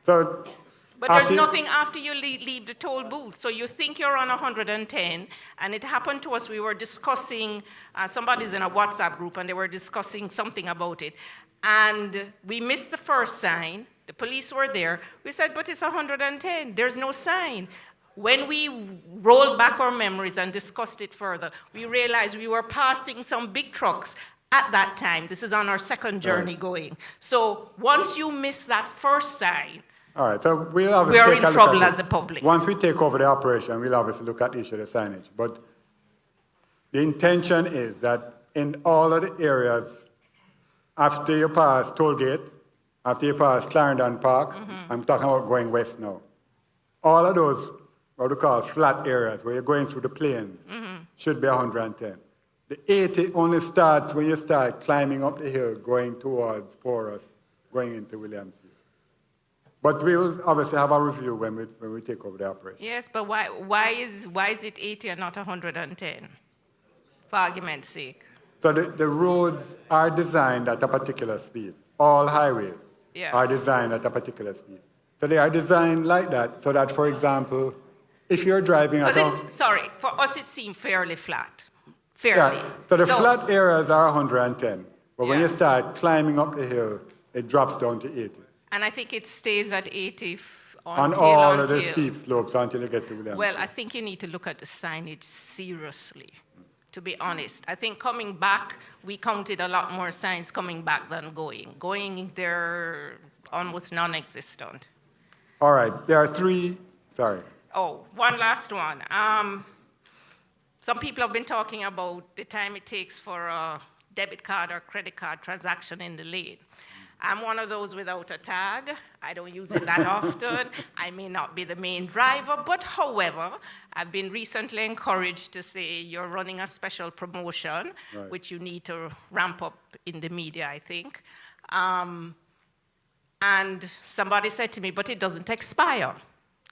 So but there's nothing after you leave the toll booth. So you think you're on 110, and it happened to us. We were discussing, somebody's in a WhatsApp group, and they were discussing something about it. And we missed the first sign. The police were there. We said, but it's 110. There's no sign. When we rolled back our memories and discussed it further, we realized we were passing some big trucks at that time. This is on our second journey going. So once you miss that first sign, all right, so we'll obviously we're take in a trouble look at as a public. Once we take over the operation, we'll obviously look at the issue of the signage. But the intention is that in all of the areas, after you pass Tollgate, after you pass Clarendon Park, I'm talking about going west now, all of those, what we call flat areas, where you're going through the plains, should be 110. The 80 only starts when you start climbing up the hill, going towards Porus, going into Williamsville. But we will obviously have a review when we take over the operation. Yes, but why is it 80 and not 110, for argument's sake? So the roads are designed at a particular speed. All highways are designed at a particular speed. So they are designed like that, so that, for example, if you're driving at sorry, for us it seemed fairly flat. Fairly. Yeah, so the flat areas are 110, but when you start climbing up the hill, it drops down to 80. And I think it stays at 80 on all of the steep slopes until you get to Williamsville. Well, I think you need to look at the signage seriously, to be honest. I think coming back, we counted a lot more signs coming back than going. Going, they're almost non-existent. All right, there are three, sorry. Oh, one last one. Some people have been talking about the time it takes for a debit card or credit card transaction in the lane. I'm one of those without a tag. I don't use it that often. I may not be the main driver, but however, I've been recently encouraged to say you're running a special promotion, which you need to ramp up in the media, I think. And somebody said to me, but it doesn't expire.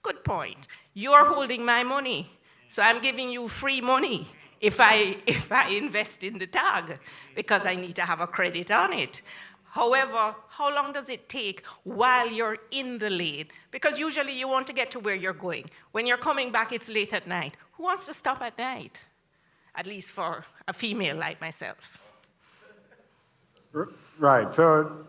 Good point. You're holding my money, so I'm giving you free money if I invest in the tag, because I need to have a credit on it. However, how long does it take while you're in the lane? Because usually you want to get to where you're going. When you're coming back, it's late at night. Who wants to stop at night? At least for a female like myself. Right, so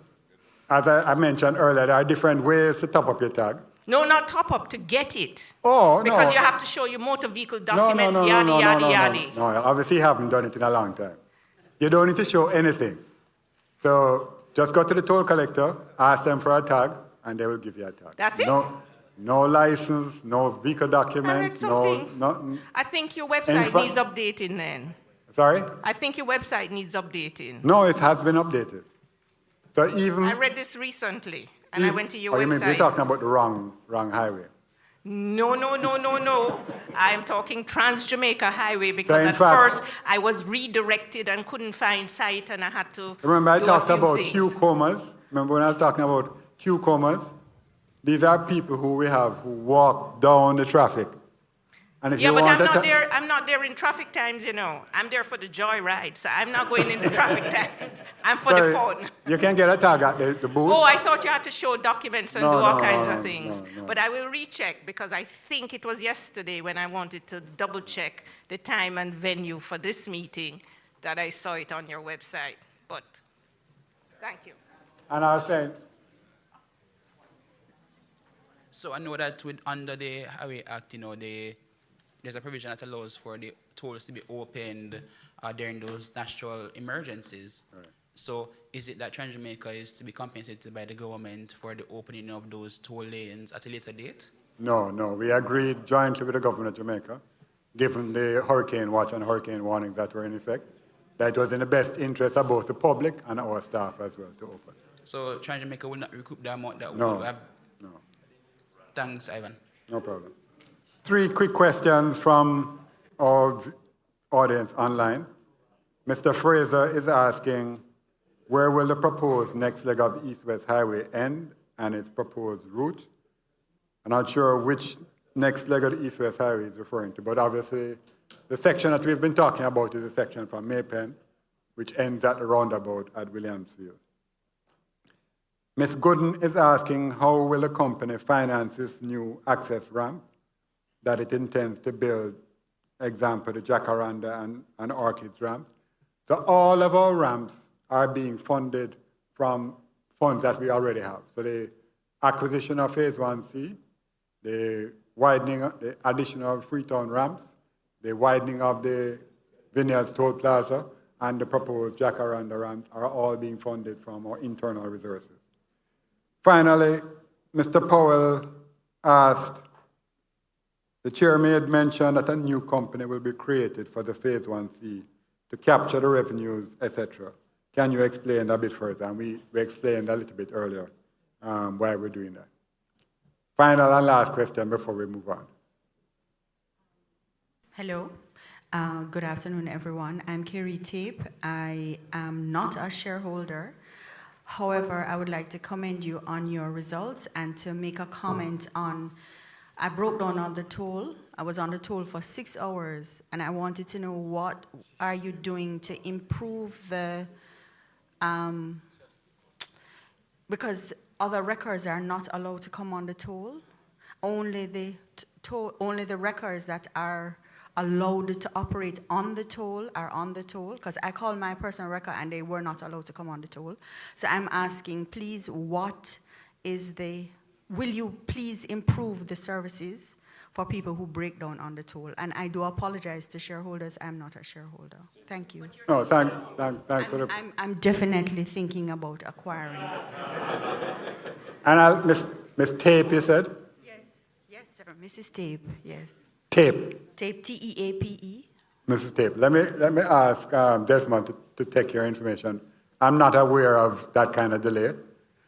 as I mentioned earlier, there are different ways to top up your tag. No, not top up, to get it. Oh, because no. you have to show your motor vehicle documents, yada. No, obviously you haven't done it in a long time. You don't need to show anything. So just go to the toll collector, ask them for a tag, and they will give you a tag. That's it? No license, no vehicle documents, nothing. I think your website needs updating then. Sorry? I think your website needs updating. No, it has been updated. So even... I read this recently, and I went to your website. You mean we're talking about the wrong highway? No. I'm talking Transjamaica Highway, because at first I was redirected and couldn't find site, and I had to. Remember, I talked about Q-comas. Remember when I was talking about Q-comas? These are people who we have who walk down the traffic. And if you but want I'm not there in traffic times, you know. I'm there for the joy ride, so I'm not going in the traffic times. I'm for the fun. You can get a tag at the booth. Oh, I thought you had to show documents and do all kinds of things. No. But I will recheck, because I think it was yesterday when I wanted to double check the time and venue for this meeting that I saw it on your website. But thank you. And I was saying. So I know that under the Highway Act, you know, there's a provision that allows for the tolls to be opened during those natural emergencies. Right. So is it that Transjamaica is to be compensated by the government for the opening of those toll lanes at a later date? No, no. We agreed jointly with the government of Jamaica, given the hurricane watch and hurricane warnings that were in effect, that it was in the best interest of both the public and our staff as well to open. So Transjamaica will not recoup the amount that No, we have? no. Thanks, Ivan. No problem. 3 quick questions from our audience online. Mr. Fraser is asking, where will the proposed next leg of East-West Highway end and its proposed route? I'm not sure which next leg of the East-West Highway is referring to, but obviously the section that we've been talking about is the section from Maypen, which ends at the roundabout at Williamsfield. Ms. Gooden is asking, how will the company finance this new access ramp that it intends to build, example, the Jacaranda and Orchids ramps? So all of our ramps are being funded from funds that we already have. So the acquisition of Phase 1C, the widening, the addition of Freetown ramps, the widening of the Vineyards Toll Plaza, and the proposed Jacaranda ramps are all being funded from our internal resources. Finally, Mr. Powell asked, the chair made mention that a new company will be created for the Phase 1C to capture the revenues, etc. Can you explain a bit further? And we explained a little bit earlier why we're doing that. Final and last question before we move on. Hello. Good afternoon, everyone. I'm Carrie Tape. I am not a shareholder. However, I would like to commend you on your results and to make a comment on, I broke down on the toll. I was on the toll for 6 hours, and I wanted to know what are you doing to improve the, because other wreckers are not allowed to come on the toll. Only the wreckers that are allowed to operate on the toll are on the toll, because I called my personal wrecker and they were not allowed to come on the toll. So I'm asking, please, what is the, will you please improve the services for people who break down on the toll? And I do apologize to shareholders, I'm not a shareholder. Thank you. No, thanks for the... I'm definitely thinking about acquiring. And Miss Tape, you said? Yes, sir. Mrs. Tape, yes. Tape. Tape, T-E-A-P-E. Mrs. Tape, let me ask Desmond to take your information. I'm not aware of that kind of delay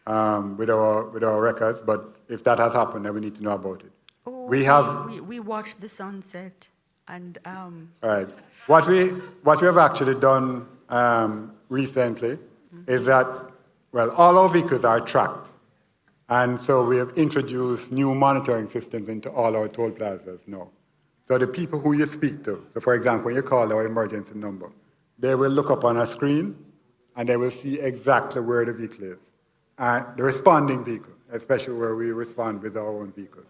with our records, but if that has happened, then we need to know about it. Oh, we watched the sunset, and All right. What we have actually done recently is that, well, all our vehicles are tracked, and so we have introduced new monitoring systems into all our toll plazas now. So the people who you speak to, so for example, when you call our emergency number, they will look up on a screen and they will see exactly where the vehicle is. And the responding vehicle, especially where we respond with our own vehicles,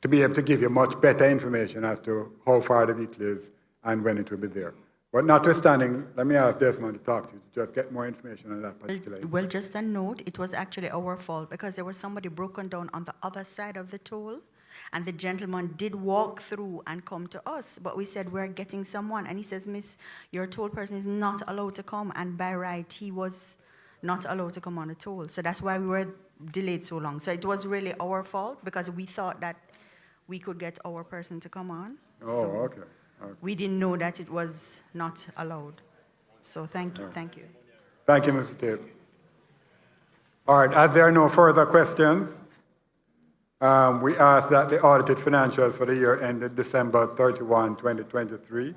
to be able to give you much better information as to how far the vehicle is and when it will be there. But notwithstanding, let me ask Desmond to talk to you to just get more information on that particular issue. well, just a note, it was actually our fault because there was somebody broken down on the other side of the toll. And the gentleman did walk through and come to us, but we said, we're getting someone. And he says, miss, your toll person is not allowed to come. And by right, he was not allowed to come on the toll. So that's why we were delayed so long. So it was really our fault because we thought that we could get our person to come on. Oh, so okay. We didn't know that it was not allowed. So thank you, thank you. Thank you, Mr. Tape. All right, as there are no further questions, we ask that the audited financials for the year ended December 31, 2023,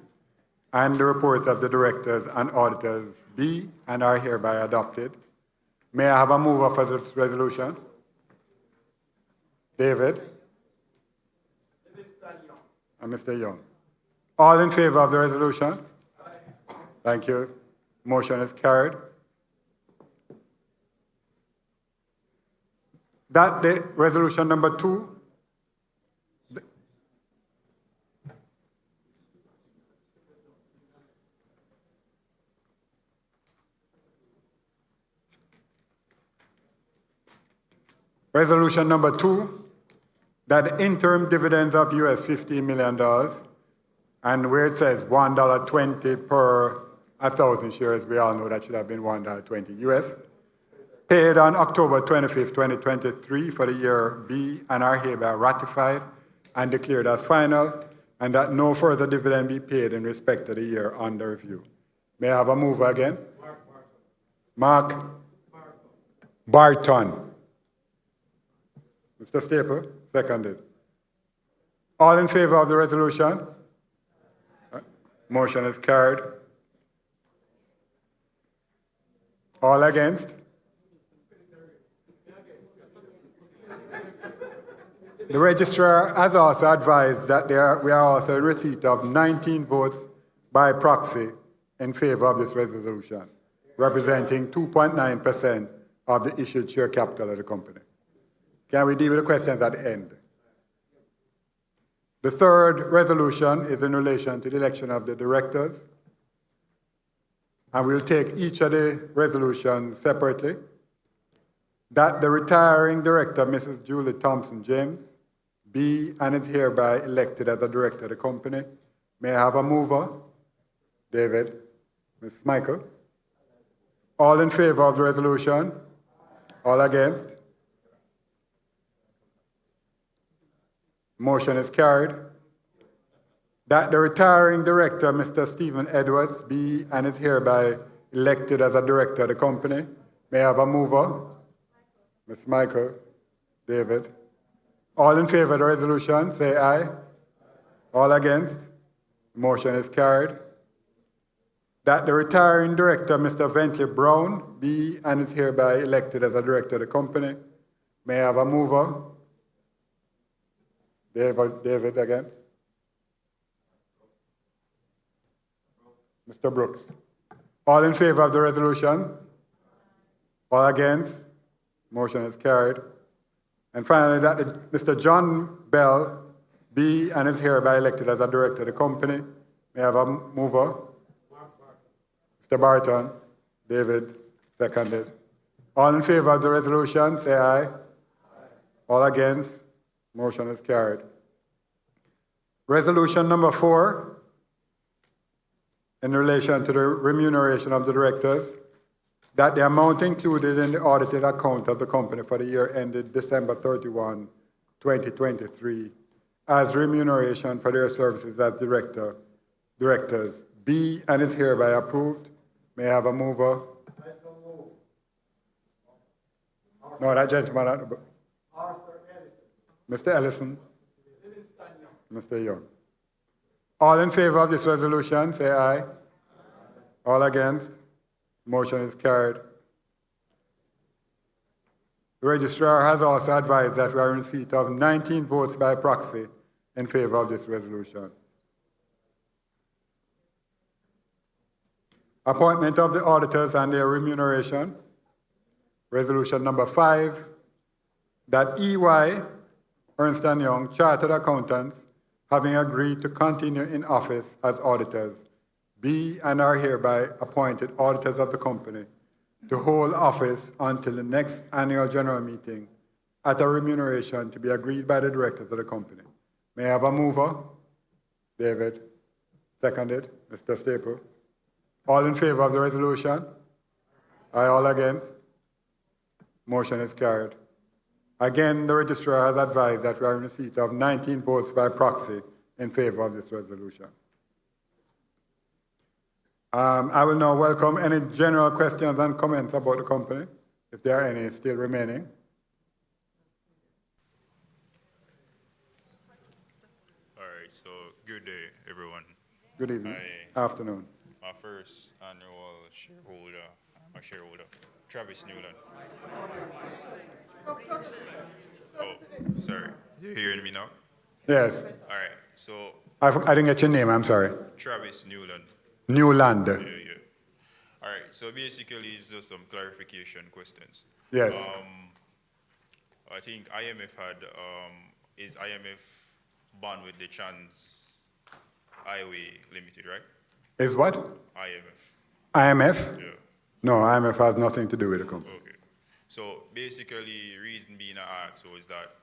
and the reports of the directors and auditors be and are hereby adopted. May I have a mover for this resolution? David? And Mr. Young. All in favor of the resolution? Thank you. Motion is carried. That the resolution number 2. Resolution number 2, that the interim dividends of $15 million, and where it says $1.20 per 1,000 shares. We all know that should have been $1.20 US. Paid on October 25th, 2023 for the year B and are hereby ratified and declared as final, and that no further dividend be paid in respect to the year under review. May I have a mover again? Mark Barton. Mr. Staple, seconded. All in favor of the resolution? Motion is carried. All against? The registrar has also advised that we are also in receipt of 19 votes by proxy in favor of this resolution, representing 2.9% of the issued share capital of the company. Can we deal with the questions at the end? The third resolution is in relation to the election of the directors, and we'll take each of the resolutions separately. That the retiring director, Mrs. Julie Thompson James, be and is hereby elected as a director of the company. May I have a mover? David. Ms. Michael. All in favor of the resolution? All against? Motion is carried. That the retiring director, Mr. Stephen Edwards, be and is hereby elected as a director of the company. May I have a mover? Ms. Michael. David. All in favor of the resolution, say aye. All against? Motion is carried. That the retiring director, Mr. Bentley Brown, be and is hereby elected as a director of the company. May I have a mover? David again. Mr. Brooks. All in favor of the resolution? All against? Motion is carried. And finally, that Mr. John Bell be and is hereby elected as a director of the company. May I have a mover? Mr. Barton. David, seconded. All in favor of the resolution, say aye. All against? Motion is carried. Resolution number 4, in relation to the remuneration of the directors, that the amount included in the audited account of the company for the year ended December 31, 2023, as remuneration for their services as directors, be and is hereby approved. May I have a mover? No, that gentleman. Mr. Ellison. Mr. Young. All in favor of this resolution, say aye. All against? Motion is carried. The registrar has also advised that we are in receipt of 19 votes by proxy in favor of this resolution. Appointment of the auditors and their remuneration. Resolution number 5, that EY, Ernst & Young, Chartered Accountants, having agreed to continue in office as auditors, be and are hereby appointed auditors of the company to hold office until the next annual general meeting at a remuneration to be agreed by the directors of the company. May I have a mover? David. Seconded. Mr. Staple. All in favor of the resolution? Aye. All against? Motion is carried. Again, the registrar has advised that we are in receipt of 19 votes by proxy in favor of this resolution. I will now welcome any general questions and comments about the company, if there are any still remaining. All right, so good day, everyone. Good evening. Afternoon. My first annual shareholder, I'm a shareholder, Travis Newland. Oh, sorry. You're hearing me now? Yes. All right, so. I didn't get your name, I'm sorry. Travis Newland. Newland. Yeah. All right, so basically it's just some clarification questions. Yes. I think IMF had, is IMF bound with the Trans Highway Limited, right? Is what? IMF. IMF? Yeah. No, IMF has nothing to do with the company. Okay. So basically, reason being I asked was that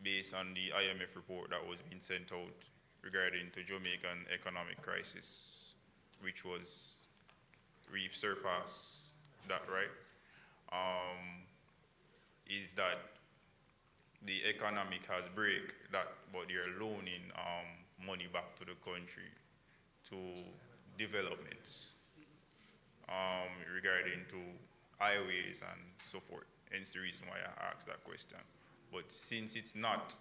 based on the IMF report that was being sent out regarding to Jamaican economic crisis, which was we've surpassed that, right? Is that the economic has break that, but they're loaning money back to the country to developments regarding to highways and so forth. Hence the reason why I asked that question. But since it's not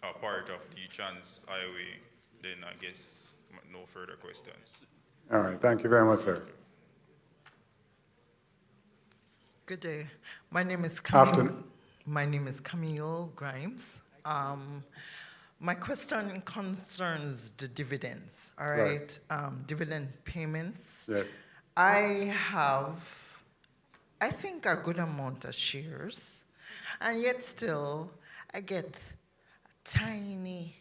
a part of the Trans Highway, then I guess no further questions. All right, thank you very much, sir. Good day. My name is Camille. Afternoon. My name is Camille Grimes. My question concerns the dividends, all right? Dividend payments. Yes. I have, I think, a good amount of shares, and yet still I get a tiny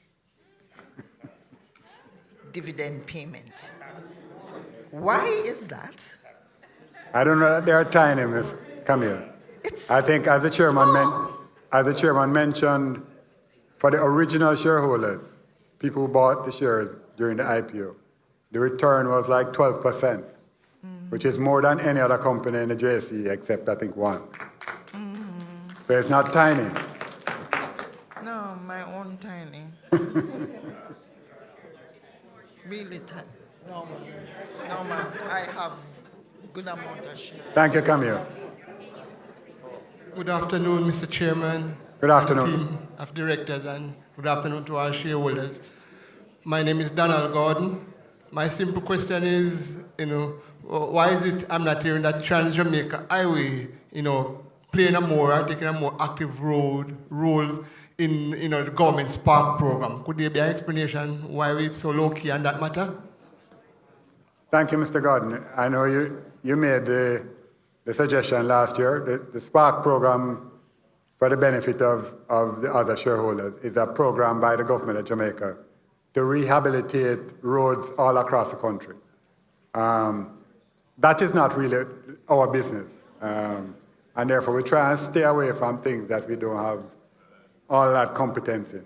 dividend payment. Why is that? I don't know that they are tiny, Ms. Camille. I think as the chairman mentioned, for the original shareholders, people who bought the shares during the IPO, the return was like 12%, which is more than any other company in the JSE except I think one. So it's not tiny. No, my own tiny. Really tiny. No, man, I have good amount of shares. Thank you, Camille. Good afternoon, Mr. Chairman. Good afternoon. Team of directors, and good afternoon to all shareholders. My name is Donald Gordon. My simple question is, why is it I'm not hearing that Trans-Jamaica Highway, playing taking a more active role in, the government Spark program? Could there be an explanation why we're so low-key on that matter? Thank you, Mr. Gordon. I know you made the suggestion last year. The Spark program, for the benefit of the other shareholders, is a program by the government of Jamaica to rehabilitate roads all across the country. That is not really our business. And therefore, we try and stay away from things that we don't have all that competence in.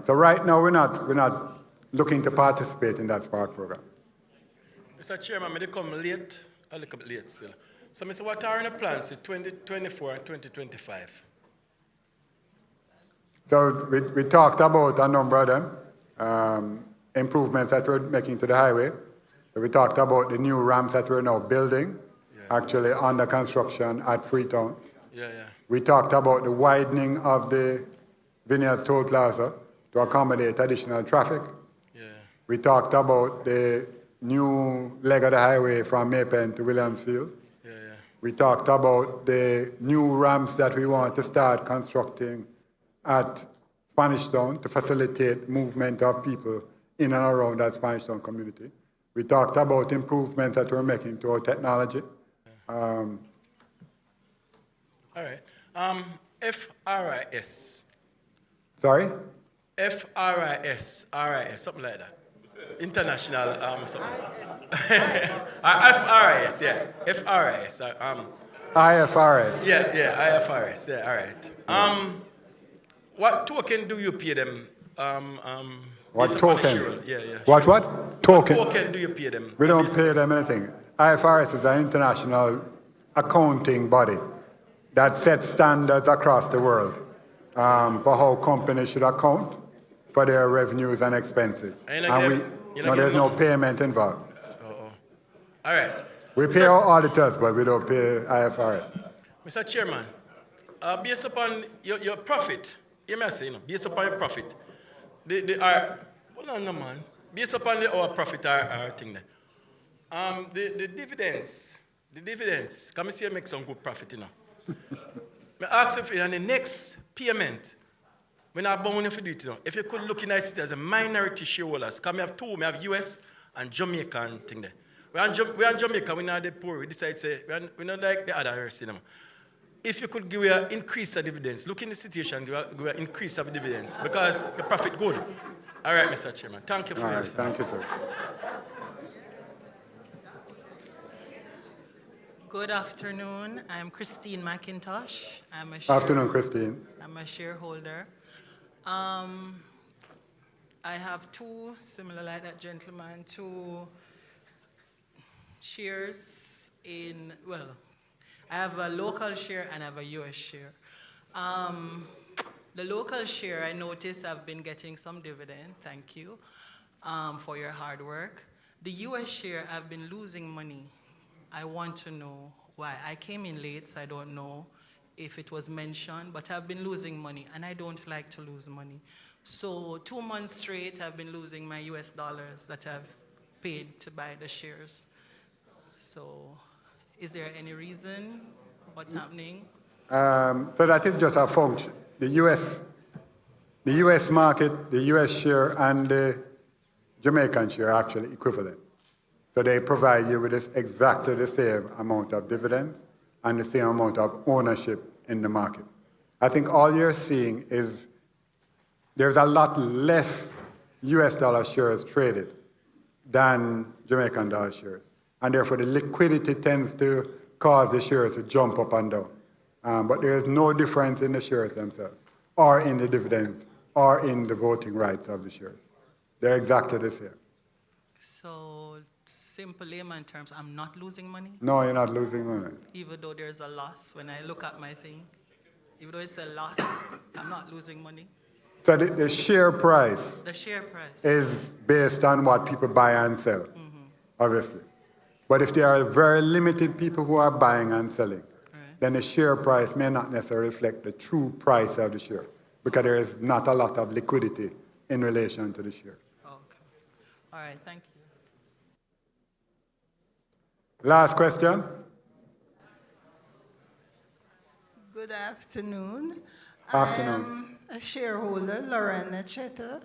So right now, we're not looking to participate in that Spark program. Mr. Chairman, may they come late, a little bit late still. So, Mr. What are the plans in 2024 and 2025? So we talked about a number of them, improvements that we're making to the highway. So we talked about the new ramps that we're now building, actually under construction at Freetown. We talked about the widening of the Vineyards Toll Plaza to accommodate additional traffic. We talked about the new leg of the highway from Maypen to Williamsfield. We talked about the new ramps that we want to start constructing at Spanish Town to facilitate movement of people in and around that Spanish Town community. We talked about improvements that we're making to our technology. All right. FRIS. Sorry? FRIS, RIS, something like that. International, something. FRIS, yeah. FRIS. IFRS. Yeah, IFRS. Yeah, all right. What token do you pay them? What token? Yeah. What? Token. What token do you pay them? We don't pay them anything. IFRS is an international accounting body that sets standards across the world for how companies should account for their revenues and expenses. There's no payment involved. All right. We pay our auditors, but we don't pay IFRS. Mr. Chairman, based upon your profit, you may say, based upon your profit, hold on, no man. Based upon our profit, our thing there. The dividends, come see you make some good profit, I ask if in the next payment, when I bound if you do it, if you could look in it as a minority shareholders, because we have two, we have US and Jamaican thing there. We are in Jamaica, we're not the poor, we decide to say, we're not like the other areas. If you could give an increase of dividends, look in the situation, give an increase of dividends, because the profit good. All right, Mr. Chairman, thank you for your Thank you, sir. Good afternoon. I'm Christine McIntosh. Afternoon, Christine. I'm a shareholder. I have two, similar like that gentleman, two shares in, well, I have a local share and I have a US share. The local share, I notice I've been getting some dividend, thank you, for your hard work. The US share, I've been losing money. I want to know why. I came in late, so I don't know if it was mentioned, but I've been losing money, and I don't like to lose money. So 2 months straight, I've been losing my US dollars that I've paid to buy the shares. So is there any reason? What's happening? So that is just a function. The US market, the US share, and the Jamaican share are actually equivalent. So they provide you with exactly the same amount of dividends and the same amount of ownership in the market. I think all you're seeing is there's a lot less US dollar shares traded than Jamaican dollar shares. And therefore the liquidity tends to cause the shares to jump up and down. But there is no difference in the shares themselves, or in the dividends, or in the voting rights of the shares. They're exactly the same. So simple layman terms, I'm not losing money? No, you're not losing money. Even though there's a loss, when I look at my thing, even though it's a loss, I'm not losing money? So the share price, The share price is based on what people buy and sell, obviously. But if there are very limited people who are buying and selling, then the share price may not necessarily reflect the true price of the share, because there is not a lot of liquidity in relation to the share. Okay. All right, thank you. Last question. Good afternoon. Afternoon. I am a shareholder, Lorena Cheta.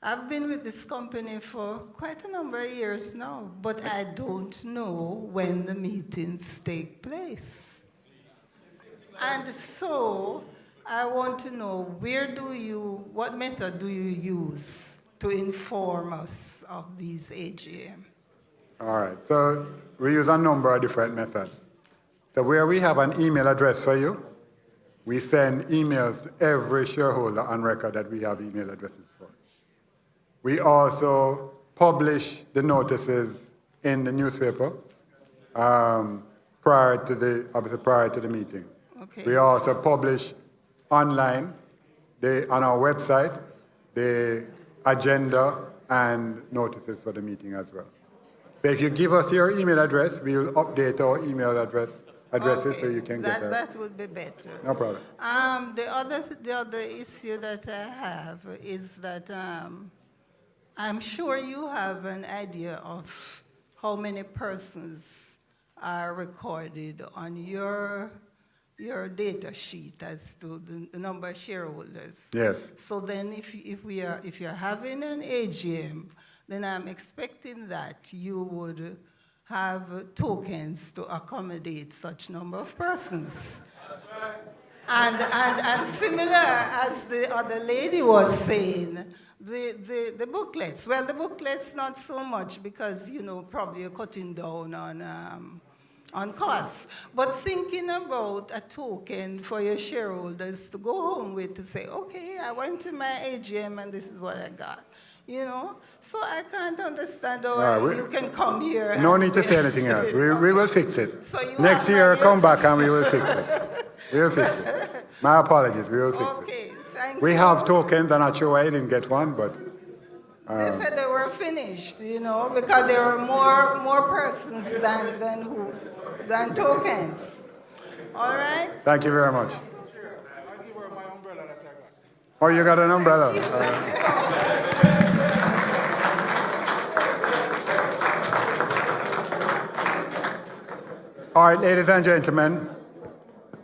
I've been with this company for quite a number of years now, but I don't know when the meetings take place. And so I want to know, what method do you use to inform us of these AGM? All right, so we use a number of different methods. So where we have an email address for you, we send emails to every shareholder on record that we have email addresses for. We also publish the notices in the newspaper prior to the meeting. Okay. We also publish online on our website the agenda and notices for the meeting as well. So if you give us your email address, we will update our email addresses so you can get that. That would be better. No problem. The other issue that I have is that I'm sure you have an idea of how many persons are recorded on your data sheet as to the number of shareholders. Yes. So then if you're having an AGM, then I'm expecting that you would have tokens to accommodate such number of persons. And similar as the other lady was saying, the booklets. Well, the booklets not so much because, probably you're cutting down on costs. But thinking about a token for your shareholders to go home with to say, okay, I went to my AGM and this is what I got. So I can't understand how you can come here. No need to say anything else. We will fix it. So Next year, come back and we will fix it. We will fix it. My apologies, we will fix it. Okay, thank We you. have tokens. I'm not sure why I didn't get one, but... They said they were finished, because there were more persons than tokens. All right? Thank you very much. Oh, you got an umbrella? All right, ladies and gentlemen,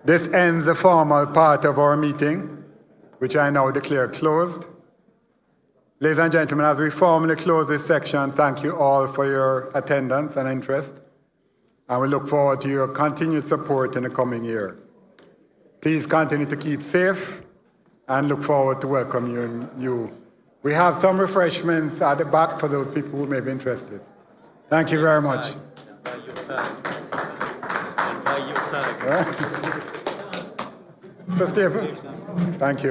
this ends the formal part of our meeting, which I now declare closed. Ladies and gentlemen, as we formally close this section, thank you all for your attendance and interest, and we look forward to your continued support in the coming year. Please continue to keep safe, and look forward to welcoming you. We have some refreshments at the back for those people who may be interested. Thank you very much. So, Stephen, thank you.